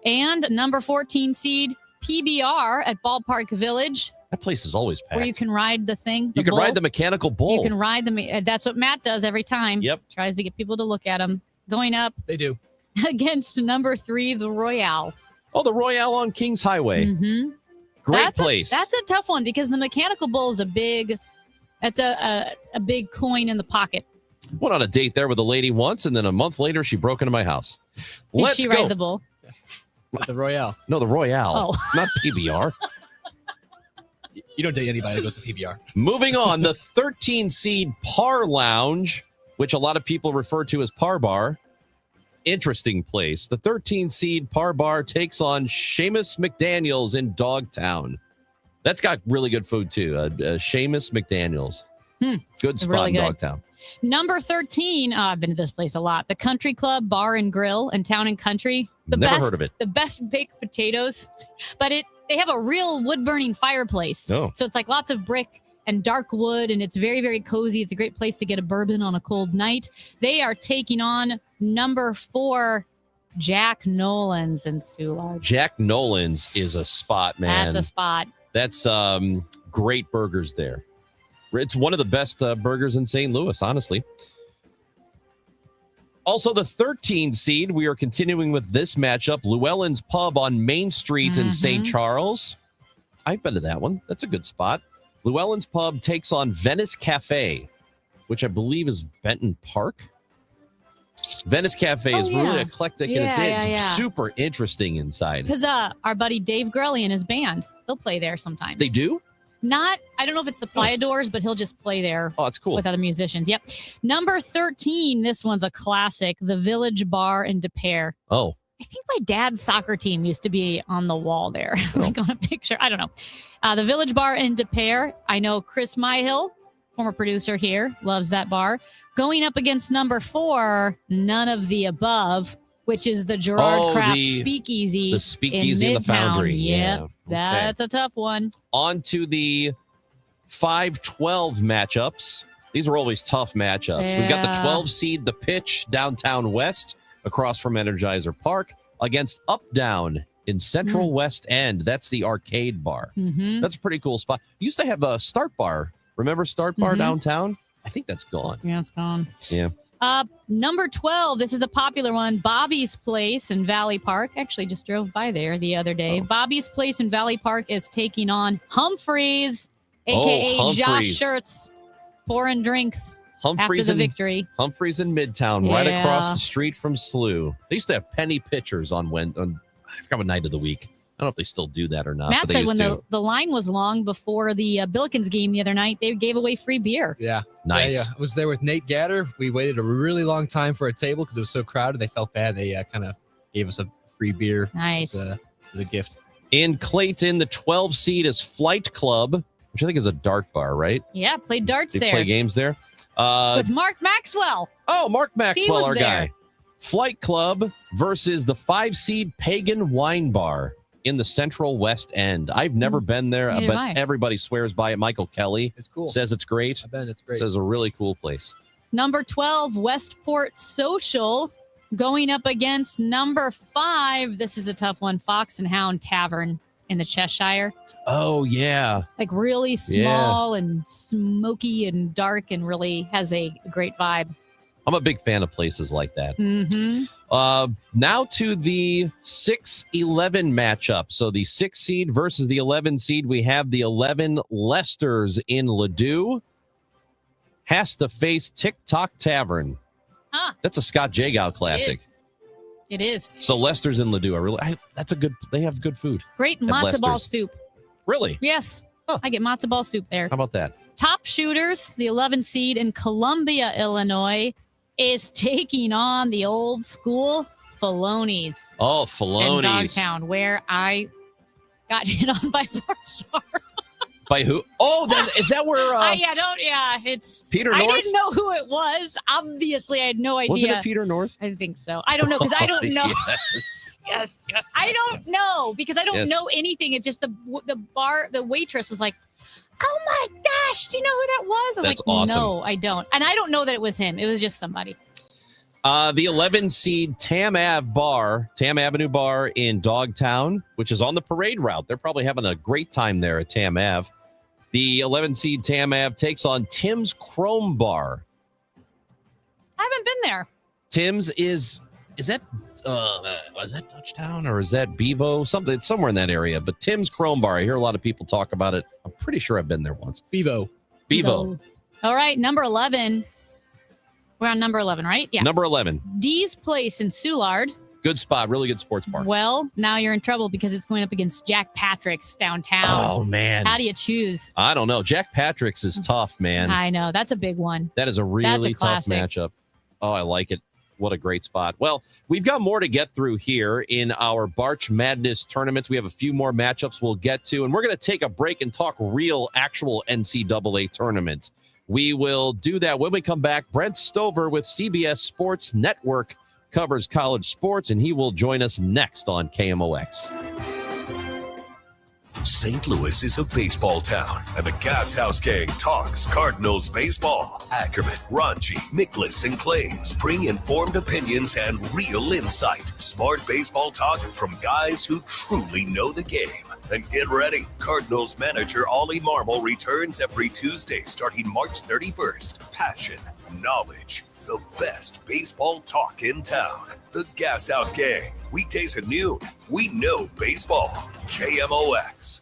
And number 14 seed PBR at Ballpark Village. That place is always packed. Where you can ride the thing. You can ride the mechanical bull. You can ride the. That's what Matt does every time. Yep. Tries to get people to look at him. Going up. They do. Against number 3, the Royale. Oh, the Royale on Kings Highway. Mm-hmm. Great place. That's a tough one because the mechanical bull is a big coin in the pocket. Went on a date there with a lady once, and then a month later, she broke into my house. Did she ride the bull? The Royale. No, the Royale. Oh. Not PBR. You don't date anybody that goes to PBR. Moving on, the 13 seed Par Lounge, which a lot of people refer to as Par Bar. Interesting place. The 13 seed Par Bar takes on Seamus McDaniel's in Dogtown. That's got really good food too. Seamus McDaniel's. Good spot really in good. Dogtown. Number 13. I've been to this place a lot. The Country Club Bar and Grill in Town and Country. Never heard of it. The best baked potatoes, but they have a real wood burning fireplace. Oh. So it's like lots of brick and dark wood, and it's very, very cozy. It's a great place to get a bourbon on a cold night. They are taking on number 4, Jack Nolan's in Soulard. Jack Nolan's is a spot, man. That's a spot. That's great burgers there. It's one of the best burgers in St. Louis, honestly. Also, the 13 seed, we are continuing with this matchup. Llewellyn's Pub on Main Street in St. Charles. I've been to that one. That's a good spot. Llewellyn's Pub takes on Venice Cafe, which I believe is Benton Park. Venice Cafe is really eclectic and it's super interesting inside. Because our buddy Dave Grelly and his band, they'll play there sometimes. They do? I don't know if it's the Playa Doors, but he'll just play there. Oh, it's cool. With other musicians. Yep. Number 13, this one's a classic, the Village Bar in Des Peres. Oh. I think my dad's soccer team used to be on the wall there, like on a picture. I don't know. The Village Bar in Des Peres. I know Chris Myhill, former producer here, loves that bar. Going up against number 4, None of the Above, which is the Gerard Kraft Speakeasy. The Speakeasy in the Foundry. Yep. Yeah. That's a tough one. On to the 5-12 matchups. These are always tough matchups. We've got the 12 seed, The Pitch, downtown West, across from Energizer Park, against Up Down in Central West End. That's the arcade bar. That's a pretty cool spot. Used to have a Start Bar. Remember Start Bar downtown? I think that's gone. Yeah, it's gone. Yeah. Number 12, this is a popular one, Bobby's Place in Valley Park. Actually, just drove by there the other day. Bobby's Place in Valley Park is taking on Humphreys, a.k.a. Josh Schertz, pouring drinks after the victory. Humphreys in Midtown, right across the street from SLU. They used to have penny pitchers on I forgot what night of the week. I don't know if they still do that or not. Matt but they said used when to. the line was long before the Billikens game the other night, they gave away free beer. Yeah. Nice. Yeah. I was there with Nate Gatter. We waited a really long time for a table because it was so crowded. They felt bad. They kind of gave us a free beer. Nice. As a gift. In Clayton, the 12 seed is Flight Club, which I think is a dart bar, right? Yeah, played darts They there. play games there. With Mark Maxwell. Oh, Mark He Maxwell, was our there. guy. Flight Club versus the 5 seed Pagan Wine Bar in the Central West End. I've never been there, Neither but have I. everybody swears by it. Michael Kelly It's cool. says it's great. I bet it's great. Says a really cool place. Number 12, Westport Social, going up against number 5. This is a tough one, Fox and Hound Tavern in the Cheshire. Oh, yeah. Like really small and smoky and dark and really has a great vibe. I'm a big fan of places like that. Mm-hmm. Now to the 6-11 matchup. So the 6 seed versus the 11 seed. We have the 11 Leicesters in Ladue. Has to face TikTok Tavern. Huh. That's a Scott Jagow classic. It is. So Leicester's in Ladue. That's a good. They have good food. Great at matzo ball Leicester's. soup. Really? Yes. I get matzo ball soup there. How about that? Top Shooters, the 11 seed in Columbia, Illinois, is taking on the old school Filoni's Oh, in Filoni's. Dogtown, where I got hit on by 4-star. By who? Oh, is that where It's Peter I North? didn't know who it was. Obviously, I had no idea. Wasn't it Peter North? I think so. I don't know because I don't know. Yes. I don't know because I don't Yes. know anything. It's just the waitress was like, "Oh my gosh, do you know who that was?" I was That's like, awesome. "No, I don't." And I don't know that it was him. It was just somebody. The 11 seed Tam Avenue Bar in Dogtown, which is on the parade route. They're probably having a great time there at Tam Ave. The 11 seed Tam Ave takes on Tim's Chrome Bar. I haven't been there. Tim's is that Dutchtown or is that Bevo? Something, it's somewhere in that area. But Tim's Chrome Bar, I hear a lot of people talk about it. I'm pretty sure I've been there once. Bevo. All right, number 11. We're on number 11, right? Yeah. Number 11. Dee's Place in Soulard. Good spot. Really good sports bar. Well, now you're in trouble because it's going up against Jack Patrick's downtown. Oh, man. How do you choose? I don't know. Jack Patrick's is tough, man. I know. That's a big one. That is a really tough classic. matchup. Oh, I like it. What a great spot. Well, we've got more to get through here in our Barch Madness tournaments. We have a few more matchups we'll get to, and we're going to take a break and talk real, actual NCAA tournament. We will do that when we come back. Brent Stover with CBS Sports Network covers college sports, and he will join us next on KMOX. St. Louis is a baseball town, and the Gas House Gang talks Cardinals baseball. Ackerman, Ranji, Nicholas, and Claims bring informed opinions and real insight. Smart baseball talk from guys who truly know the game. And get ready, Cardinals manager Ollie Marmol returns every Tuesday starting March 31st. Passion, knowledge, the best baseball talk in town. The Gas House Gang, weekdays at noon. We know baseball. KMOX.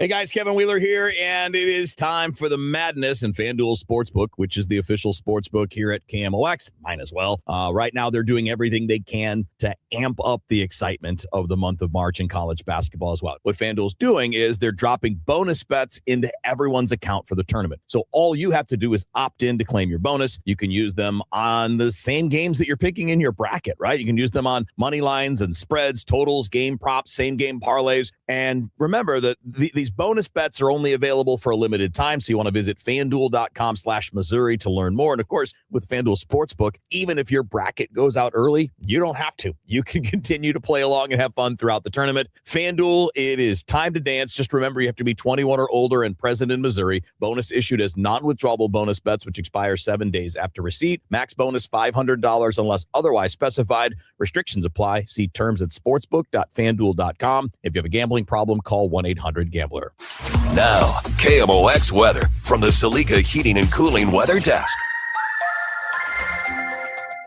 Hey guys, Kevin Wheeler here, and it is time for the Madness and FanDuel Sportsbook, which is the official sportsbook here at KMOX. Mine as well. Right now, they're doing everything they can to amp up the excitement of the month of March in college basketball as well. What FanDuel's doing is they're dropping bonus bets into everyone's account for the tournament. So all you have to do is opt in to claim your bonus. You can use them on the same games that you're picking in your bracket, right? You can use them on money lines and spreads, totals, game props, same game parlays. And remember that these bonus bets are only available for a limited time. So you want to visit FanDuel.com/Missouri to learn more. And of course, with FanDuel Sportsbook, even if your bracket goes out early, you don't have to. You can continue to play along and have fun throughout the tournament. FanDuel, it is time to dance. Just remember, you have to be 21 or older and present in Missouri. Bonus issued as non-withdrawable bonus bets, which expire 7 days after receipt. Max bonus $500 unless otherwise specified. Restrictions apply. See terms at sportsbook.fanduel.com. If you have a gambling problem, call 1-800-GAMBLER. Now, KMOX weather from the Saliga Heating and Cooling Weather Desk.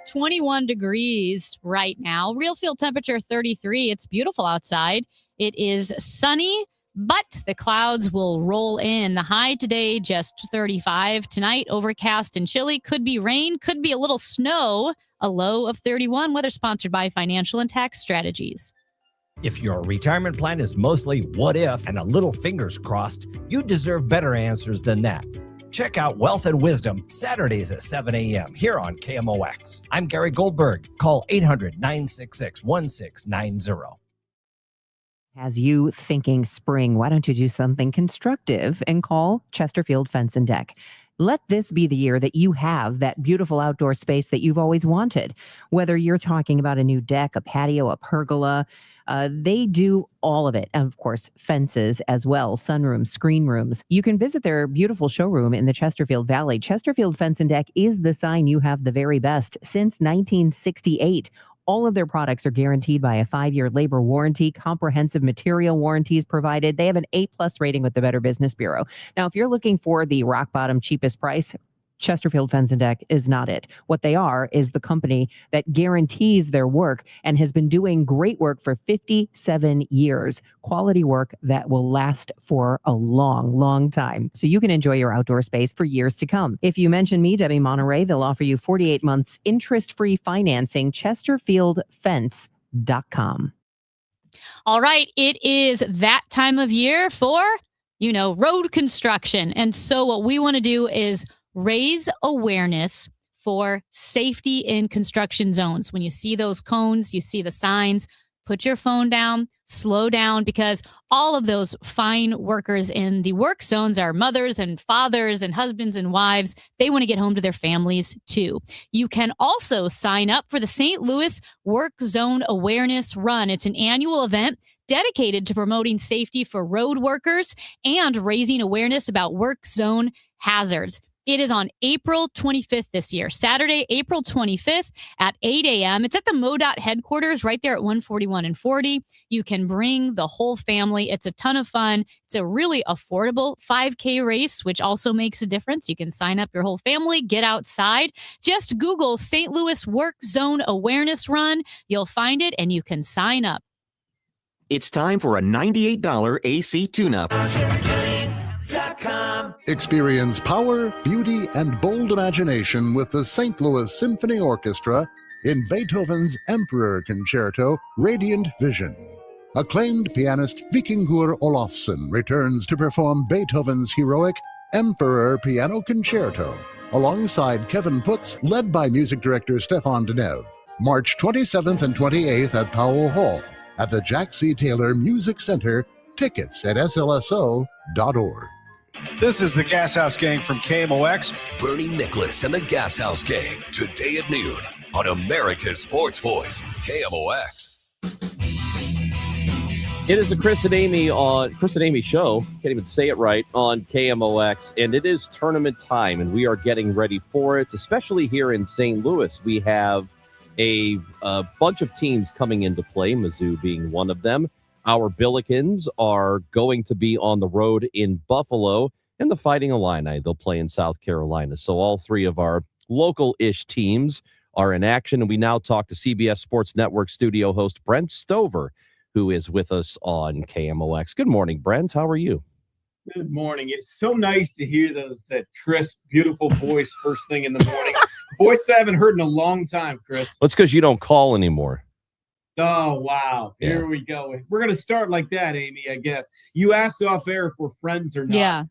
21 degrees right now. Real field temperature 33. It's beautiful outside. It is sunny, but the clouds will roll in. The high today, just 35. Tonight, overcast and chilly. Could be rain, could be a little snow. A low of 31. Weather sponsored by Financial and Tax Strategies. If your retirement plan is mostly what if and a little fingers crossed, you deserve better answers than that. Check out Wealth and Wisdom Saturdays at 7 a.m. here on KMOX. I'm Gary Goldberg. Call 800-966-1690. Has you thinking spring, why don't you do something constructive and call Chesterfield Fence and Deck? Let this be the year that you have that beautiful outdoor space that you've always wanted. Whether you're talking about a new deck, a patio, a pergola, they do all of it. And of course, fences as well, sunrooms, screen rooms. You can visit their beautiful showroom in the Chesterfield Valley. Chesterfield Fence and Deck is the sign you have the very best since 1968. All of their products are guaranteed by a 5-year labor warranty, comprehensive material warranties provided. They have an A+ rating with the Better Business Bureau. Now, if you're looking for the rock bottom cheapest price, Chesterfield Fence and Deck is not it. What they are is the company that guarantees their work and has been doing great work for 57 years. Quality work that will last for a long, long time. So you can enjoy your outdoor space for years to come. If you mention me, Debbie Monterey, they'll offer you 48 months interest-free financing. ChesterfieldFence.com. All right, it is that time of year for, road construction. And so what we want to do is raise awareness for safety in construction zones. When you see those cones, you see the signs, put your phone down, slow down, because all of those fine workers in the work zones are mothers and fathers and husbands and wives. They want to get home to their families too. You can also sign up for the St. Louis Work Zone Awareness Run. It's an annual event dedicated to promoting safety for road workers and raising awareness about work zone hazards. It is on April 25th this year, Saturday, April 25th at 8 a.m. It's at the MoDOT headquarters right there at 141 and 40. You can bring the whole family. It's a ton of fun. It's a really affordable 5K race, which also makes a difference. You can sign up your whole family, get outside. Just Google St. Louis Work Zone Awareness Run. You'll find it and you can sign up. It's time for a $98 AC tune-up. Experience power, beauty, and bold imagination with the St. Louis Symphony Orchestra in Beethoven's Emperor Concerto, Radiant Vision. Acclaimed pianist Vikingur Olofsson returns to perform Beethoven's heroic Emperor Piano Concerto alongside Kevin Putz, led by music director Stefan Denev. March 27th and 28th at Powell Hall at the Jack C. Taylor Music Center. Tickets at slso.org. This is the Gas House Gang from KMOX. Bernie Nicholas and the Gas House Gang, today at noon on America's Sports Voice, KMOX. It is the Chris and Amy show. Can't even say it right, on KMOX, and it is tournament time, and we are getting ready for it. Especially here in St. Louis, we have a bunch of teams coming into play. Mizzou being one of them. Our Billikens are going to be on the road in Buffalo, and the Fighting Illini, they'll play in South Carolina. So all three of our local-ish teams are in action, and we now talk to CBS Sports Network studio host Brent Stover, who is with us on KMOX. Good morning, Brent. How are you? Good morning. It's so nice to hear that crisp, beautiful voice first thing in the morning. Voice I haven't heard in a long time, Chris. That's because you don't call anymore. Oh, wow. Yeah. Here we go. We're going to start like that, Amy, I guess. You asked off air if we're friends or not. Yeah.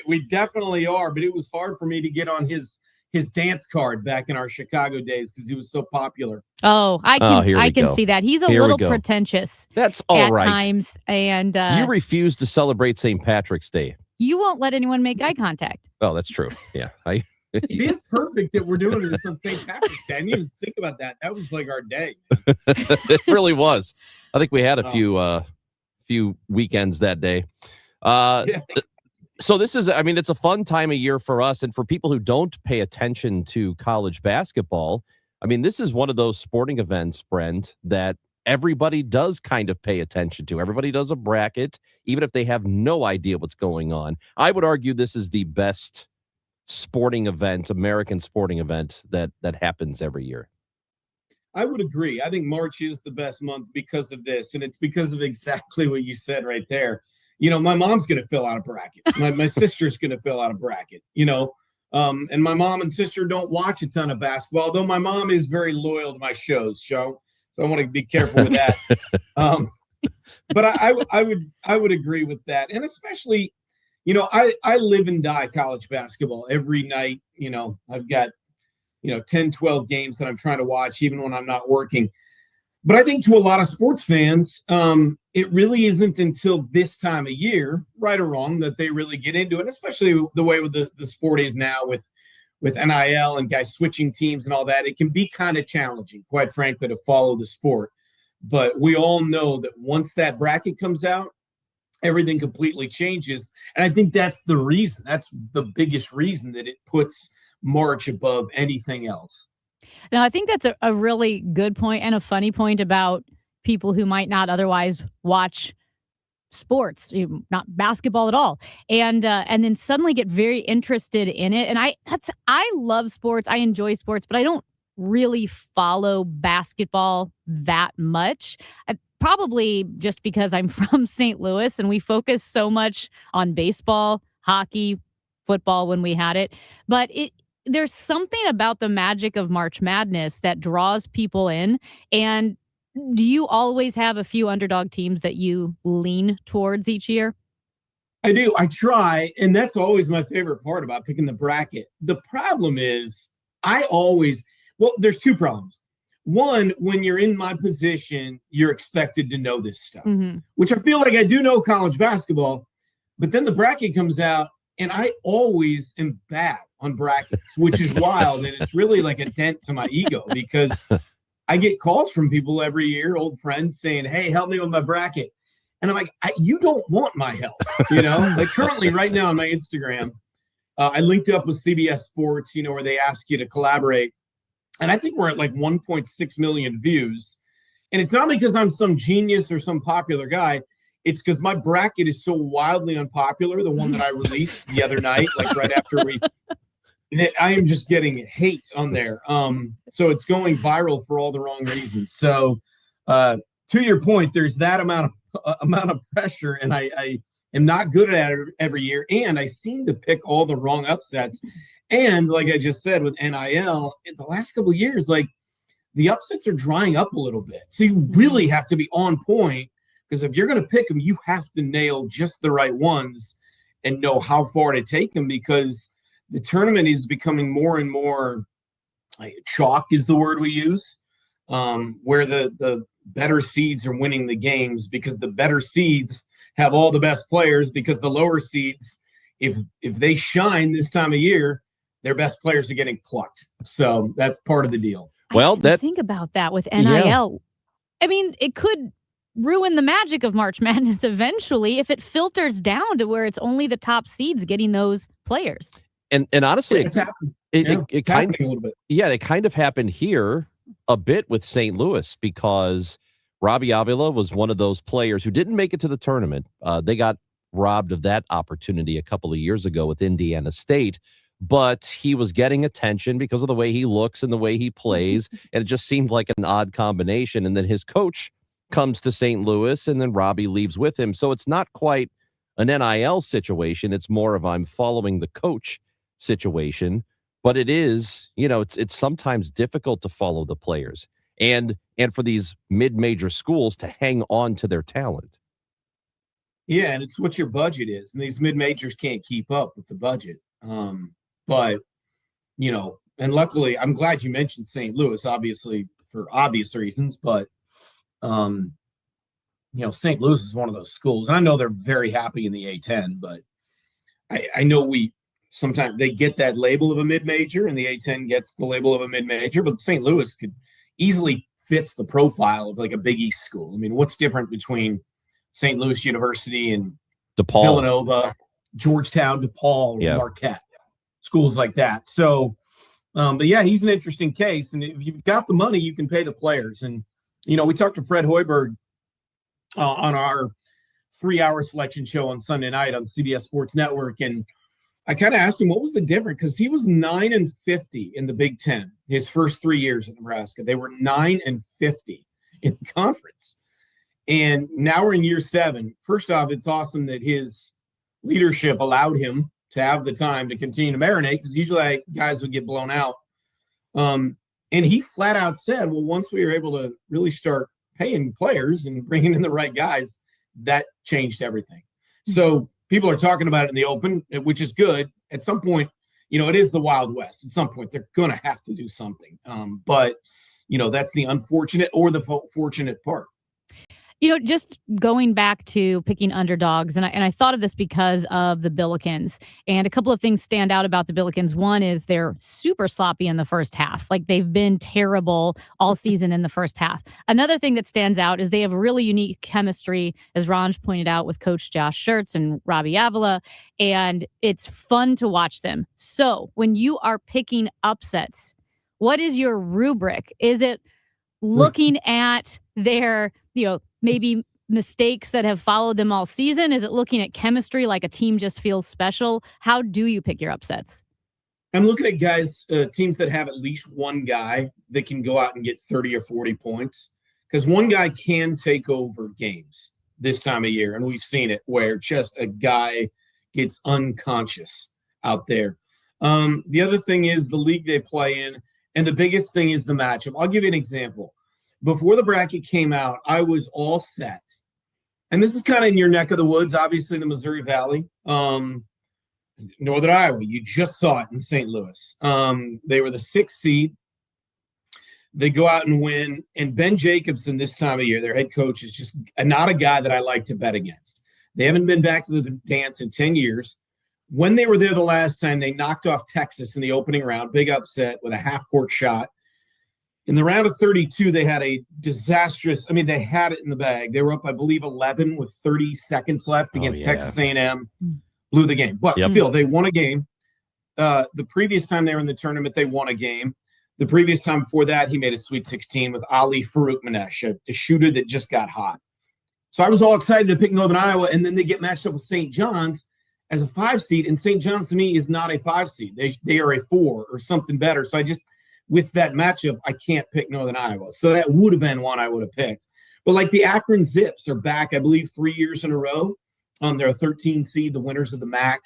We definitely are, but it was hard for me to get on his dance card back in our Chicago days because he was so popular. Oh, I can see that. He's a little pretentious. That's all at right. times. And you refuse to celebrate St. Patrick's Day. you won't let anyone make eye contact. Oh, that's true. Yeah. It is perfect that we're doing this on St. Patrick's Day. I didn't even think about that. That was like our day. It really was. I think we had a few weekends that day. So this is, I mean, it's a fun time of year for us. And for people who don't pay attention to college basketball, I mean, this is one of those sporting events, Brent, that everybody does kind of pay attention to. Everybody does a bracket, even if they have no idea what's going on. I would argue this is the best sporting event, American sporting event that happens every year. I would agree. I think March is the best month because of this. And it's because of exactly what you said right there. You know, my mom's going to fill out a bracket. My sister's going to fill out a bracket, you know. And my mom and sister don't watch a ton of basketball, though my mom is very loyal to my show. So I want to be careful with that. But I would agree with that. And especially, I live and die college basketball every night. I've got, 10, 12 games that I'm trying to watch, even when I'm not working. But I think to a lot of sports fans, it really isn't until this time of year, right or wrong, that they really get into it, especially the way with the sport is now with NIL and guys switching teams and all that. It can be kind of challenging, quite frankly, to follow the sport. But we all know that once that bracket comes out, everything completely changes. And I think that's the reason. That's the biggest reason that it puts March above anything else. Now, I think that's a really good point and a funny point about people who might not otherwise watch sports, not basketball at all, and then suddenly get very interested in it. And I love sports. I enjoy sports, but I don't really follow basketball that much. Probably just because I'm from St. Louis and we focus so much on baseball, hockey, football when we had it. But there's something about the magic of March Madness that draws people in. And do you always have a few underdog teams that you lean towards each year? I do. I try. And that's always my favorite part about picking the bracket. The problem is there's two problems. One, when you're in my position, you're expected to know this stuff, which I feel like I do know college basketball. But then the bracket comes out, and I always am bad on brackets, which is wild. And it's really like a dent to my ego because I get calls from people every year, old friends saying, hey, help me with my bracket. And I'm like, you don't want my help, Like currently right now on my Instagram, I linked up with CBS Sports, where they ask you to collaborate. And I think we're at like 1.6 million views. And it's not because I'm some genius or some popular guy. It's because my bracket is so wildly unpopular, the one that I released the other night, like right after I am just getting hate on there. So it's going viral for all the wrong reasons. So to your point, there's that amount of pressure, and I am not good at it every year. And I seem to pick all the wrong upsets. And like I just said, with NIL, in the last couple of years, like the upsets are drying up a little bit. So you really have to be on point, because if you're going to pick them, you have to nail just the right ones and know how far to take them, because the tournament is becoming more and more chalk is the word we use, where the better seeds are winning the games, because the better seeds have all the best players, because the lower seeds, if they shine this time of year, their best players are getting plucked. So that's part of the deal. Well, think about that with NIL. Yeah. I mean, it could ruin the magic of March Madness eventually if it filters down to where it's only the top seeds getting those players. And honestly, it kind of a little bit. Yeah, it kind of happened here a bit with St. Louis, because Robbie Avila was one of those players who didn't make it to the tournament. They got robbed of that opportunity a couple of years ago with Indiana State, but he was getting attention because of the way he looks and the way he plays, and it just seemed like an odd combination. And then his coach comes to St. Louis, and then Robbie leaves with him. So it's not quite an NIL situation. It's more of I'm following the coach situation. But it is, it's sometimes difficult to follow the players and for these mid-major schools to hang on to their talent. Yeah, and it's what your budget is. And these mid-majors can't keep up with the budget. But, and luckily, I'm glad you mentioned St. Louis, obviously, for obvious reasons. But, St. Louis is one of those schools. And I know they're very happy in the A-10, but I know sometimes they get that label of a mid-major, and the A-10 gets the label of a mid-major, but St. Louis could easily fits the profile of like a Big East school. I mean, what's different between St. Louis University and DePaul, Villanova, Georgetown, DePaul, Marquette, schools like that. So, but yeah, he's an interesting case. And if you've got the money, you can pay the players. And, we talked to Fred Hoiberg on our 3-hour selection show on Sunday night on CBS Sports Network. And I kind of asked him what was the difference, because he was 9-50 in the Big Ten his first 3 years at Nebraska. They were 9-50 in the conference. And now we're in year 7. First off, it's awesome that his leadership allowed him to have the time to continue to marinate, because usually guys would get blown out. And he flat out said, well, once we were able to really start paying players and bringing in the right guys, that changed everything. So people are talking about it in the open, which is good. At some point, it is the Wild West. At some point, they're going to have to do something. But that's the unfortunate or the fortunate part. Just going back to picking underdogs, and I thought of this because of the Billikens, and a couple of things stand out about the Billikens. One is they're super sloppy in the first half. Like, they've been terrible all season in the first half. Another thing that stands out is they have really unique chemistry, as Ranj pointed out, with Coach Josh Schertz and Robbie Avila, and it's fun to watch them. So when you are picking upsets, what is your rubric? Is it looking at their, maybe mistakes that have followed them all season? Is it looking at chemistry, like a team just feels special? How do you pick your upsets? I'm looking at guys, teams that have at least one guy that can go out and get 30 or 40 points, because one guy can take over games this time of year. And we've seen it where just a guy gets unconscious out there. The other thing is the league they play in. And the biggest thing is the matchup. I'll give you an example. Before the bracket came out, I was all set. And this is kind of in your neck of the woods, obviously the Missouri Valley, Northern Iowa. You just saw it in St. Louis. They were the 6th seed. They go out and win. And Ben Jacobson this time of year, their head coach, is just not a guy that I like to bet against. They haven't been back to the dance in 10 years. When they were there the last time, they knocked off Texas in the opening round, big upset with a half-court shot. In the round of 32, they had a disastrous – they had it in the bag. They were up, I believe, 11 with 30 seconds left against Texas A&M. Blew the game. But still, they won a game. The previous time they were in the tournament, they won a game. The previous time before that, he made a Sweet 16 with Ali Faroukmanesh, a shooter that just got hot. So I was all excited to pick Northern Iowa, and then they get matched up with St. John's as a 5 seed, and St. John's to me is not a 5 seed. They are a 4 or something better. So with that matchup, I can't pick Northern Iowa. So that would have been one I would have picked. But like the Akron Zips are back, I believe, 3 years in a row. They're a 13 seed, the winners of the MAC.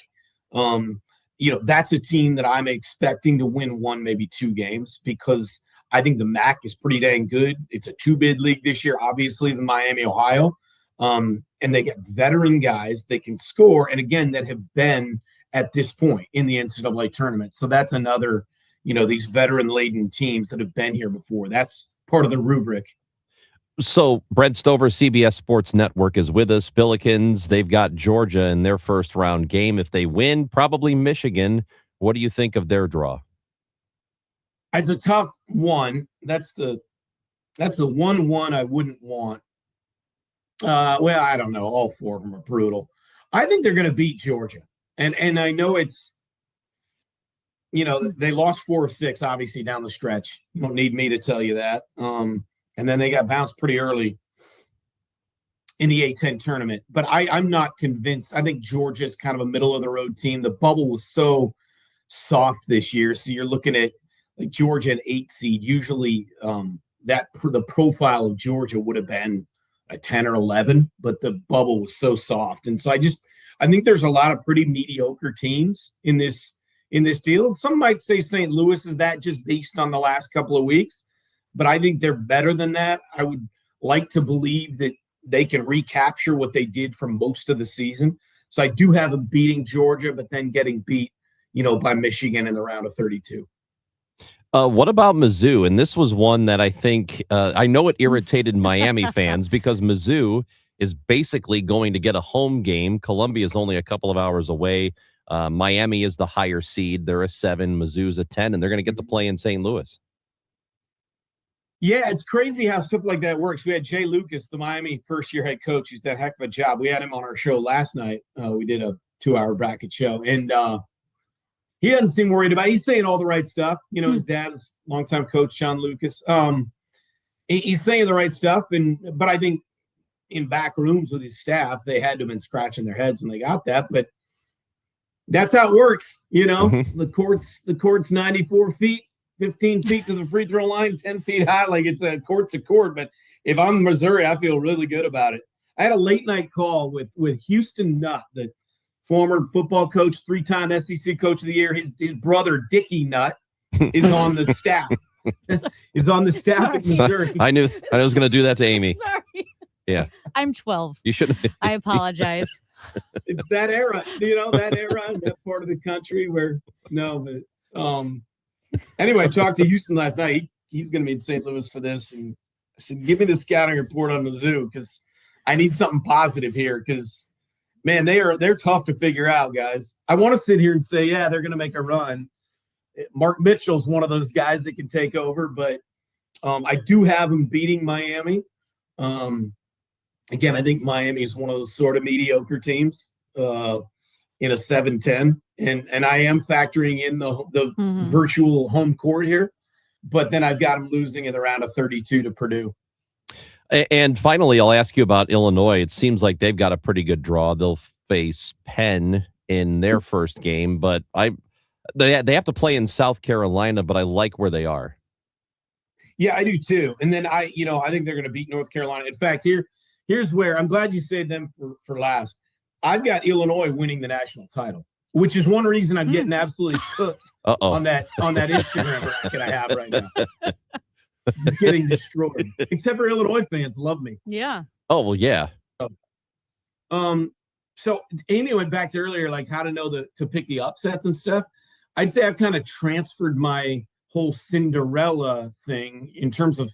That's a team that I'm expecting to win 1, maybe 2 games, because I think the MAC is pretty dang good. It's a 2-bid league this year, obviously, the Miami, Ohio. And they get veteran guys that can score, and again, that have been at this point in the NCAA tournament. So that's another, these veteran-laden teams that have been here before. That's part of the rubric. So Brent Stover, CBS Sports Network, is with us. Billikens, they've got Georgia in their first-round game. If they win, probably Michigan. What do you think of their draw? It's a tough one. That's the 1-1 I wouldn't want. I don't know. All 4 of them are brutal. I think they're going to beat Georgia. And I know it's, they lost 4 of 6, obviously, down the stretch. You don't need me to tell you that. And then they got bounced pretty early in the A-10 tournament. But I'm not convinced. I think Georgia's kind of a middle-of-the-road team. The bubble was so soft this year. So you're looking at like Georgia an 8 seed. Usually the profile of Georgia would have been a 10 or 11, but the bubble was so soft. And so I think there's a lot of pretty mediocre teams in this deal. Some might say St. Louis is that just based on the last couple of weeks, but I think they're better than that. I would like to believe that they can recapture what they did for most of the season. So I do have them beating Georgia, but then getting beat, by Michigan in the round of 32. What about Mizzou? And this was one that I think, I know it irritated Miami fans because Mizzou is basically going to get a home game. Columbia is only a couple of hours away. Miami is the higher seed. They're a 7. Mizzou's a 10, and they're going to get to play in St. Louis. Yeah, it's crazy how stuff like that works. We had Jay Lucas, the Miami first-year head coach, who's done a heck of a job. We had him on our show last night. We did a 2-hour bracket show, and he doesn't seem worried about it. He's saying all the right stuff. His dad is longtime coach, John Lucas. He's saying the right stuff, but I think in back rooms with his staff, they had to have been scratching their heads when they got that. But that's how it works, The court's 94 feet. 15 feet to the free throw line, 10 feet high, like it's a court. But if I'm Missouri, I feel really good about it. I had a late night call with Houston Nutt, the former football coach, 3-time SEC coach of the year. His brother, Dickie Nutt, is on the staff is on the staff at Missouri. I knew I was going to do that to Amy. Sorry. Yeah. I'm 12. You shouldn't. I apologize. It's that era, that part of the country where anyway, I talked to Houston last night. He's going to be in St. Louis for this, and I said, give me the scouting report on Mizzou because I need something positive here because, man, they're tough to figure out, guys. I want to sit here and say, yeah, they're going to make a run. Mark Mitchell's one of those guys that can take over, but I do have him beating Miami. Again, I think Miami is one of those sort of mediocre teams in a 7-10, and I am factoring in the virtual home court here, but then I've got them losing in the round of 32 to Purdue. And finally, I'll ask you about Illinois. It seems like they've got a pretty good draw. They'll face Penn in their first game, but they have to play in South Carolina, but I like where they are. Yeah, I do too. And then I think they're going to beat North Carolina. In fact, here's where I'm glad you saved them for last. I've got Illinois winning the national title, which is one reason I'm getting absolutely cooked on that Instagram bracket I have right now. It's getting destroyed. Except for Illinois fans love me. Yeah. Oh, well, yeah. So Amy went back to earlier, like how to know to pick the upsets and stuff. I'd say I've kind of transferred my whole Cinderella thing in terms of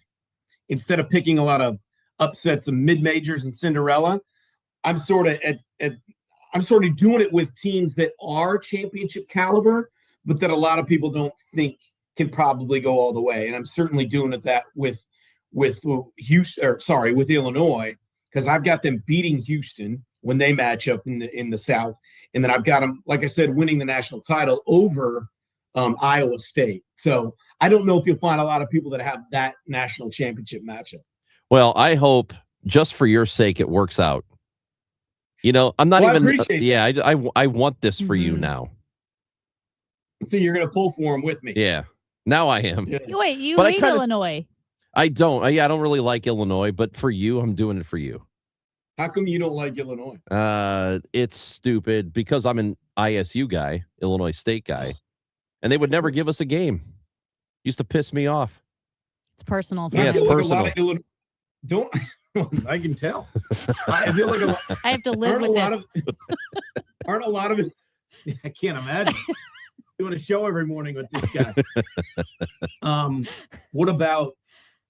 instead of picking a lot of upsets of mid-majors and Cinderella, I'm sort of doing it with teams that are championship caliber, but that a lot of people don't think can probably go all the way. And I'm certainly doing it that with Illinois, because I've got them beating Houston when they match up in the South, and then I've got them, like I said, winning the national title over Iowa State. So I don't know if you'll find a lot of people that have that national championship matchup. Well, I hope just for your sake it works out. I'm not even. I want this for you now. So you're going to pull for him with me. Yeah. Now I am. Yeah. Wait, you hate Illinois? I don't. I don't really like Illinois, but for you, I'm doing it for you. How come you don't like Illinois? It's stupid because I'm an ISU guy, Illinois State guy, and they would never give us a game. Used to piss me off. It's personal. Yeah, it's personal. I can tell. I feel like I have to live with this. Aren't a lot of it? I can't imagine doing a show every morning with this guy. What about?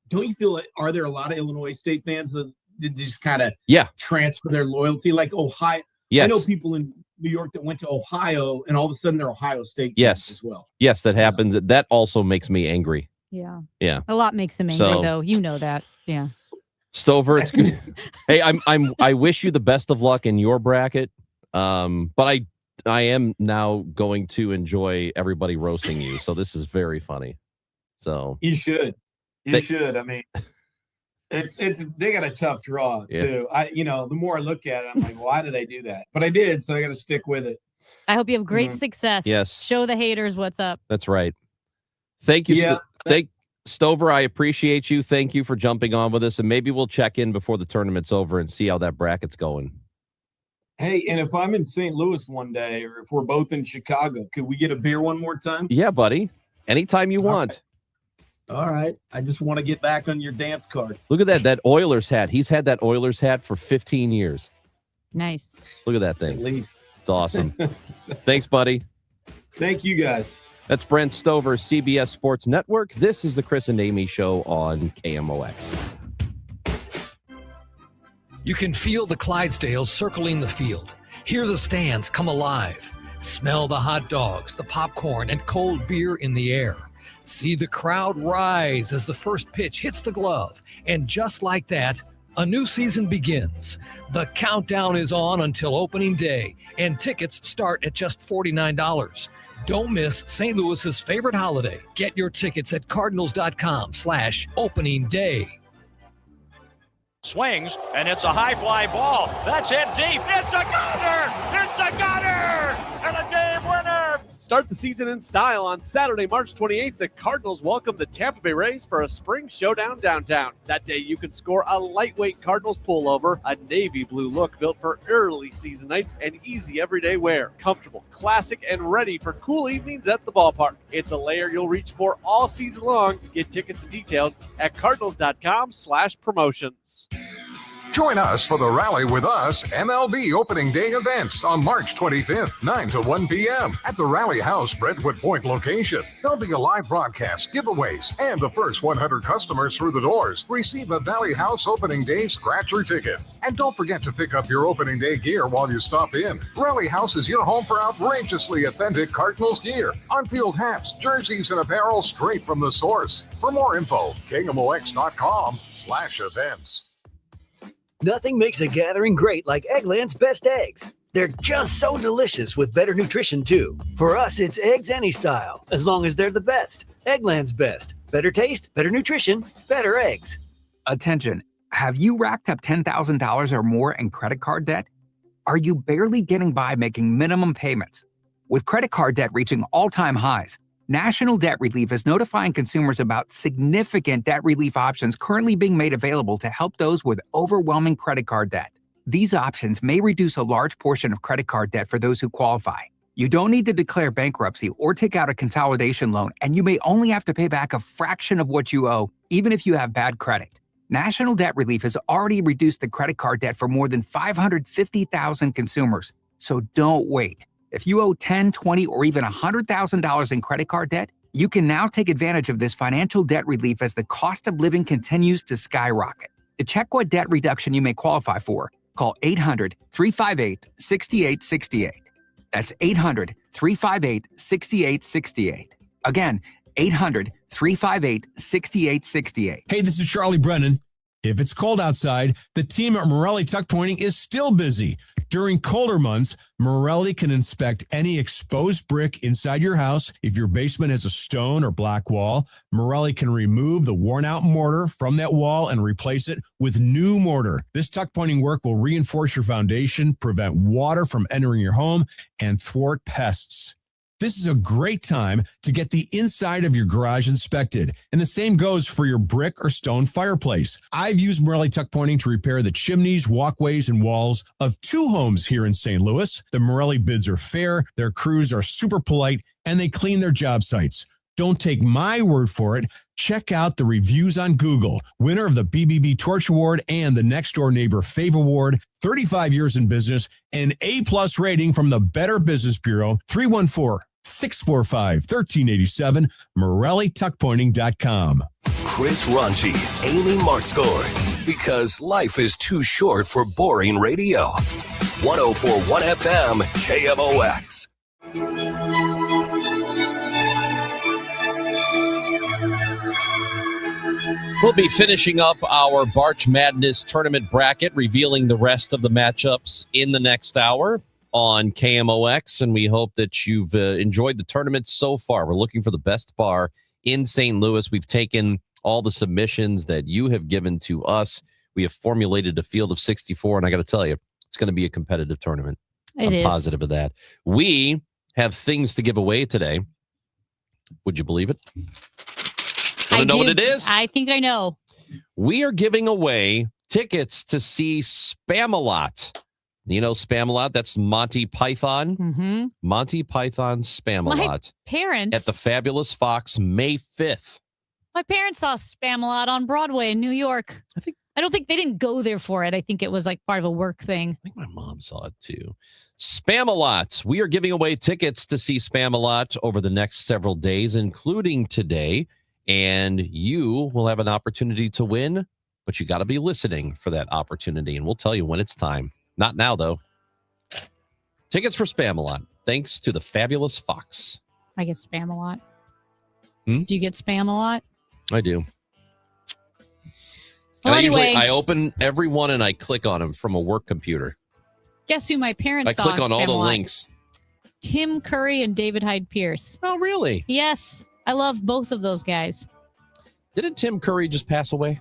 Don't you feel like are there a lot of Illinois State fans that just kind of transfer their loyalty, like Ohio? Yes. I know people in New York that went to Ohio and all of a sudden they're Ohio State fans as well. Yes, that happens. That also makes me angry. Yeah. Yeah. A lot makes him angry, though. You know that. Yeah. Stover, it's good. Hey, I wish you the best of luck in your bracket. But I am now going to enjoy everybody roasting you. So this is very funny. So you should. You should. I mean, it's they got a tough draw too. The more I look at it, I'm like, why did they do that? But I did, so I got to stick with it. I hope you have great success. Yes. Show the haters what's up. That's right. Thank you. Stover, I appreciate you. Thank you for jumping on with us, and maybe we'll check in before the tournament's over and see how that bracket's going. Hey, and if I'm in St. Louis one day, or if we're both in Chicago, could we get a beer one more time? Yeah, buddy. Anytime you want. All right. I just want to get back on your dance card. Look at that Oilers hat. He's had that Oilers hat for 15 years. Nice. Look at that thing. At least. It's awesome. Thanks, buddy. Thank you, guys. That's Brent Stover, CBS Sports Network. This is the Chris and Amy Show on KMOX. You can feel the Clydesdales circling the field. Hear the stands come alive. Smell the hot dogs, the popcorn, and cold beer in the air. See the crowd rise as the first pitch hits the glove. And just like that, a new season begins. The countdown is on until opening day, and tickets start at just $49. Don't miss St. Louis's favorite holiday. Get your tickets at cardinals.com/opening day. Swings, and it's a high fly ball. That's hit deep. It's a gunner! It's a gunner! And a game winner! Start the season in style. On Saturday, March 28th, the Cardinals welcome the Tampa Bay Rays for a spring showdown downtown. That day, you can score a lightweight Cardinals pullover, a navy blue look built for early season nights, and easy everyday wear. Comfortable, classic, and ready for cool evenings at the ballpark. It's a layer you'll reach for all season long. Get tickets and details at cardinals.com/promotions. Join us for the Rally with Us MLB Opening Day events on March 25th, 9 to 1 p.m. at the Rally House Brentwood Point location. There'll be a live broadcast, giveaways, and the first 100 customers through the doors receive a Valley House Opening Day scratcher ticket. And don't forget to pick up your Opening Day gear while you stop in. Rally House is your home for outrageously authentic Cardinals gear. On-field hats, jerseys, and apparel straight from the source. For more info, KMOX.com/events. Nothing makes a gathering great like Eggland's Best Eggs. They're just so delicious with better nutrition, too. For us, it's eggs any style, as long as they're the best. Eggland's Best. Better taste, better nutrition, better eggs. Attention. Have you racked up $10,000 or more in credit card debt? Are you barely getting by making minimum payments? With credit card debt reaching all-time highs, National Debt Relief is notifying consumers about significant debt relief options currently being made available to help those with overwhelming credit card debt. These options may reduce a large portion of credit card debt for those who qualify. You don't need to declare bankruptcy or take out a consolidation loan, and you may only have to pay back a fraction of what you owe, even if you have bad credit. National Debt Relief has already reduced the credit card debt for more than 550,000 consumers, so don't wait. If you owe $10,000, $20,000, or even $100,000 in credit card debt, you can now take advantage of this financial debt relief as the cost of living continues to skyrocket. To check what debt reduction you may qualify for, call 800-358-6868. That's 800-358-6868. Again, 800-358-6868. Hey, this is Charlie Brennan. If it's cold outside, the team at Morelli Tuck Pointing is still busy. During colder months, Morelli can inspect any exposed brick inside your house. If your basement has a stone or black wall, Morelli can remove the worn-out mortar from that wall and replace it with new mortar. This tuck pointing work will reinforce your foundation, prevent water from entering your home, and thwart pests. This is a great time to get the inside of your garage inspected. And the same goes for your brick or stone fireplace. I've used Morelli Tuck Pointing to repair the chimneys, walkways, and walls of 2 homes here in St. Louis. The Morelli bids are fair, their crews are super polite, and they clean their job sites. Don't take my word for it. Check out the reviews on Google. Winner of the BBB Torch Award and the Next Door Neighbor Fave Award, 35 years in business, an A+ rating from the Better Business Bureau, 314-645-1387, MorelliTuckPointing.com. Chris Ranchi, Amy Markscores, because life is too short for boring radio. 104.1 FM, KMOX. We'll be finishing up our March Madness tournament bracket, revealing the rest of the matchups in the next hour on KMOX, and we hope that you've enjoyed the tournament so far. We're looking for the best bar in St. Louis. We've taken all the submissions that you have given to us. We have formulated a field of 64, and I got to tell you, it's going to be a competitive tournament. I'm positive of that. We have things to give away today. Would you believe it? Want to know what it is? I think I know. We are giving away tickets to see Spamalot. You know Spamalot? That's Monty Python. Mm-hmm. Monty Python Spamalot. My parents at the Fabulous Fox, May 5th. My parents saw Spamalot on Broadway in New York. I don't think they didn't go there for it. I think it was like part of a work thing. I think my mom saw it too. Spamalot. We are giving away tickets to see Spamalot over the next several days, including today. And you will have an opportunity to win, but you got to be listening for that opportunity. And we'll tell you when it's time. Not now, though. Tickets for Spamalot, thanks to the Fabulous Fox. I get spam a lot. Do you get spam a lot? I do. Well, anyway, I open every one and I click on them from a work computer. Guess who my parents saw? I click on all the links. Tim Curry and David Hyde Pierce. Oh, really? Yes. I love both of those guys. Didn't Tim Curry just pass away?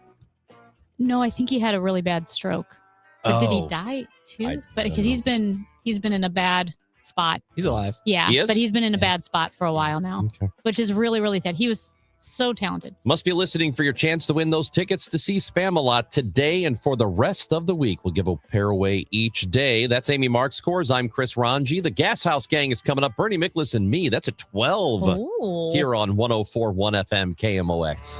No, I think he had a really bad stroke. But did he die too? But because he's been in a bad spot. He's alive. Yeah, He is? but he's been in a bad spot for a while now, which is really, really sad. He was so talented. Must be listening for your chance to win those tickets to see Spam-A-Lot today and for the rest of the week. We'll give a pair away each day. That's Amy Mark Scores. I'm Chris Ranji. The Gas House Gang is coming up. Bernie Miklas and me. That's at 12 here on 104.1 FM KMOX.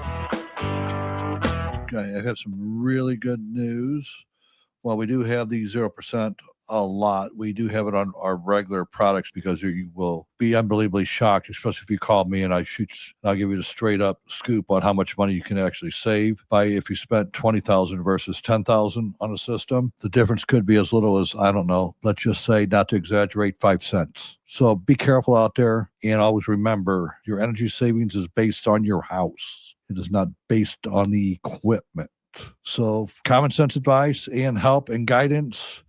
Okay, I have some really good news. While we do have the 0% a lot, we do have it on our regular products because you will be unbelievably shocked, especially if you call me and I'll give you the straight up scoop on how much money you can actually save by if you spent $20,000 versus $10,000 on a system. The difference could be as little as, I don't know, let's just say, not to exaggerate, 5 cents. So be careful out there and always remember your energy savings is based on your house. It is not based on the equipment. So common sense advice and help and guidance.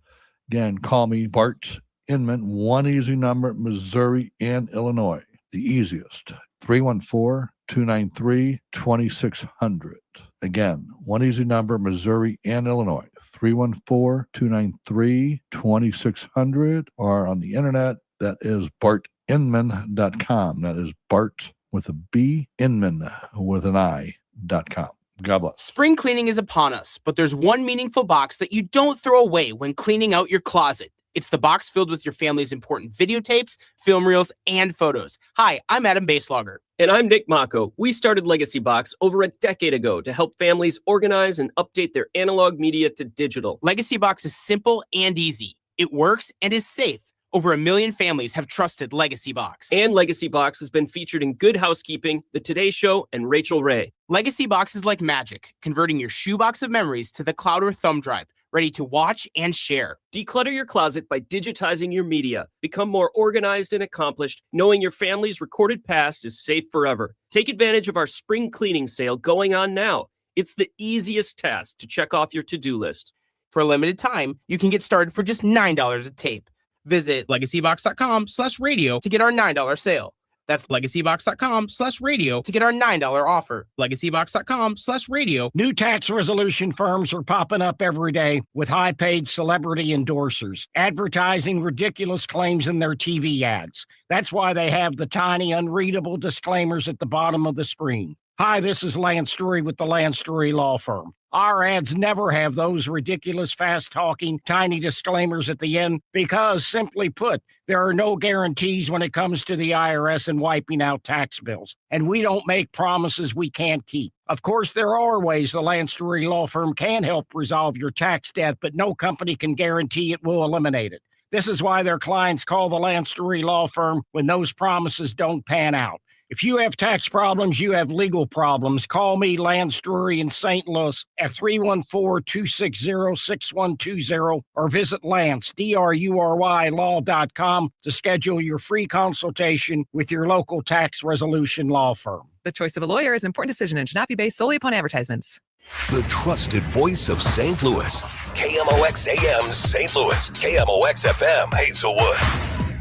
Again, call me Bart Inman, one easy number, Missouri and Illinois. The easiest, 314-293-2600. Again, one easy number, Missouri and Illinois, 314-293-2600. Or on the internet, that is bartinman.com. That is Bart with a B, Inman with an I.com. God bless. Spring cleaning is upon us, but there's one meaningful box that you don't throw away when cleaning out your closet. It's the box filled with your family's important videotapes, film reels, and photos. Hi, I'm Adam Baselogger. And I'm Nick Mako. We started Legacy Box over a decade ago to help families organize and update their analog media to digital. Legacy Box is simple and easy. It works and is safe. Over 1 million families have trusted Legacy Box. And Legacy Box has been featured in Good Housekeeping, The Today Show, and Rachel Ray. Legacy Box is like magic, converting your shoebox of memories to the cloud or thumb drive, ready to watch and share. Declutter your closet by digitizing your media. Become more organized and accomplished, knowing your family's recorded past is safe forever. Take advantage of our spring cleaning sale going on now. It's the easiest task to check off your to-do list. For a limited time, you can get started for just $9 a tape. Visit legacybox.com/radio to get our $9 sale. That's legacybox.com/radio to get our $9 offer. Legacybox.com/radio. New tax resolution firms are popping up every day with high-paid celebrity endorsers, advertising ridiculous claims in their TV ads. That's why they have the tiny, unreadable disclaimers at the bottom of the screen. Hi, this is Lance Drury with the Lance Drury Law Firm. Our ads never have those ridiculous, fast-talking, tiny disclaimers at the end because, simply put, there are no guarantees when it comes to the IRS and wiping out tax bills. And we don't make promises we can't keep. Of course, there are ways the Lance Drury Law Firm can help resolve your tax debt, but no company can guarantee it will eliminate it. This is why their clients call the Lance Drury Law Firm when those promises don't pan out. If you have tax problems, you have legal problems. Call me, Lance Drury in St. Louis at 314-260-6120 or visit Lance, DRURY law.com to schedule your free consultation with your local tax resolution law firm. The choice of a lawyer is an important decision and should not be based solely upon advertisements. The trusted voice of St. Louis. KMOX AM St. Louis. KMOX FM Hazelwood.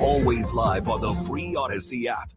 Always live on the free Odyssey app.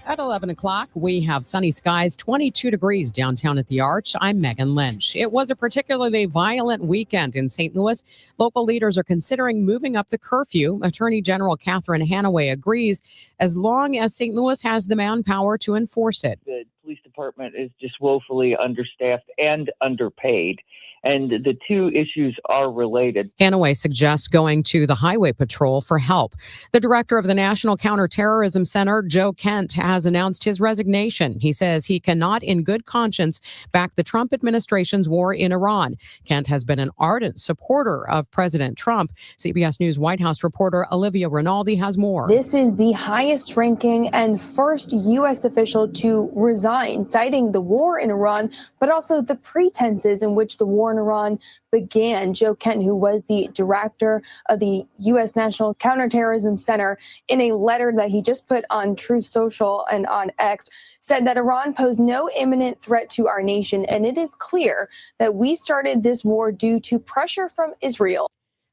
At 11 o'clock, we have sunny skies, 22 degrees downtown at the Arch. I'm Megan Lynch. It was a particularly violent weekend in St. Louis. Local leaders are considering moving up the curfew. Attorney General Catherine Hanaway agrees as long as St. Louis has the manpower to enforce it. The police department is just woefully understaffed and underpaid. And the two issues are related. Hanaway suggests going to the Highway Patrol for help. The director of the National Counterterrorism Center, Joe Kent, has announced his resignation. He says he cannot, in good conscience, back the Trump administration's war in Iran. Kent has been an ardent supporter of President Trump. CBS News White House reporter Olivia Rinaldi has more. This is the highest ranking and first U.S. official to resign, citing the war in Iran, but also the pretenses in which the war in Iran began. Joe Kent, who was the director of the U.S. National Counterterrorism Center, in a letter that he just put on Truth Social and on X, said that Iran posed no imminent threat to our nation, and it is clear that we started this war due to pressure from Israel.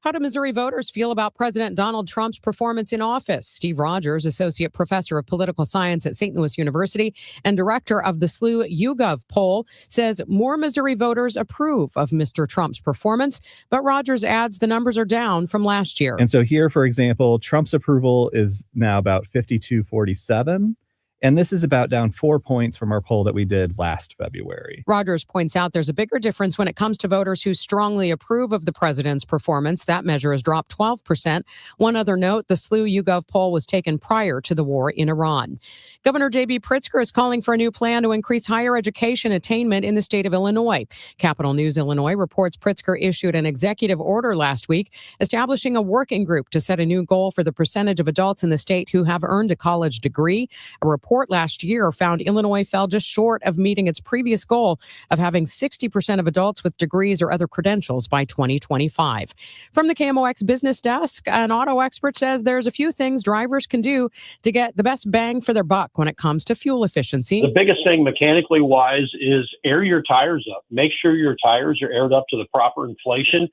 How do Missouri voters feel about President Donald Trump's performance in office? Steve Rogers, Associate Professor of Political Science at St. Louis University and Director of the SLU YouGov poll, says more Missouri voters approve of Mr. Trump's performance, but Rogers adds the numbers are down from last year. And so here, for example, Trump's approval is now about 52-47. And this is about down 4 points from our poll that we did last February. Rogers points out there's a bigger difference when it comes to voters who strongly approve of the president's performance. That measure has dropped 12%. One other note, the SLU YouGov poll was taken prior to the war in Iran. Governor J.B. Pritzker is calling for a new plan to increase higher education attainment in the state of Illinois. Capital News Illinois reports Pritzker issued an executive order last week establishing a working group to set a new goal for the percentage of adults in the state who have earned a college degree. A report last year found Illinois fell just short of meeting its previous goal of having 60% of adults with degrees or other credentials by 2025. From the KMOX business desk, an auto expert says there's a few things drivers can do to get the best bang for their buck when it comes to fuel efficiency. The biggest thing mechanically wise is air your tires up. Make sure your tires are aired up to the proper inflation,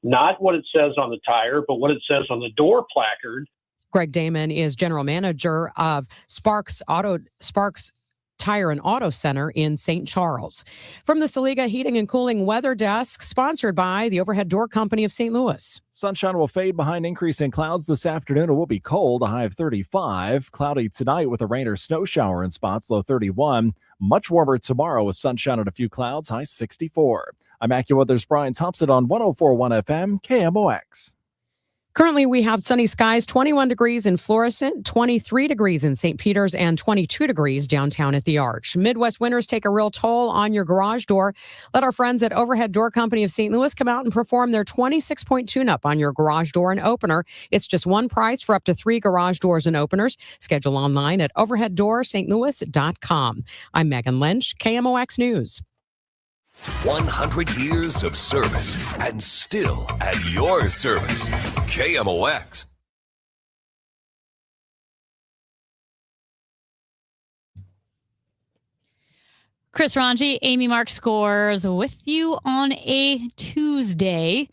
not what it says on the tire, but what it says on the door placard. Greg Damon is general manager of Sparks Tire and Auto Center in St. Charles. From the Saliga Heating and Cooling Weather Desk, sponsored by the Overhead Door Company of St. Louis. Sunshine will fade behind increasing clouds this afternoon. It will be cold, a high of 35. Cloudy tonight with a rain or snow shower in spots, low 31. Much warmer tomorrow with sunshine and a few clouds, high 64. I'm AccuWeather's Brian Thompson on 104.1 FM KMOX. Currently, we have sunny skies, 21 degrees in Florissant, 23 degrees in St. Peters, and 22 degrees downtown at the Arch. Midwest winters take a real toll on your garage door. Let our friends at Overhead Door Company of St. Louis come out and perform their 26-point tune-up on your garage door and opener. It's just one price for up to 3 garage doors and openers. Schedule online at overheaddoorstlouis.com. I'm Megan Lynch, KMOX News. 100 years of service and still at your service. KMOX. Chris Ranji, Amy Mark Scores with you on a Tuesday.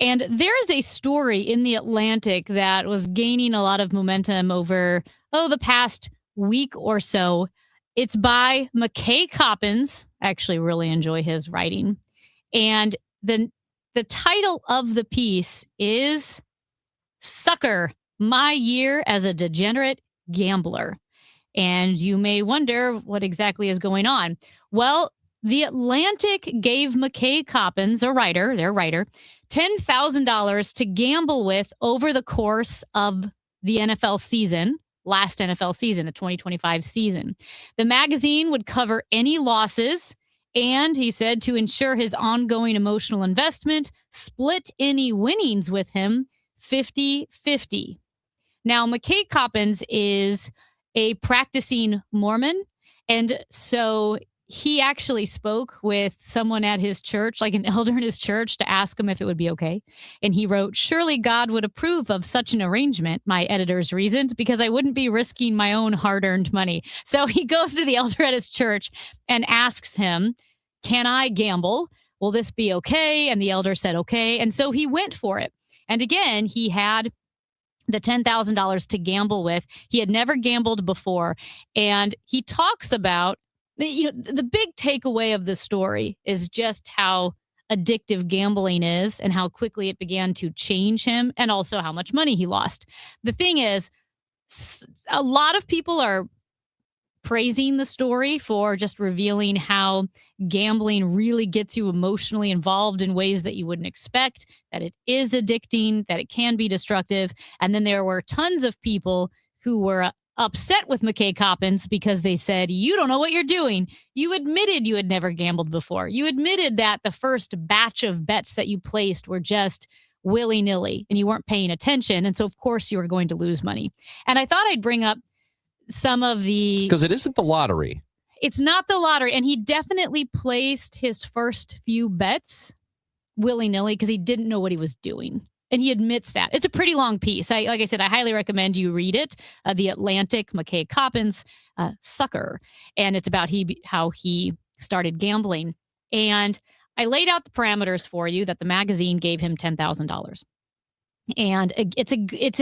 And there is a story in The Atlantic that was gaining a lot of momentum over, the past week or so. It's by McKay Coppins. I actually really enjoy his writing. And the title of the piece is Sucker, My Year as a Degenerate Gambler. And you may wonder what exactly is going on. Well, The Atlantic gave McKay Coppins, their writer, $10,000 to gamble with over the course of the NFL season. Last NFL season, the 2025 season. The magazine would cover any losses, and he said to ensure his ongoing emotional investment, split any winnings with him 50-50. Now, McKay Coppins is a practicing Mormon, and so he actually spoke with someone at his church, like an elder in his church, to ask him if it would be okay. And he wrote, "Surely God would approve of such an arrangement," my editors reasoned, "because I wouldn't be risking my own hard-earned money." So he goes to the elder at his church and asks him, "Can I gamble? Will this be okay?" And the elder said, okay. And so he went for it. And again, he had the $10,000 to gamble with. He had never gambled before. And he talks about, the big takeaway of the story is just how addictive gambling is and how quickly it began to change him and also how much money he lost. The thing is, a lot of people are praising the story for just revealing how gambling really gets you emotionally involved in ways that you wouldn't expect, that it is addicting, that it can be destructive. And then there were tons of people who were upset with McKay Coppins because they said, "You don't know what you're doing. You admitted you had never gambled before. You admitted that the first batch of bets that you placed were just willy-nilly and you weren't paying attention. And so, of course, you were going to lose money." And I thought I'd bring up some of the... Because it isn't the lottery. It's not the lottery. And he definitely placed his first few bets willy-nilly because he didn't know what he was doing. And he admits that. It's a pretty long piece. Like I said, I highly recommend you read it. The Atlantic, McKay Coppins, Sucker. And it's about how he started gambling. And I laid out the parameters for you that the magazine gave him $10,000. And it's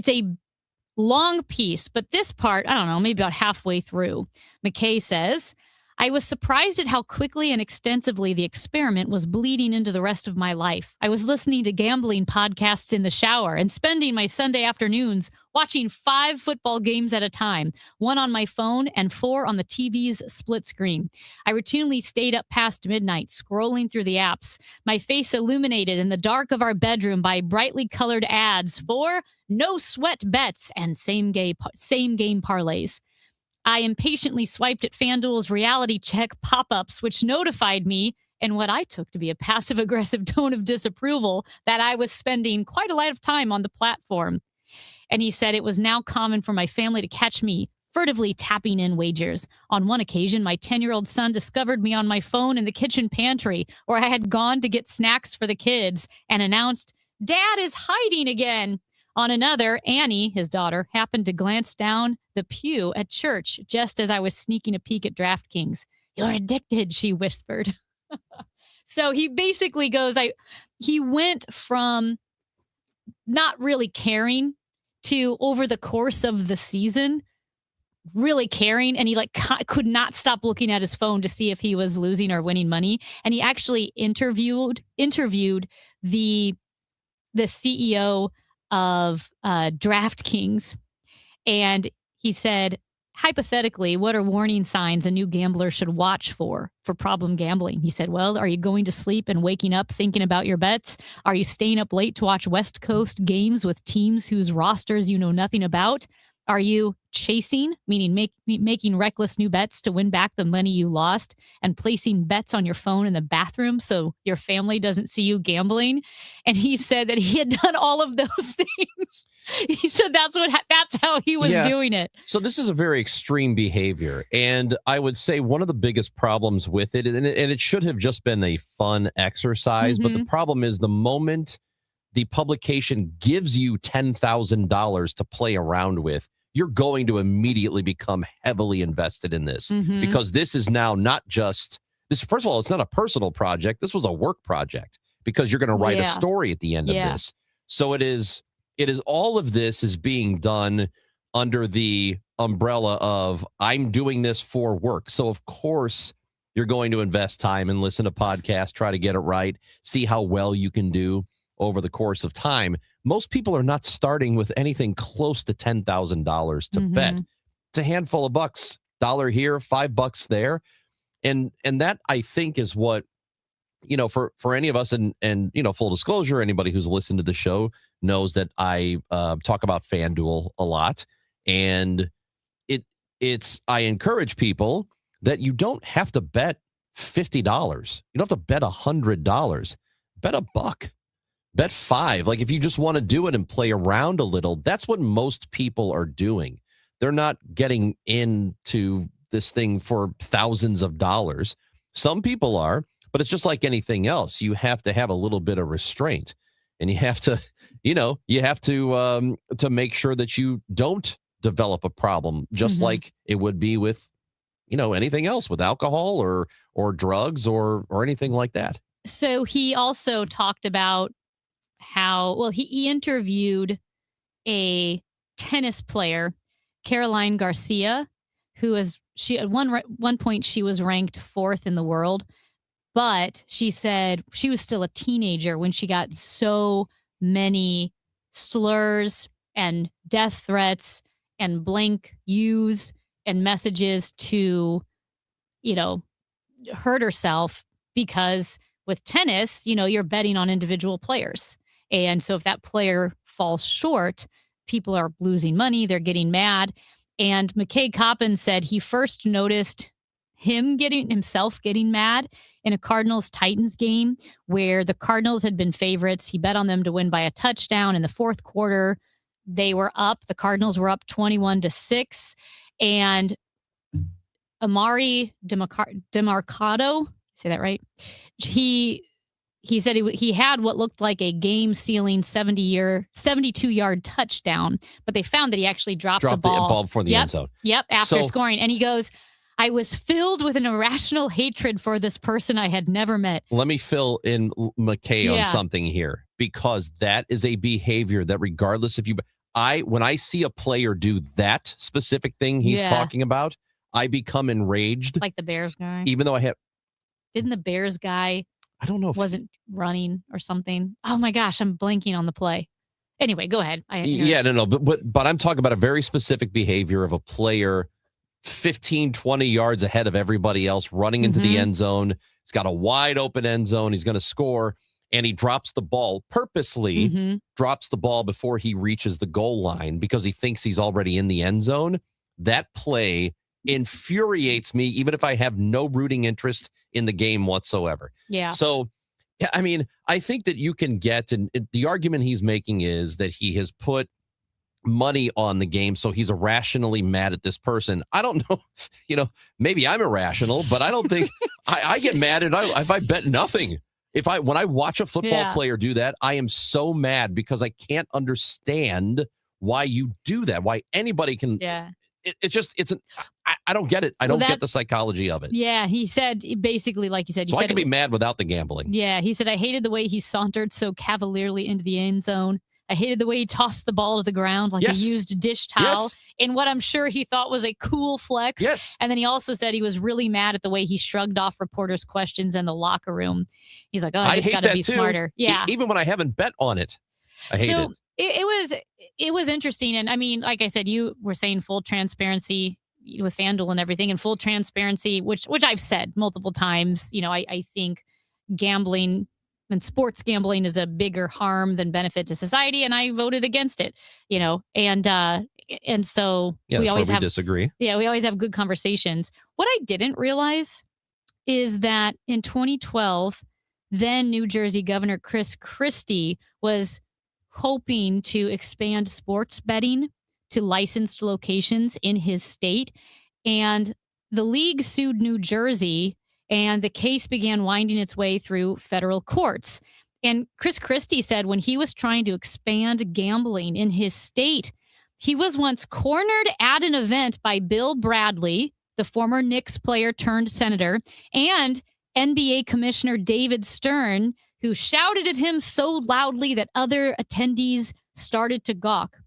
a long piece, but this part, I don't know, maybe about halfway through, McKay says, I was surprised at how quickly and extensively the experiment was bleeding into the rest of my life. I was listening to gambling podcasts in the shower and spending my Sunday afternoons watching 5 football games at a time, 1 on my phone and 4 on the TV's split screen. I routinely stayed up past midnight, scrolling through the apps, my face illuminated in the dark of our bedroom by brightly colored ads for no sweat bets and same game parlays. I impatiently swiped at FanDuel's reality check pop-ups, which notified me, in what I took to be a passive-aggressive tone of disapproval, that I was spending quite a lot of time on the platform. And he said it was now common for my family to catch me furtively tapping in wagers. On one occasion, my 10-year-old son discovered me on my phone in the kitchen pantry, where I had gone to get snacks for the kids, and announced, "Dad is hiding again." On another, Annie, his daughter, happened to glance down the pew at church just as I was sneaking a peek at DraftKings. "You're addicted," she whispered. So he basically goes, he went from not really caring to, over the course of the season, really caring, and he could not stop looking at his phone to see if he was losing or winning money. And he actually interviewed the CEO of DraftKings, and he said, hypothetically, what are warning signs a new gambler should watch for problem gambling? He said, well, are you going to sleep and waking up thinking about your bets? Are you staying up late to watch West Coast games with teams whose rosters you know nothing about? Are you chasing, meaning making reckless new bets to win back the money you lost, and placing bets on your phone in the bathroom so your family doesn't see you gambling? And he said that he had done all of those things. He said that's how he was doing it. So this is a very extreme behavior. And I would say one of the biggest problems with it, and it should have just been a fun exercise, but the problem is the moment the publication gives you $10,000 to play around with, you're going to immediately become heavily invested in this, because this is now not just this. First of all, it's not a personal project. This was a work project, because you're going to write a story at the end of this. So it is all of this is being done under the umbrella of, I'm doing this for work. So of course you're going to invest time and listen to podcasts, try to get it right, see how well you can do over the course of time. Most people are not starting with anything close to $10,000 to bet. It's a handful of bucks, $1 here, $5 there. And that, I think, is what, for any of us, and full disclosure, anybody who's listened to the show knows that I talk about FanDuel a lot. And I encourage people that you don't have to bet $50. You don't have to bet $100. Bet $1. Bet $5. Like, if you just want to do it and play around a little, that's what most people are doing. They're not getting into this thing for thousands of dollars. Some people are, but it's just like anything else. You have to have a little bit of restraint, and you have to, to make sure that you don't develop a problem, just like it would be with, anything else, with alcohol or drugs or anything like that. So he also talked about how, he interviewed a tennis player, Caroline Garcia, who at one point she was ranked 4th in the world, but she said she was still a teenager when she got so many slurs and death threats and blank yous and messages to, hurt herself, because with tennis, you're betting on individual players. And so if that player falls short, people are losing money, they're getting mad. And McKay Coppin said he first noticed himself getting mad in a Cardinals-Titans game where the Cardinals had been favorites. He bet on them to win by a touchdown. In the fourth quarter, they were up. The Cardinals were up 21-6. And Amari DeMarcado, say that right? He said he had what looked like a game-sealing 72-yard touchdown, but they found that he actually dropped the ball before the end zone. Yep, after scoring. And he goes, I was filled with an irrational hatred for this person I had never met. Let me fill in McKay on something here. because that is a behavior that regardless if when I see a player do that specific thing he's talking about, I become enraged. Like the Bears guy. Even though Didn't the Bears guy, I don't know if wasn't running or something? Oh my gosh, I'm blanking on the play. Anyway, go ahead. But I'm talking about a very specific behavior of a player 15, 20 yards ahead of everybody else running into the end zone. He's got a wide open end zone. He's going to score. And he drops the ball, purposely drops the ball before he reaches the goal line because he thinks he's already in the end zone. That play infuriates me, even if I have no rooting interest in the game whatsoever. Yeah. So, I mean, I think that you can get, and the argument he's making is that he has put money on the game, so he's irrationally mad at this person. I don't know, maybe I'm irrational, but I don't think I get mad if I bet nothing. When I watch a football player do that, I am so mad because I can't understand why you do that. Why anybody can. Yeah. I don't get it. I don't get the psychology of it. Yeah. He said basically, like you said, I can be mad without the gambling. Yeah. He said, I hated the way he sauntered so cavalierly into the end zone. I hated the way he tossed the ball to the ground like he used a dish towel in what I'm sure he thought was a cool flex. Yes. And then he also said he was really mad at the way he shrugged off reporters' questions in the locker room. He's like, I just got to be smarter. Yeah. Even when I haven't bet on it, I hate it. It was interesting. And I mean, like I said, you were saying full transparency with FanDuel and everything, and full transparency, which I've said multiple times. I think gambling and sports gambling is a bigger harm than benefit to society, and I voted against it. And so we always disagree. Yeah, we always have good conversations. What I didn't realize is that in 2012, then New Jersey Governor Chris Christie was hoping to expand sports betting to licensed locations in his state, and the league sued New Jersey. And the case began winding its way through federal courts. And Chris Christie said when he was trying to expand gambling in his state, he was once cornered at an event by Bill Bradley, the former Knicks player turned senator, and NBA Commissioner David Stern, who shouted at him so loudly that other attendees started to gawk.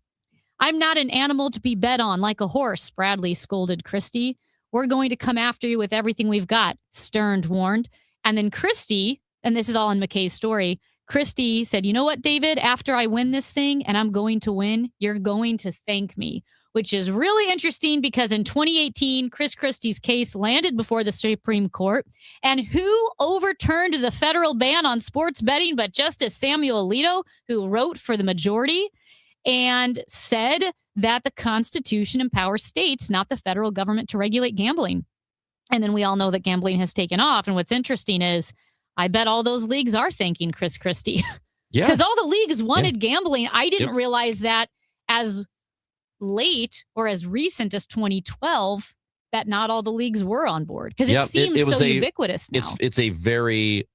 I'm not an animal to be bet on like a horse, Bradley scolded Christie. We're going to come after you with everything we've got, Stern warned. And then Christie, and this is all in McKay's story, Christie said, you know what, David, after I win this thing, and I'm going to win, you're going to thank me, which is really interesting because in 2018, Chris Christie's case landed before the Supreme Court. And who overturned the federal ban on sports betting but Justice Samuel Alito, who wrote for the majority and said that the Constitution empowers states, not the federal government, to regulate gambling. And then we all know that gambling has taken off. And what's interesting is I bet all those leagues are thanking Chris Christie. Yeah. Because all the leagues wanted gambling. I didn't realize that as late or as recent as 2012 that not all the leagues were on board. Because it seems so ubiquitous now. It's a very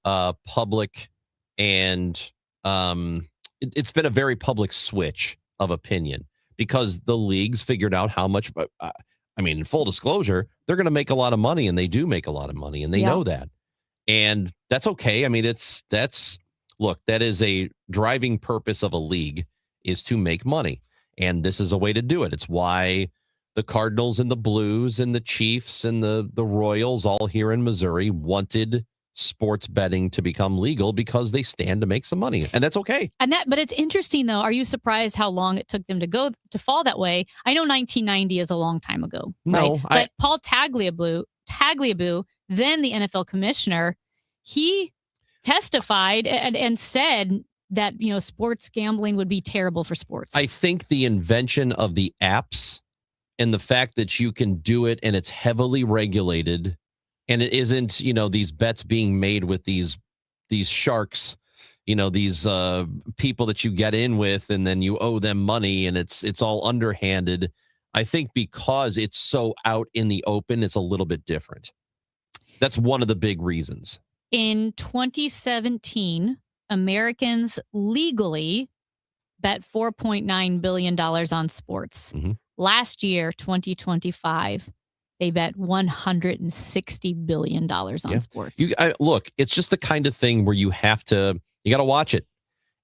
public and it's been a very public switch of opinion. Because the leagues figured out how much, in full disclosure, they're going to make a lot of money, and they do make a lot of money, and they know that. And that's okay. I mean, that is a driving purpose of a league is to make money. And this is a way to do it. It's why the Cardinals and the Blues and the Chiefs and the Royals all here in Missouri wanted sports betting to become legal because they stand to make some money, and that's okay. But it's interesting though. Are you surprised how long it took them to fall that way? I know 1990 is a long time ago, right? But Paul Tagliabue, then the NFL commissioner, he testified and said that sports gambling would be terrible for sports. I think the invention of the apps and the fact that you can do it and it's heavily regulated. And it isn't, these bets being made with these sharks, these people that you get in with and then you owe them money and it's all underhanded. I think because it's so out in the open, it's a little bit different. That's one of the big reasons. In 2017, Americans legally bet $4.9 billion on sports. Mm-hmm. Last year, 2025, they bet $160 billion on sports. Look, it's just the kind of thing where you got to watch it.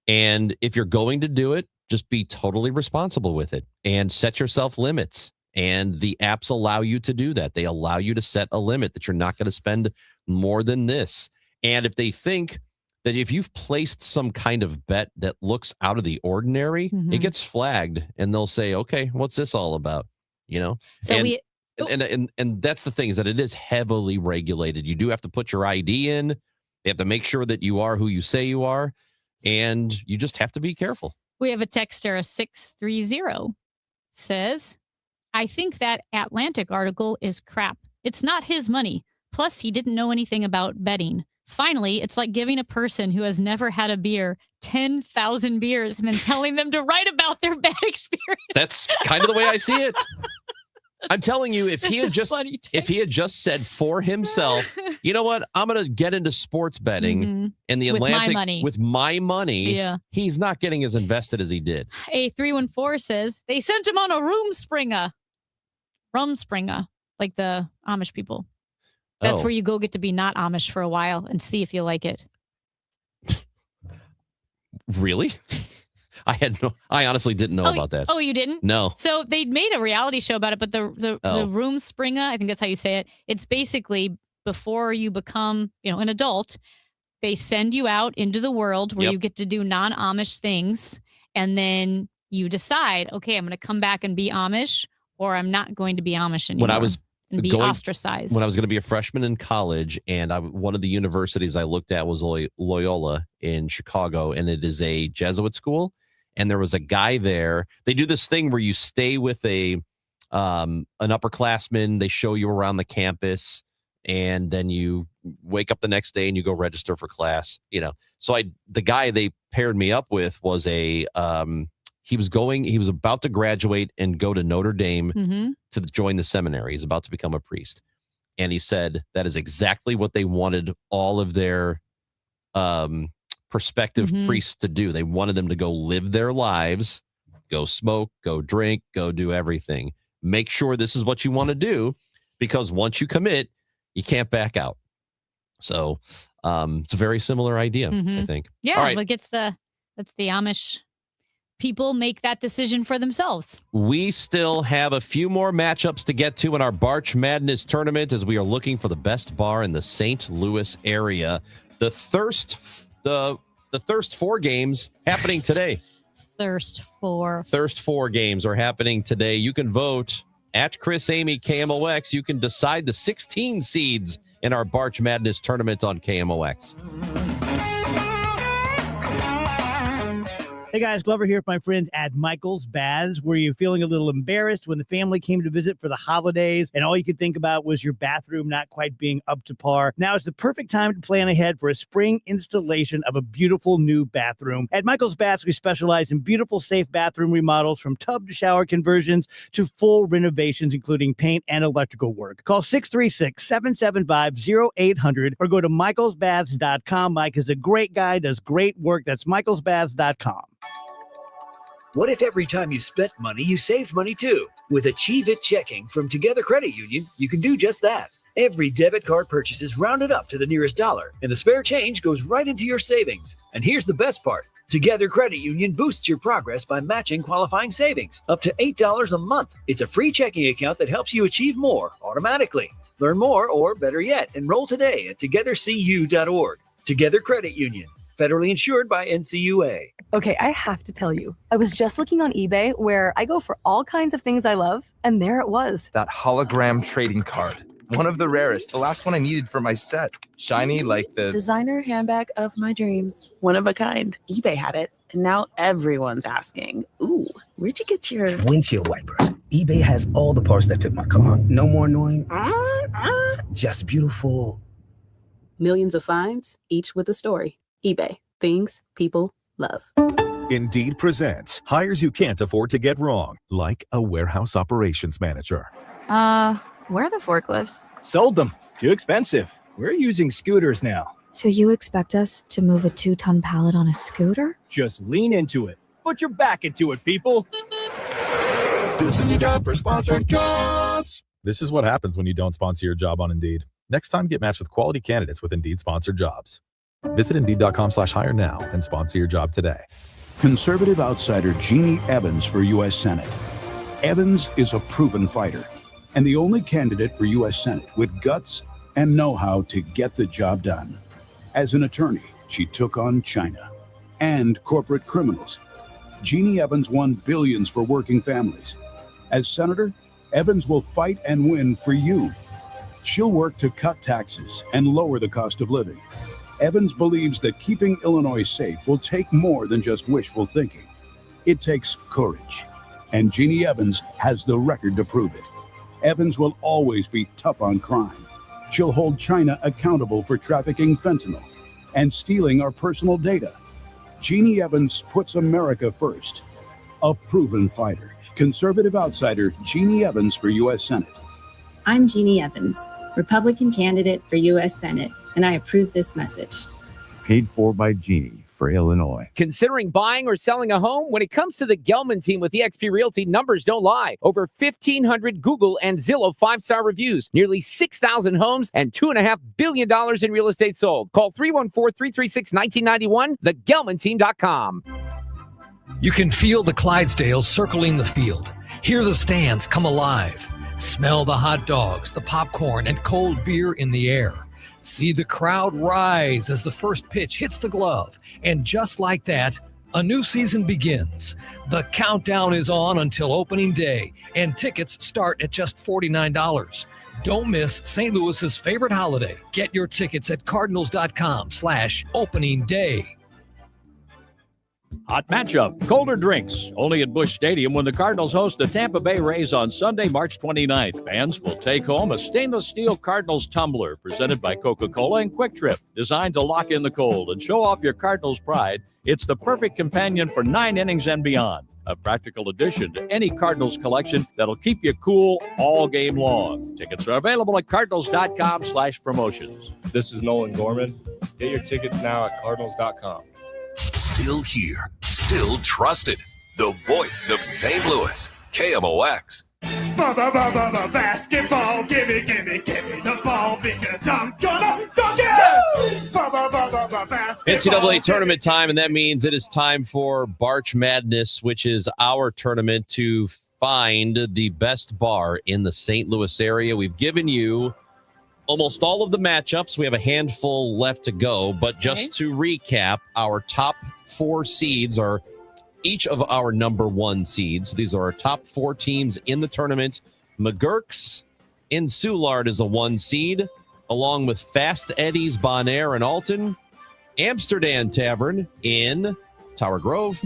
And if you're going to do it, just be totally responsible with it and set yourself limits. And the apps allow you to do that. They allow you to set a limit that you're not going to spend more than this. And if they think that if you've placed some kind of bet that looks out of the ordinary, it gets flagged and they'll say, okay, what's this all about? You know? So and that's the thing, is that it is heavily regulated. You do have to put your ID in. They have to make sure that you are who you say you are. And you just have to be careful. We have a texter, a 630, says, I think that Atlantic article is crap. It's not his money. Plus, he didn't know anything about betting. Finally, it's like giving a person who has never had a beer 10,000 beers and then telling them to write about their bad experience. That's kind of the way I see it. I'm telling you, if he had just said for himself, you know what, I'm going to get into sports betting in the Atlantic with my money. Yeah. He's not getting as invested as he did. A 314 says they sent him on a Rumspringa, like the Amish people. That's where you go get to be not Amish for a while and see if you like it. Really? I honestly didn't know about that. Oh, you didn't? No. So they made a reality show about it, but the Rumspringa, I think that's how you say it. It's basically before you become, an adult, they send you out into the world where you get to do non-Amish things, and then you decide, okay, I'm going to come back and be Amish, or I'm not going to be Amish anymore. And be ostracized. When I was going to be a freshman in college, and one of the universities I looked at was Loyola in Chicago, and it is a Jesuit school. And there was a guy there. They do this thing where you stay with an upperclassman. They show you around the campus, and then you wake up the next day and you go register for class. So the guy they paired me up with was he was about to graduate and go to Notre Dame to join the seminary. He's about to become a priest. And he said that is exactly what they wanted all of their prospective priests to do. They wanted them to go live their lives, go smoke, go drink, go do everything. Make sure this is what you want to do, because once you commit, you can't back out. So it's a very similar idea, I think. Yeah, all right. but that's the Amish people make that decision for themselves. We still have a few more matchups to get to in our Barch Madness tournament as we are looking for the best bar in the St. Louis area. The Thirst 4 games happening today. Thirst 4 games are happening today. You can vote at Chris Amy KMOX. You can decide the 16 seeds in our Barch Madness tournament on KMOX. Hey guys, Glover here with my friends at Michael's Baths. Were you feeling a little embarrassed when the family came to visit for the holidays and all you could think about was your bathroom not quite being up to par? Now is the perfect time to plan ahead for a spring installation of a beautiful new bathroom. At Michael's Baths, we specialize in beautiful, safe bathroom remodels, from tub to shower conversions to full renovations, including paint and electrical work. Call 636-775-0800 or go to michaelsbaths.com. Mike is a great guy, does great work. That's michaelsbaths.com. What if every time you spent money, you saved money too? With Achieve It Checking from Together Credit Union, you can do just that. Every debit card purchase is rounded up to the nearest dollar, and the spare change goes right into your savings. And here's the best part. Together Credit Union boosts your progress by matching qualifying savings up to $8 a month. It's a free checking account that helps you achieve more automatically. Learn more, or better yet, enroll today at togethercu.org. Together Credit Union. Federally insured by NCUA. Okay, I have to tell you, I was just looking on eBay, where I go for all kinds of things I love, and there it was. That hologram trading card. One of the rarest. The last one I needed for my set. Shiny like the designer handbag of my dreams. One of a kind. eBay had it, and now everyone's asking, ooh, where'd you get your windshield wipers? eBay has all the parts that fit my car. No more annoying. Just beautiful. Millions of finds, each with a story. eBay. Things people love. Indeed presents hires you can't afford to get wrong, like a warehouse operations manager. Where are the forklifts? Sold them. Too expensive. We're using scooters now. So you expect us to move a 2-ton pallet on a scooter? Just lean into it. Put your back into it, people. This is your job for sponsored jobs. This is what happens when you don't sponsor your job on Indeed. Next time, get matched with quality candidates with Indeed sponsored jobs. Visit Indeed.com/hire now and sponsor your job today. Conservative outsider Jeannie Evans for U.S. Senate. Evans is a proven fighter and the only candidate for U.S. Senate with guts and know-how to get the job done. As an attorney, she took on China and corporate criminals. Jeannie Evans won billions for working families. As senator, Evans will fight and win for you. She'll work to cut taxes and lower the cost of living. Evans believes that keeping Illinois safe will take more than just wishful thinking. It takes courage, and Jeannie Evans has the record to prove it. Evans will always be tough on crime. She'll hold China accountable for trafficking fentanyl and stealing our personal data. Jeannie Evans puts America first. A proven fighter. Conservative outsider Jeannie Evans for U.S. Senate. I'm Jeannie Evans, Republican candidate for U.S. Senate, and I approve this message. Paid for by Jeannie for Illinois. Considering buying or selling a home? When it comes to the Gelman team with eXp Realty, numbers don't lie. Over 1,500 Google and Zillow 5-star reviews, nearly 6,000 homes, and $2.5 billion in real estate sold. Call 314-336-1991, thegelmanteam.com. You can feel the Clydesdales circling the field. Hear the stands come alive. Smell the hot dogs, the popcorn, and cold beer in the air. See the crowd rise as the first pitch hits the glove. And just like that, a new season begins. The countdown is on until opening day, and tickets start at just $49. Don't miss St. Louis's favorite holiday. Get your tickets at cardinals.com/opening day. Hot matchup, colder drinks, only at Busch Stadium when the Cardinals host the Tampa Bay Rays on Sunday, March 29th. Fans will take home a stainless steel Cardinals tumbler presented by Coca-Cola and Quick Trip, designed to lock in the cold and show off your Cardinals pride. It's the perfect companion for 9 innings and beyond. A practical addition to any Cardinals collection that'll keep you cool all game long. Tickets are available at cardinals.com/promotions. This is Nolan Gorman. Get your tickets now at cardinals.com. Still here, still trusted. The voice of St. Louis, KMOX. Basketball, gimme the ball because I'm gonna dunk it! NCAA tournament time, and that means it is time for Barch Madness, which is our tournament to find the best bar in the St. Louis area. We've given you almost all of the matchups. We have a handful left to go, but just to recap, our top 4 seeds are each of our number 1 seeds. These are our top 4 teams in the tournament. McGurk's in Soulard is a 1 seed, along with Fast Eddie's, Bonaire, and Alton. Amsterdam Tavern in Tower Grove,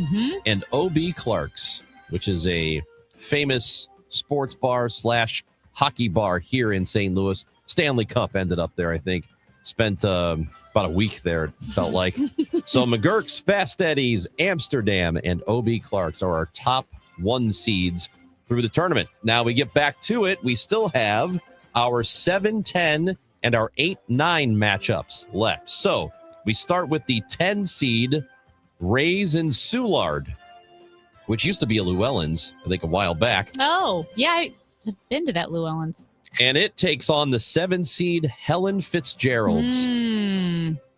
and O.B. Clark's, which is a famous sports bar / hockey bar here in St. Louis. Stanley Cup ended up there, I think. Spent about a week there, it felt like. So McGurk's, Fast Eddie's, Amsterdam, and O.B. Clark's are our top 1 seeds through the tournament. Now we get back to it. We still have our 7-10 and our 8-9 matchups left. So we start with the 10 seed Rays in Soulard, which used to be a Llewellyn's, I think, a while back. Oh, yeah, I've been to that Llewellyn's. And it takes on the 7 seed Helen Fitzgerald's.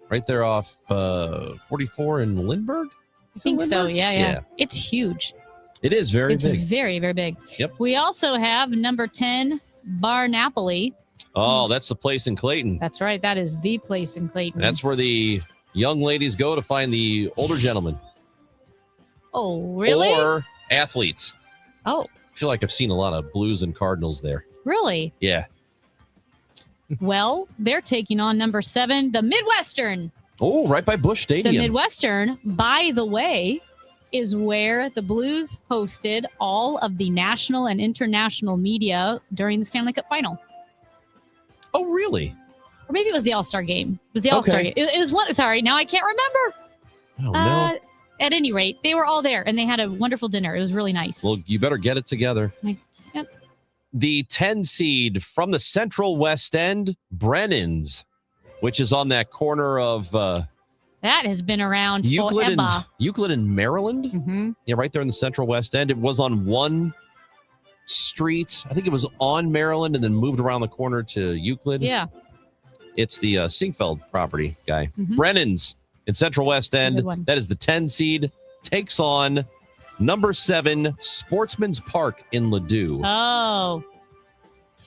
Right there off 44 in Lindbergh? I think so, yeah. It's huge. It is very big. It's very, very big. Yep. We also have number 10, Bar Napoli. Oh, that's the place in Clayton. That's right. That is the place in Clayton. And that's where the young ladies go to find the older gentlemen. Oh, really? Or athletes. Oh, I feel like I've seen a lot of Blues and Cardinals there. really? Yeah. Well, they're taking on number 7, the Midwestern. Oh, right by Busch Stadium. The Midwestern, by the way, is where the Blues hosted all of the national and international media during the Stanley Cup final. Oh, really? Or maybe it was the All-Star game. It was the All-Star game. It was one. Sorry, now I can't remember. Oh, no. At any rate, they were all there, and they had a wonderful dinner. It was really nice. Well, you better get it together. I can't. The 10 seed from the Central West End, Brennan's, which is on that corner of That has been around Euclid forever. and Maryland. Mm-hmm. Yeah, right there in the Central West End. It was on one street. I think it was on Maryland and then moved around the corner to Euclid. Yeah. It's the Sinkfeld property guy. Mhm. Brennan's in Central West End. Good one. That is the 10 seed. Takes on number 7 Sportsman's Park in Ladue. Oh,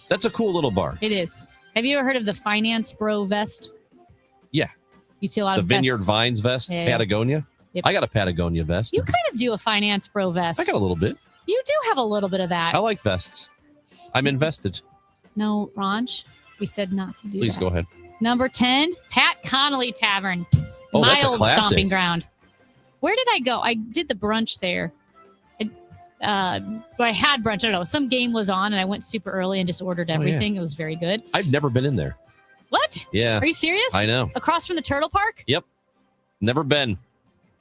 That's a cool little bar. it is. Have you ever heard of the Finance Bro vest? Yeah. You see a lot The of Vineyard vests. Vines vest, Yeah, yeah. Patagonia. Yep. I got a Patagonia vest. You kind of do a Finance Bro vest. I got a little bit. You do have a little bit of that. I like vests. I'm invested. No, Ranj, we said not to do Please that. go ahead. Number 10, Pat Connolly Tavern. Oh, My that's a old classic. stomping ground. Where did I go? I did the brunch there. I had brunch. I don't know. Some game was on and I went super early and just ordered Oh, yeah. everything. It was very good. I've never been in there. What? Yeah. Are you serious? I know. Across from the Turtle Park? Yep. Never been.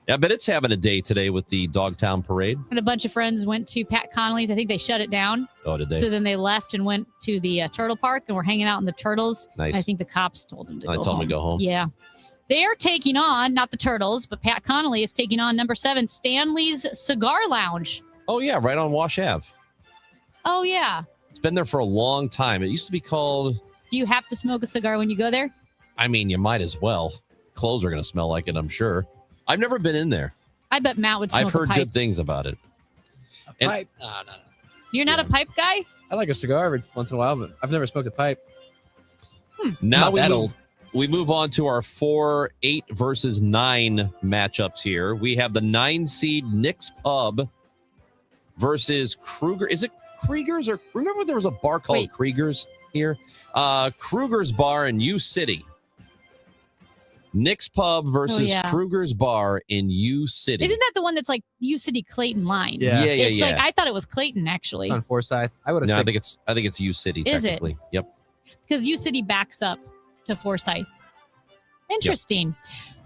Yeah, I bet it's having a day today with the Dogtown Parade. And a bunch of friends went to Pat Connolly's. I think they shut it down. Oh, did they? So then they left and went to the Turtle Park and were hanging out in the Turtles. Nice. And I think the cops told them to Oh, go they told home. them to go home? Yeah. They are taking on, not the Turtles, but Pat Connolly is taking on number 7, Stanley's Cigar Lounge. Oh, yeah, right on Wash Ave. Oh, yeah. It's been there for a long time. It used to be called, Do you have to smoke a cigar when you go there? I mean, you might as well. Clothes are going to smell like it, I'm sure. I've never been in there. I bet Matt would smoke I've heard a pipe. good things about it. And- Pipe? No. You're not a pipe guy? I like a cigar every once in a while, but I've never smoked a pipe. Now Not we that move, old. We move on to our 4, 8 versus 9 matchups here. We have the 9 seed Nick's Pub versus Kruger. Is it Krieger's or remember there was a bar called Krieger's here? Kruger's Bar in U City. Nick's Pub versus yeah. Kruger's Bar in U City. Isn't that the one that's like U City Clayton line? Yeah. Yeah, It's like yeah. I thought it was Clayton actually. It's on Forsyth. I would have No, said I think it's U City Is it? technically. Yep. Because U City backs up to Forsyth. Interesting.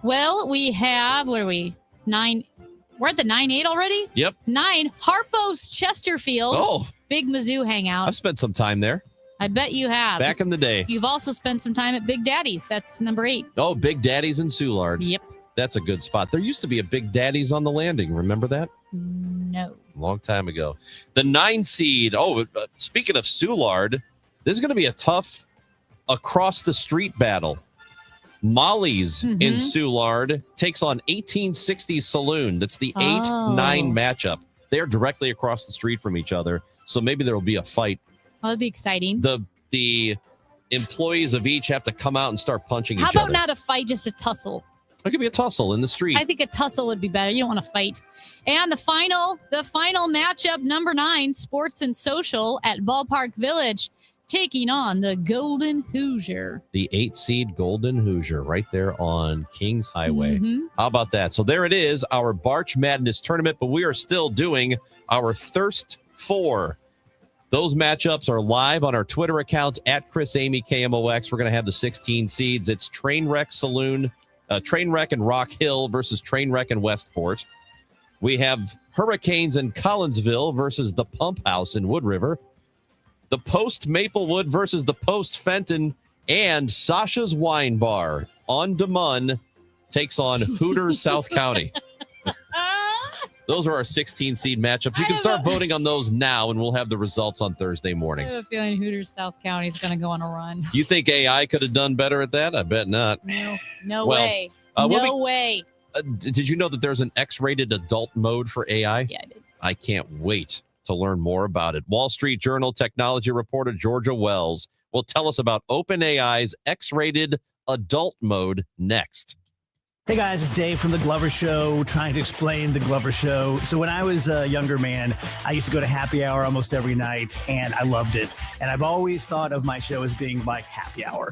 Well, we have what are we? 9. We're at the 9-8 already? Yep. 9. Harpo's Chesterfield. Oh. Big Mizzou hangout. I've spent some time there I bet you have. back in the day. You've also spent some time at Big Daddy's. That's number 8. Oh, Big Daddy's in Soulard. Yep. That's a good spot. There used to be a Big Daddy's on the landing. Remember that? No. Long time ago. The 9 seed. Oh, speaking of Soulard, this is going to be a tough across the street battle. Molly's in Mhm. Soulard takes on 1860 Saloon. That's the 8-9 Oh. matchup. They're directly across the street from each other. So maybe there will be a fight. Well, that'd be exciting. The employees of each have to come out and start punching How each about other. not a fight, just a tussle? It could be a tussle in the street. I think a tussle would be better. You don't want to fight. And the final matchup, number 9, Sports and Social at Ballpark Village, taking on the Golden Hoosier. The 8 seed Golden Hoosier right there on Kings Highway. Mhm. How about that? So there it is, our Barch Madness tournament, but we are still doing our Thirst 4. Those matchups are live on our Twitter account at Chris Amy KMOX. We're going to have the 16 seeds. It's Trainwreck Saloon, Trainwreck and Rock Hill versus Trainwreck and Westport. We have Hurricanes in Collinsville versus the Pump House in Wood River. The Post Maplewood versus the Post Fenton, and Sasha's Wine Bar on DeMun takes on Hooters South County. Those are our 16 seed matchups. You can start voting on those now, and we'll have the results on Thursday I morning. have a feeling Hooters South County is going to go on a run. You think AI could have done better at that? I bet not. No Well, way. what No way. Did you know that there's an X-rated adult mode for AI? Yeah, I did. I can't wait to learn more about it. Wall Street Journal technology reporter Georgia Wells will tell us about OpenAI's X-rated adult mode next. Hey guys, it's Dave from The Glover Show, trying to explain The Glover Show. So when I was a younger man, I used to go to happy hour almost every night, and I loved it. And I've always thought of my show as being like happy hour.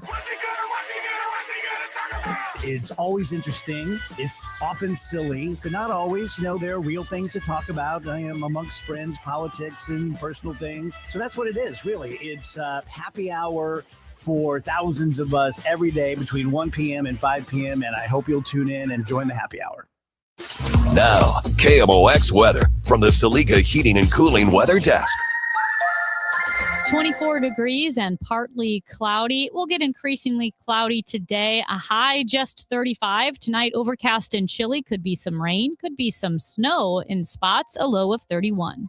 It's always interesting. It's often silly, but not always. You know, there are real things to talk about amongst friends, politics, and personal things. So that's what it is, really. It's happy hour for thousands of us every day between 1 p.m. and 5 p.m. And I hope you'll tune in and join the happy hour. Now, KMOX weather from the Saliga Heating and Cooling Weather Desk. 24 degrees and partly cloudy. We'll get increasingly cloudy today. A high just 35. Tonight, overcast and chilly. Could be some rain. Could be some snow in spots. A low of 31.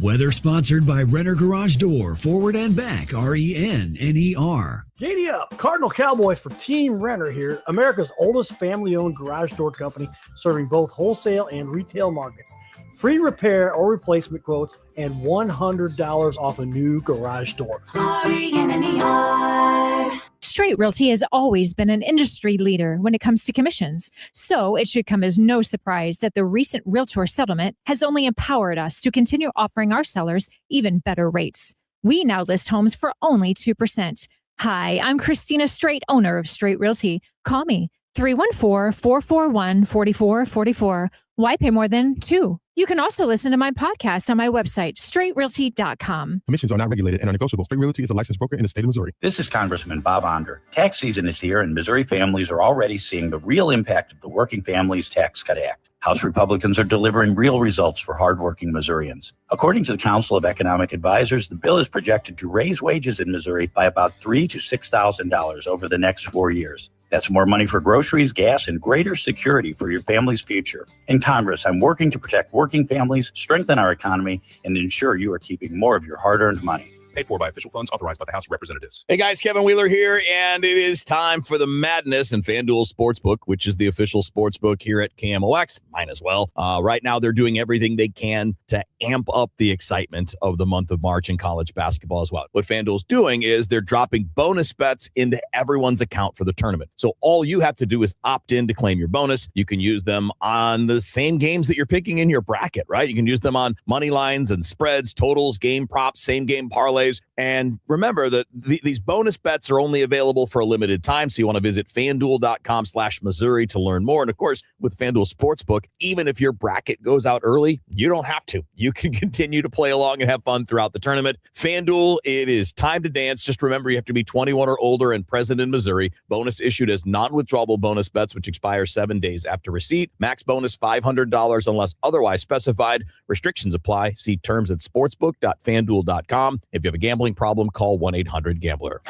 Weather sponsored by Renner Garage Door, forward and back, RENNER. Giddy up! Cardinal Cowboy for Team Renner here, America's oldest family-owned garage door company, serving both wholesale and retail markets. Free repair or replacement quotes and $100 off a new garage door. Straight Realty has always been an industry leader when it comes to commissions, so it should come as no surprise that the recent Realtor settlement has only empowered us to continue offering our sellers even better rates. We now list homes for only 2%. Hi, I'm Christina Straight, owner of Straight Realty. Call me 314-441-4444. Why pay more than 2? You can also listen to my podcast on my website, straightrealty.com. Commissions are not regulated and are negotiable. Straight Realty is a licensed broker in the state of Missouri. This is Congressman Bob Onder. Tax season is here, and Missouri families are already seeing the real impact of the Working Families Tax Cut Act. House Republicans are delivering real results for hardworking Missourians. According to the Council of Economic Advisors, the bill is projected to raise wages in Missouri by about $3,000 to $6,000 over the next 4 years. That's more money for groceries, gas, and greater security for your family's future. In Congress, I'm working to protect working families, strengthen our economy, and ensure you are keeping more of your hard-earned money. Paid for by official funds authorized by the House of Representatives. Hey guys, Kevin Wheeler here, and it is time for the madness in FanDuel Sportsbook, which is the official sportsbook here at KMOX. Mine as well. Right now, they're doing everything they can to amp up the excitement of the month of March in college basketball as well. What FanDuel's doing is they're dropping bonus bets into everyone's account for the tournament. So all you have to do is opt in to claim your bonus. You can use them on the same games that you're picking in your bracket, right? You can use them on money lines and spreads, totals, game props, same game parlays. And remember that these bonus bets are only available for a limited time. So you want to visit FanDuel.com/Missouri to learn more. And of course, with FanDuel Sportsbook, even if your bracket goes out early, you don't have to. You can continue to play along and have fun throughout the tournament. FanDuel, it is time to dance. Just remember, you have to be 21 or older and present in Missouri. Bonus issued as non-withdrawable bonus bets, which expire 7 days after receipt. Max bonus $500 unless otherwise specified. Restrictions apply. See terms at sportsbook.fanduel.com. If you have a gambling problem, call 1-800-GAMBLER.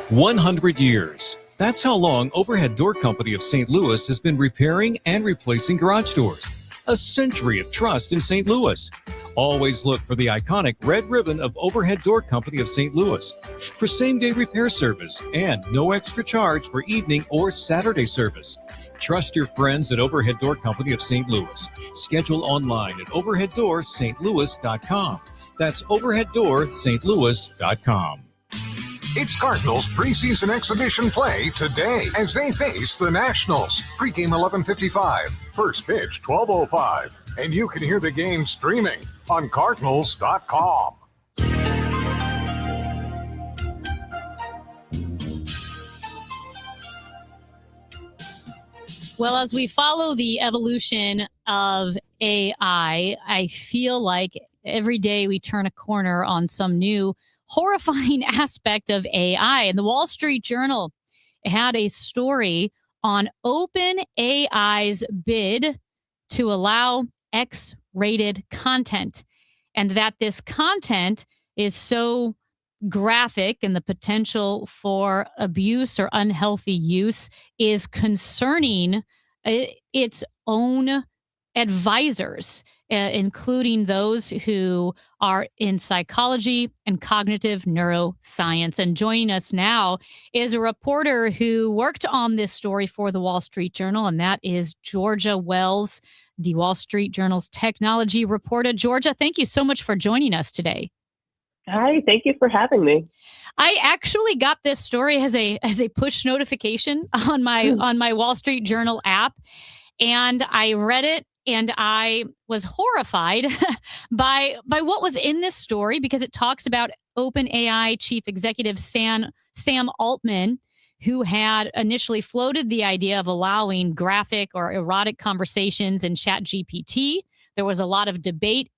100 years. That's how long Overhead Door Company of St. Louis has been repairing and replacing garage doors. A century of trust in St. Louis. Always look for the iconic red ribbon of Overhead Door Company of St. Louis for same-day repair service and no extra charge for evening or Saturday service. Trust your friends at Overhead Door Company of St. Louis. Schedule online at overheaddoorstlouis.com. That's overheaddoorstlouis.com. It's Cardinals preseason exhibition play today as they face the Nationals. Pregame 11:55, first pitch 12:05, and you can hear the game streaming on Cardinals.com. Well, as we follow the evolution of AI, I feel like every day we turn a corner on some new horrifying aspect of AI. And the Wall Street Journal had a story on OpenAI's bid to allow X-rated content, and that this content is so graphic and the potential for abuse or unhealthy use is concerning its own advisors, including those who are in psychology and cognitive neuroscience. And joining us now is a reporter who worked on this story for the Wall Street Journal, and that is Georgia Wells, the Wall Street Journal's technology reporter. Georgia, thank you so much for joining us today. Hi, thank you for having me. I actually got this story as a push notification on my Wall Street Journal app, and I read it. And I was horrified by what was in this story, because it talks about OpenAI chief executive Sam Altman, who had initially floated the idea of allowing graphic or erotic conversations in ChatGPT. There was a lot of debate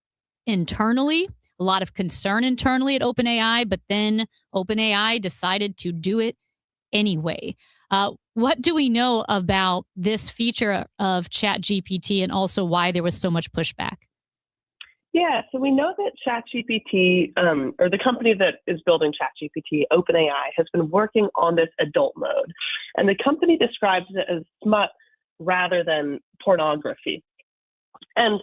internally, a lot of concern internally at OpenAI, but then OpenAI decided to do it anyway. What do we know about this feature of ChatGPT, and also why there was so much pushback? Yeah, so we know that ChatGPT, or the company that is building ChatGPT, OpenAI, has been working on this adult mode. And the company describes it as smut rather than pornography. And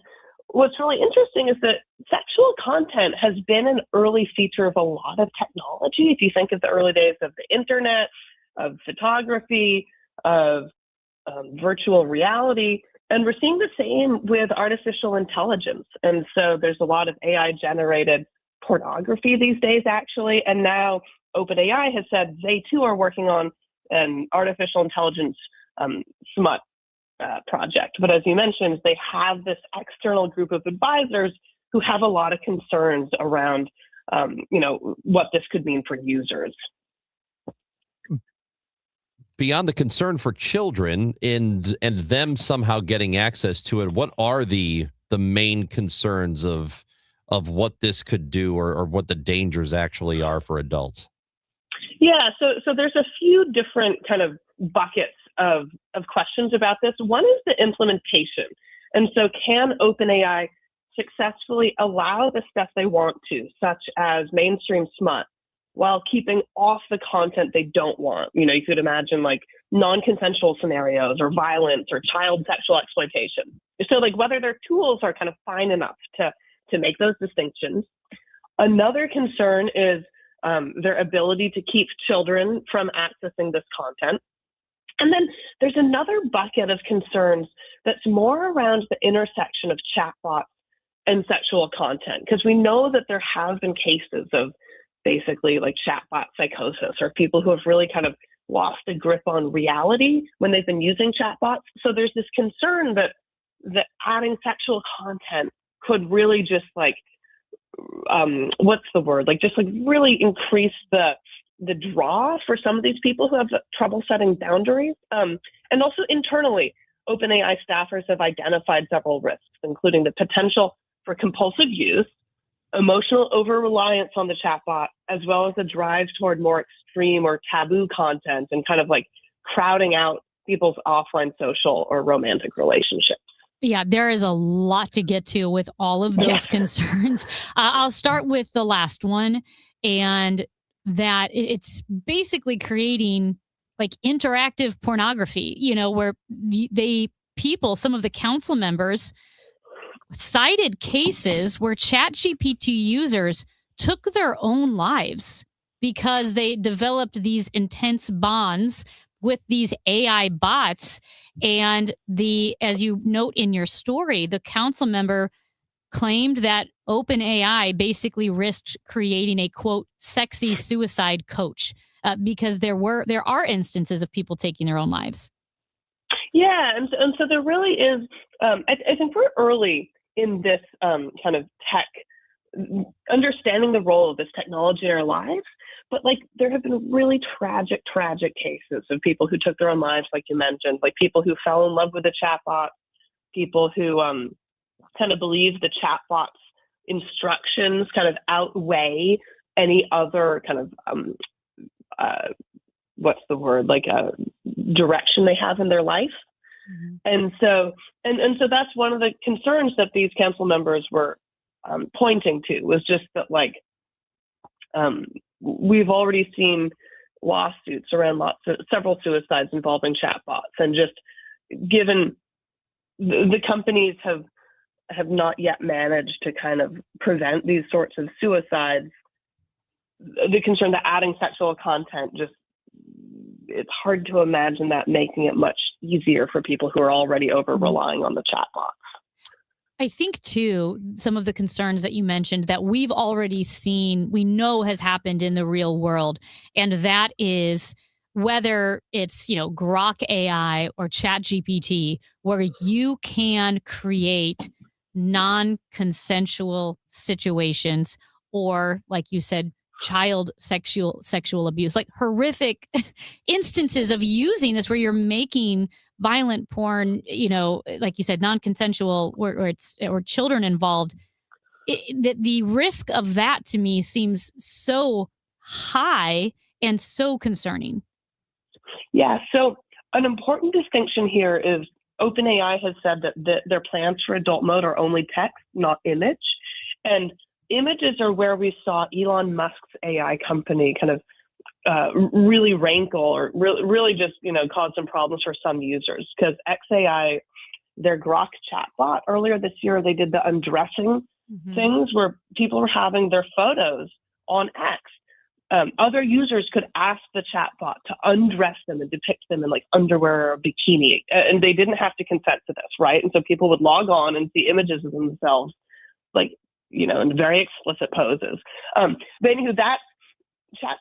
what's really interesting is that sexual content has been an early feature of a lot of technology. If you think of the early days of the internet, of photography, of virtual reality, and we're seeing the same with artificial intelligence. And so there's a lot of AI-generated pornography these days, actually. And now OpenAI has said they too are working on an artificial intelligence smut project. But as you mentioned, they have this external group of advisors who have a lot of concerns around, what this could mean for users. Beyond the concern for children and them somehow getting access to it, what are the main concerns of what this could do or what the dangers actually are for adults? Yeah, so there's a few different kind of buckets of questions about this. One is the implementation. And so can OpenAI successfully allow the stuff they want to, such as mainstream smut, while keeping off the content they don't want? You could imagine like non-consensual scenarios or violence or child sexual exploitation. So like whether their tools are kind of fine enough to make those distinctions. Another concern is their ability to keep children from accessing this content. And then there's another bucket of concerns that's more around the intersection of chatbots and sexual content, because we know that there have been cases of basically like chatbot psychosis, or people who have really kind of lost a grip on reality when they've been using chatbots. So there's this concern that adding sexual content could really just like, really increase the draw for some of these people who have trouble setting boundaries. And also internally, OpenAI staffers have identified several risks, including the potential for compulsive use, emotional over-reliance on the chatbot, as well as a drive toward more extreme or taboo content and kind of like crowding out people's offline social or romantic relationships. Yeah, there is a lot to get to with all of those concerns. I'll start with the last one, and that it's basically creating like interactive pornography, where some of the council members cited cases where ChatGPT users took their own lives because they developed these intense bonds with these AI bots. And as you note in your story, the council member claimed that OpenAI basically risked creating a quote sexy suicide coach because there are instances of people taking their own lives. Yeah, and so there really is. I think we're early in this kind of tech, understanding the role of this technology in our lives. But like there have been really tragic cases of people who took their own lives, like you mentioned, like people who fell in love with the chatbot, people who kind of believe the chatbot's instructions kind of outweigh any other kind of direction they have in their life. Mm-hmm. And so that's one of the concerns that these council members were pointing to, was just that like we've already seen lawsuits around several suicides involving chatbots, and just given the companies have not yet managed to kind of prevent these sorts of suicides, the concern that adding sexual content it's hard to imagine that making it much easier for people who are already over relying on the chatbots. I think, too, some of the concerns that you mentioned that we've already seen, we know has happened in the real world. And that is whether it's, Grok AI or ChatGPT, where you can create non-consensual situations, or, like you said, child sexual abuse, like horrific instances of using this where you're making violent porn, like you said, non-consensual, or children involved. The risk of that to me seems so high and so concerning. Yeah. So an important distinction here is OpenAI has said that their plans for adult mode are only text, not image. And images are where we saw Elon Musk's AI company kind of really rankle, or really just, cause some problems for some users, because XAI their Grok chatbot. Earlier this year, they did the undressing things where people were having their photos on X. Other users could ask the chatbot to undress them and depict them in like underwear or bikini, and they didn't have to consent to this, right? And so people would log on and see images of themselves, like, you know, in very explicit poses. But anyway, that chat,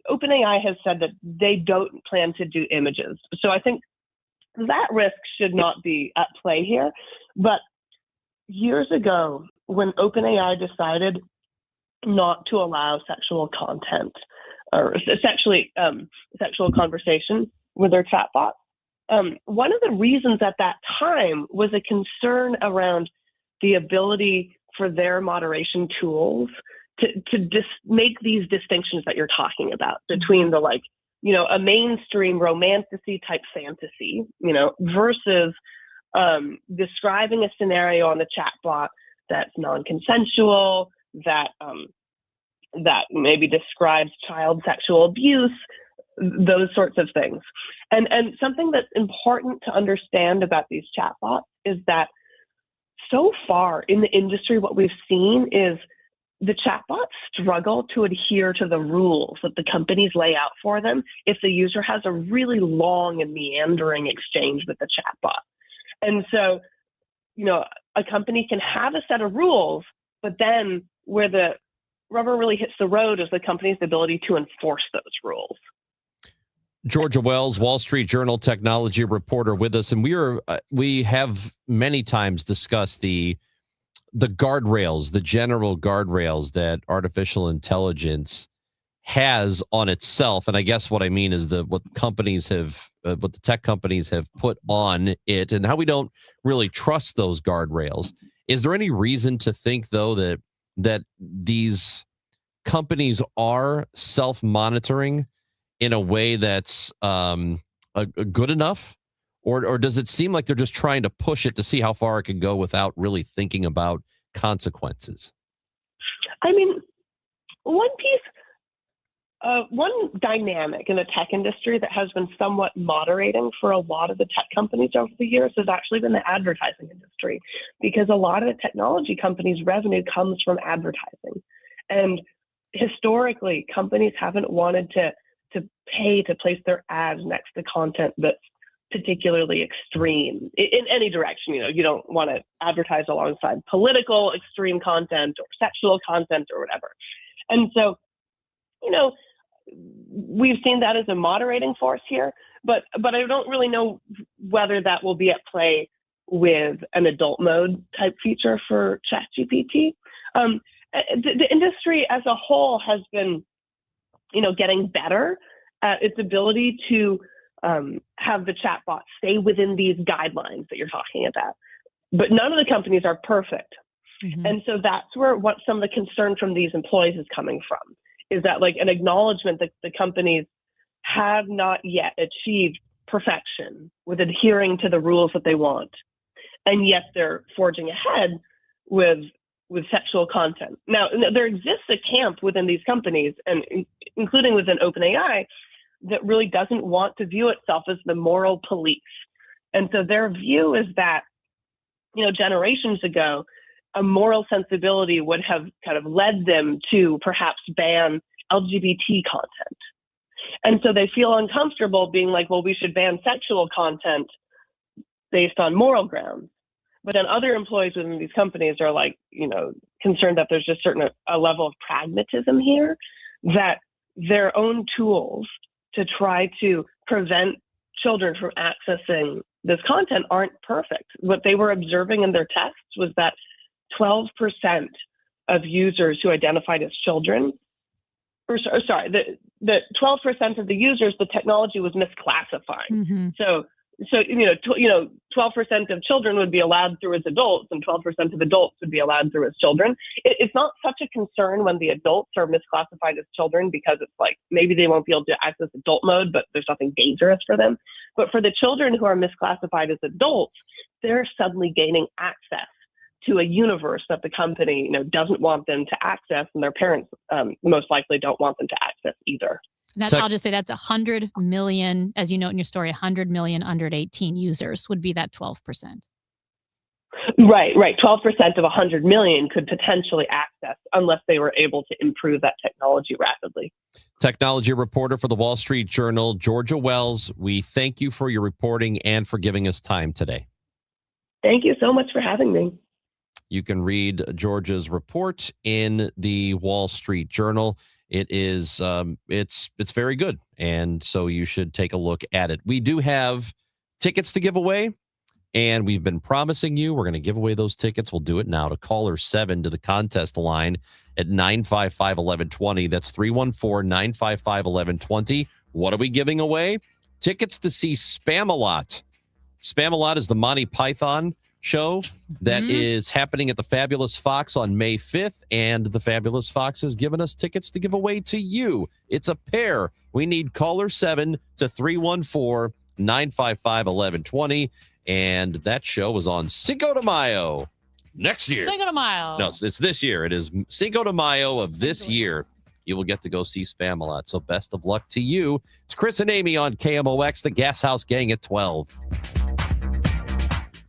OpenAI has said that they don't plan to do images. So I think that risk should not be at play here. But years ago, when OpenAI decided not to allow sexual content or sexual conversation with their chatbot, one of the reasons at that time was a concern around the ability for their moderation tools to make these distinctions that you're talking about between the, like, you know, a mainstream romantasy type fantasy, you know, versus describing a scenario on the chatbot that's non-consensual, that maybe describes child sexual abuse, those sorts of things. And something that's important to understand about these chatbots is that so far in the industry, what we've seen is the chatbots struggle to adhere to the rules that the companies lay out for them if the user has a really long and meandering exchange with the chatbot. And so, you know, a company can have a set of rules, but then where the rubber really hits the road is the company's ability to enforce those rules. Georgia Wells, Wall Street Journal technology reporter, with us, and we have many times discussed the guardrails, the general guardrails that artificial intelligence has on itself. And I guess what I mean is what the tech companies have put on it, and how we don't really trust those guardrails. Is there any reason to think, though, that these companies are self-monitoring in a way that's good enough? Or does it seem like they're just trying to push it to see how far it can go without really thinking about consequences? I mean, one dynamic in the tech industry that has been somewhat moderating for a lot of the tech companies over the years has actually been the advertising industry, because a lot of the technology companies' revenue comes from advertising. And historically, companies haven't wanted to pay to place their ads next to content that's particularly extreme in any direction. You know, you don't want to advertise alongside political extreme content or sexual content or whatever. And so, you know, we've seen that as a moderating force here, but I don't really know whether that will be at play with an adult mode type feature for ChatGPT. The industry as a whole has been, you know, getting better at its ability to have the chatbot stay within these guidelines that you're talking about. But none of the companies are perfect. Mm-hmm. And so that's where what some of the concern from these employees is coming from, is that, like, an acknowledgement that the companies have not yet achieved perfection with adhering to the rules that they want. And yet they're forging ahead with sexual content. Now, there exists a camp within these companies, and including within OpenAI, that really doesn't want to view itself as the moral police. And so their view is that, you know, generations ago, a moral sensibility would have kind of led them to perhaps ban LGBT content. And so they feel uncomfortable being like, well, we should ban sexual content based on moral grounds. But then other employees within these companies are, like, you know, concerned that there's just a level of pragmatism here, that their own tools to try to prevent children from accessing this content aren't perfect. What they were observing in their tests was that 12% of users who identified as children, the 12% of the users, the technology was misclassifying. Mm-hmm. So 12% of children would be allowed through as adults, and 12% of adults would be allowed through as children. It's not such a concern when the adults are misclassified as children, because it's like maybe they won't be able to access adult mode, but there's nothing dangerous for them. But for the children who are misclassified as adults, they're suddenly gaining access to a universe that the company, you know, doesn't want them to access, and their parents most likely don't want them to access either. I'll just say that's 100 million, as you note in your story, 100 million under 18 users would be that 12%. Right. 12% of 100 million could potentially access unless they were able to improve that technology rapidly. Technology reporter for the Wall Street Journal, Georgia Wells, we thank you for your reporting and for giving us time today. Thank you so much for having me. You can read Georgia's report in the Wall Street Journal. It is it's very good, and so you should take a look at it. We do have tickets to give away, and we've been promising you we're going to give away those tickets. We'll do it now to caller 7 to the contest line at 955-1120. That's 314-955-1120. What are we giving away? Tickets to see Spam-A-Lot. Spam-A-Lot is the Monty Python show that is happening at the Fabulous Fox on May 5th, and the Fabulous Fox has given us tickets to give away to you. It's a pair. We need caller 7 to 314-955-1120, and that show is on Cinco de Mayo next year. Cinco de Mayo. No, it's this year. It is Cinco de Mayo of this year. You will get to go see Spam-A-Lot. So best of luck to you. It's Chris and Amy on KMOX, the Gas House Gang at 12.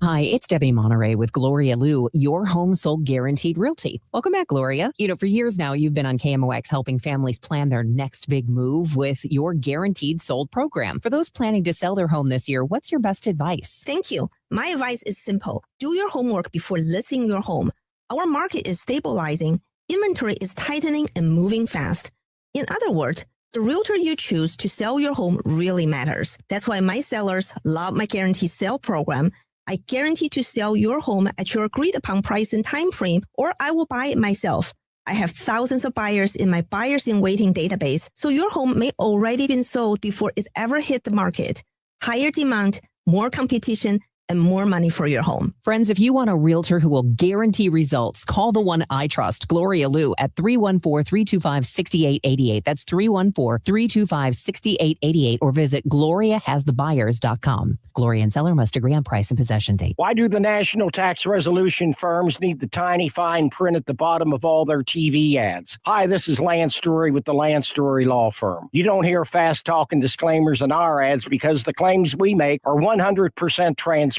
Hi, it's Debbie Monterey with Gloria Liu, your home sold guaranteed realty. Welcome back, Gloria. For years now, you've been on KMOX helping families plan their next big move with your guaranteed sold program. For those planning to sell their home this year, what's your best advice? Thank you. My advice is simple. Do your homework before listing your home. Our market is stabilizing, inventory is tightening and moving fast. In other words, the realtor you choose to sell your home really matters. That's why my sellers love my guaranteed sale program. I guarantee to sell your home at your agreed upon price and time frame, or I will buy it myself. I have thousands of buyers in my buyers in waiting database, so your home may already been sold before it's ever hit the market. Higher demand, more competition, and more money for your home. Friends, if you want a realtor who will guarantee results, call the one I trust, Gloria Liu, at 314-325-6888. That's 314-325-6888, or visit GloriaHasTheBuyers.com. Gloria and seller must agree on price and possession date. Why do the national tax resolution firms need the tiny fine print at the bottom of all their TV ads? Hi, this is Lance Story with the Lance Story Law Firm. You don't hear fast-talking disclaimers in our ads because the claims we make are 100% transparent.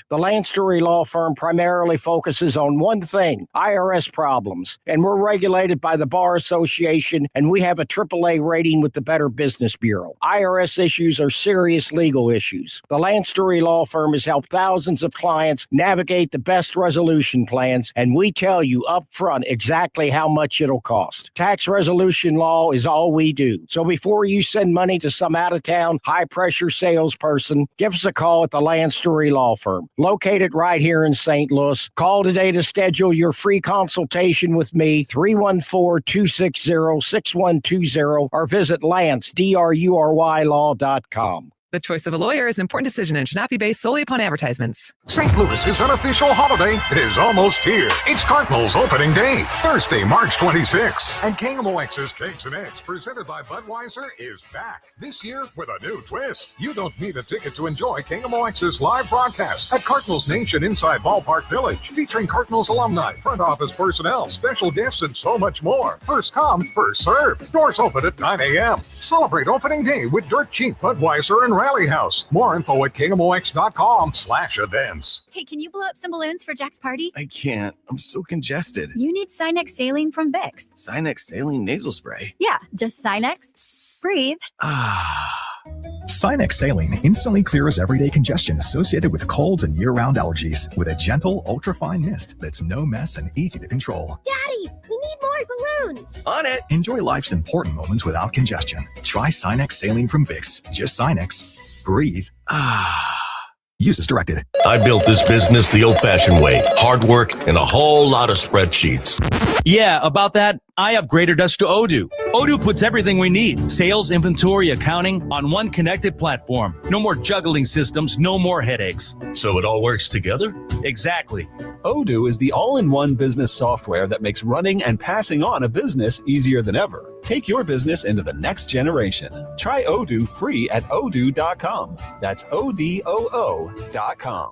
The Lance Story Law Firm primarily focuses on one thing, IRS problems, and we're regulated by the Bar Association, and we have a AAA rating with the Better Business Bureau. IRS issues are serious legal issues. The Lance Story Law Firm has helped thousands of clients navigate the best resolution plans, and we tell you up front exactly how much it'll cost. Tax resolution law is all we do. So before you send money to some out-of-town, high-pressure salesperson, give us a call at the Lance Story Law Firm, located right here in St. Louis. Call today to schedule your free consultation with me, 314-260-6120, or visit LanceDruryLaw.com. The choice of a lawyer is an important decision and should not be based solely upon advertisements. St. Louis's unofficial holiday is almost here. It's Cardinals opening day, Thursday, March 26th. And KMOX's Cakes and Eggs, presented by Budweiser, is back. This year with a new twist. You don't need a ticket to enjoy KMOX's live broadcast at Cardinals Nation inside Ballpark Village, featuring Cardinals alumni, front office personnel, special guests, and so much more. First come, first serve. Doors open at 9 a.m. Celebrate opening day with dirt cheap Budweiser and Rally House. More info at KMOX.com/events. Hey, can you blow up some balloons for Jack's party? I can't. I'm so congested. You need Sinex Saline from Vicks. Sinex Saline Nasal Spray. Yeah, just Sinex. Breathe. Sinex Saline instantly clears everyday congestion associated with colds and year-round allergies with a gentle, ultra-fine mist that's no mess and easy to control. Daddy, we need more balloons. On it. Enjoy life's important moments without congestion. Try Sinex Saline from Vicks. Just Sinex. Breathe. Use as directed. I built this business the old-fashioned way. Hard work and a whole lot of spreadsheets. Yeah, about that, I upgraded us to Odoo. Odoo puts everything we need, sales, inventory, accounting, on one connected platform. No more juggling systems, no more headaches. So it all works together? Exactly. Odoo is the all-in-one business software that makes running and passing on a business easier than ever. Take your business into the next generation. Try Odoo free at odoo.com. That's ODOO.com.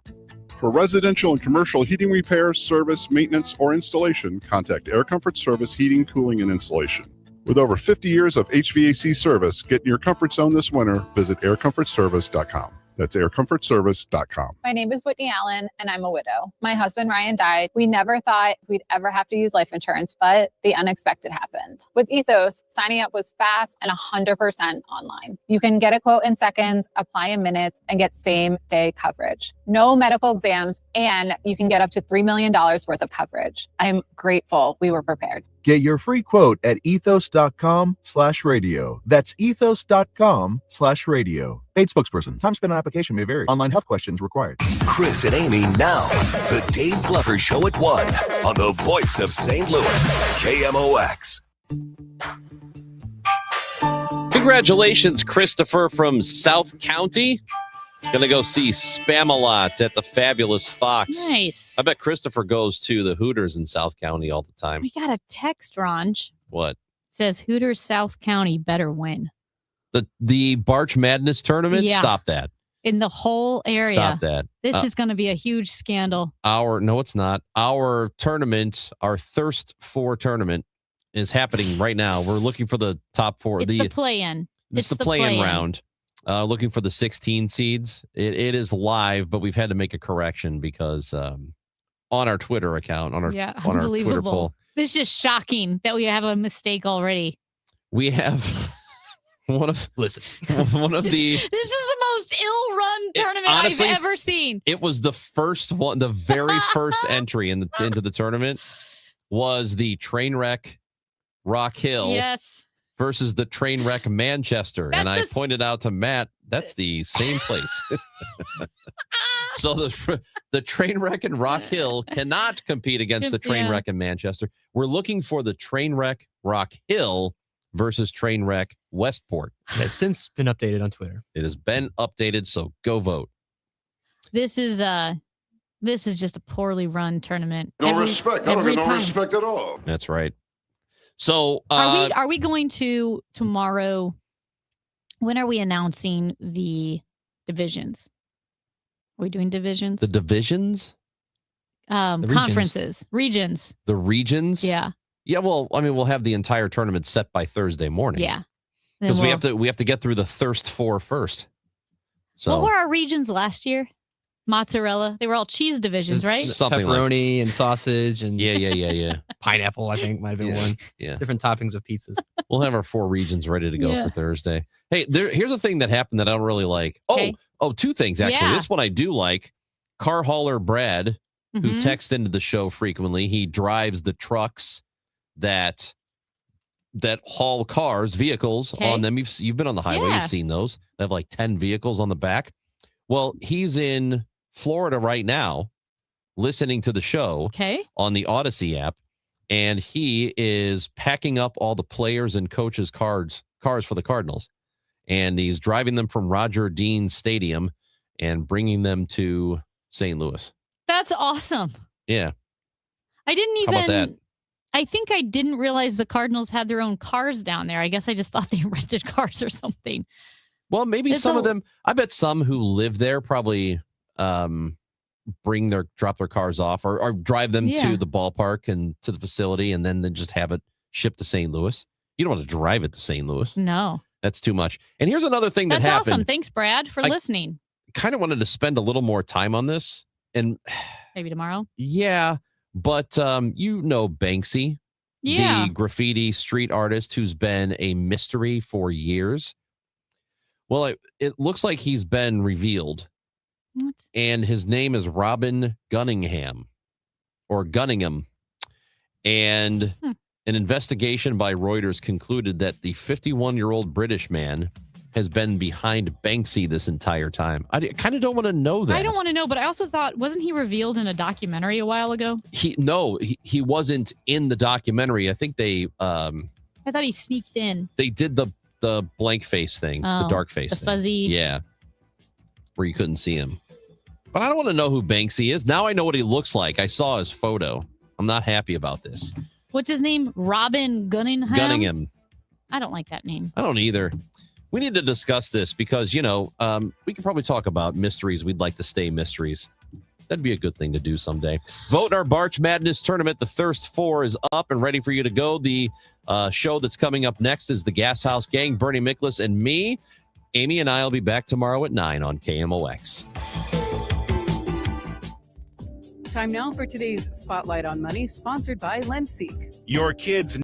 For residential and commercial heating repairs, service, maintenance, or installation, contact Air Comfort Service Heating, Cooling, and Installation. With over 50 years of HVAC service, get in your comfort zone this winter. Visit aircomfortservice.com. That's aircomfortservice.com. My name is Whitney Allen, and I'm a widow. My husband, Ryan, died. We never thought we'd ever have to use life insurance, but the unexpected happened. With Ethos, signing up was fast and 100% online. You can get a quote in seconds, apply in minutes, and get same-day coverage. No medical exams, and you can get up to $3 million worth of coverage. I'm grateful we were prepared. Get your free quote at ethos.com/radio. That's ethos.com/radio. Paid spokesperson. Time spent on application may vary. Online health questions required. Chris and Amy now. The Dave Glover Show at 1 on the voice of St. Louis, KMOX. Congratulations, Christopher from South County. Gonna go see Spamalot at the Fabulous Fox. Nice. I bet Christopher goes to the Hooters in South County all the time. We got a text, Ronj. What? Says Hooters South County better win. The Barch Madness tournament? Yeah. Stop that. In the whole area. Stop that. This is going to be a huge scandal. No, it's not. Our tournament, our Thirst 4 tournament, is happening right now. We're looking for the top 4. It's the play-in. It's the play-in round. Looking for the 16 seeds. It is live, but we've had to make a correction because on our Twitter account, on our Twitter poll, It's just shocking that we have a mistake already. we have one of the. This is the most ill-run tournament honestly, I've ever seen. It was the first one, the very first entry into the tournament was the Trainwreck Rock Hill. Yes. Versus the Trainwreck Manchester. And I pointed out to Matt, that's the same place. So the Trainwreck and Rock Hill cannot compete against the Trainwreck in Manchester. We're looking for the Trainwreck Rock Hill versus Trainwreck Westport. It has since been updated on Twitter. It has been updated, so go vote. This is just a poorly run tournament. No respect. I don't get no respect at all. That's right. So are we going to tomorrow? When are we announcing the divisions? Are we doing divisions? The divisions? Conferences. Regions. The regions? Yeah. Yeah, well, I mean, we'll have the entire tournament set by Thursday morning. Yeah. Because we have to get through the Thirst 4 first. So what were our regions last year? Mozzarella. They were all cheese divisions, right? Something pepperoni and sausage and yeah. Pineapple, I think, might have been one. Yeah. Different toppings of pizzas. We'll have our 4 regions ready to go for Thursday. Hey, here's a thing that happened that I don't really like. Okay. Oh, 2 things, actually. Yeah. This one I do like. Car hauler Brad, who texts into the show frequently, he drives the trucks that haul vehicles on them. You've been on the highway. Yeah. You've seen those. They have like 10 vehicles on the back. Well, he's in Florida right now listening to the show on the Odyssey app, and he is packing up all the players and coaches' cars for the Cardinals, and he's driving them from Roger Dean Stadium and bringing them to St. Louis. That's awesome. Yeah. I didn't How about that? I think I didn't realize the Cardinals had their own cars down there. I guess I just thought they rented cars or something. Well, maybe some of them, I bet some who live there probably drop their cars off or drive them to the ballpark and to the facility and then just have it shipped to St. Louis. You don't want to drive it to St. Louis. No. That's too much. And here's another thing that happened. That's awesome. Thanks, Brad, for listening. Kind of wanted to spend a little more time on this. And maybe tomorrow. Yeah. But Banksy, the graffiti street artist who's been a mystery for years. Well, it looks like he's been revealed. What? And his name is Robin Gunningham. And an investigation by Reuters concluded that the 51-year-old British man has been behind Banksy this entire time. I kind of don't want to know that. I don't want to know, but I also thought, wasn't he revealed in a documentary a while ago? He wasn't in the documentary. I think they I thought he sneaked in. They did the blank face thing, the dark face thing. Fuzzy. Yeah. Where you couldn't see him. But I don't want to know who Banksy is. Now I know what he looks like. I saw his photo. I'm not happy about this. What's his name? Robin Gunningham? I don't like that name. I don't either. We need to discuss this because, we could probably talk about mysteries. We'd like to stay mysteries. That'd be a good thing to do someday. Vote in our Barch Madness tournament. The Thirst 4 is up and ready for you to go. The show that's coming up next is the Gas House Gang, Bernie Miklasz and me. Amy and I will be back tomorrow at 9 on KMOX. Time now for today's Spotlight on Money, sponsored by LendSeek. Your kids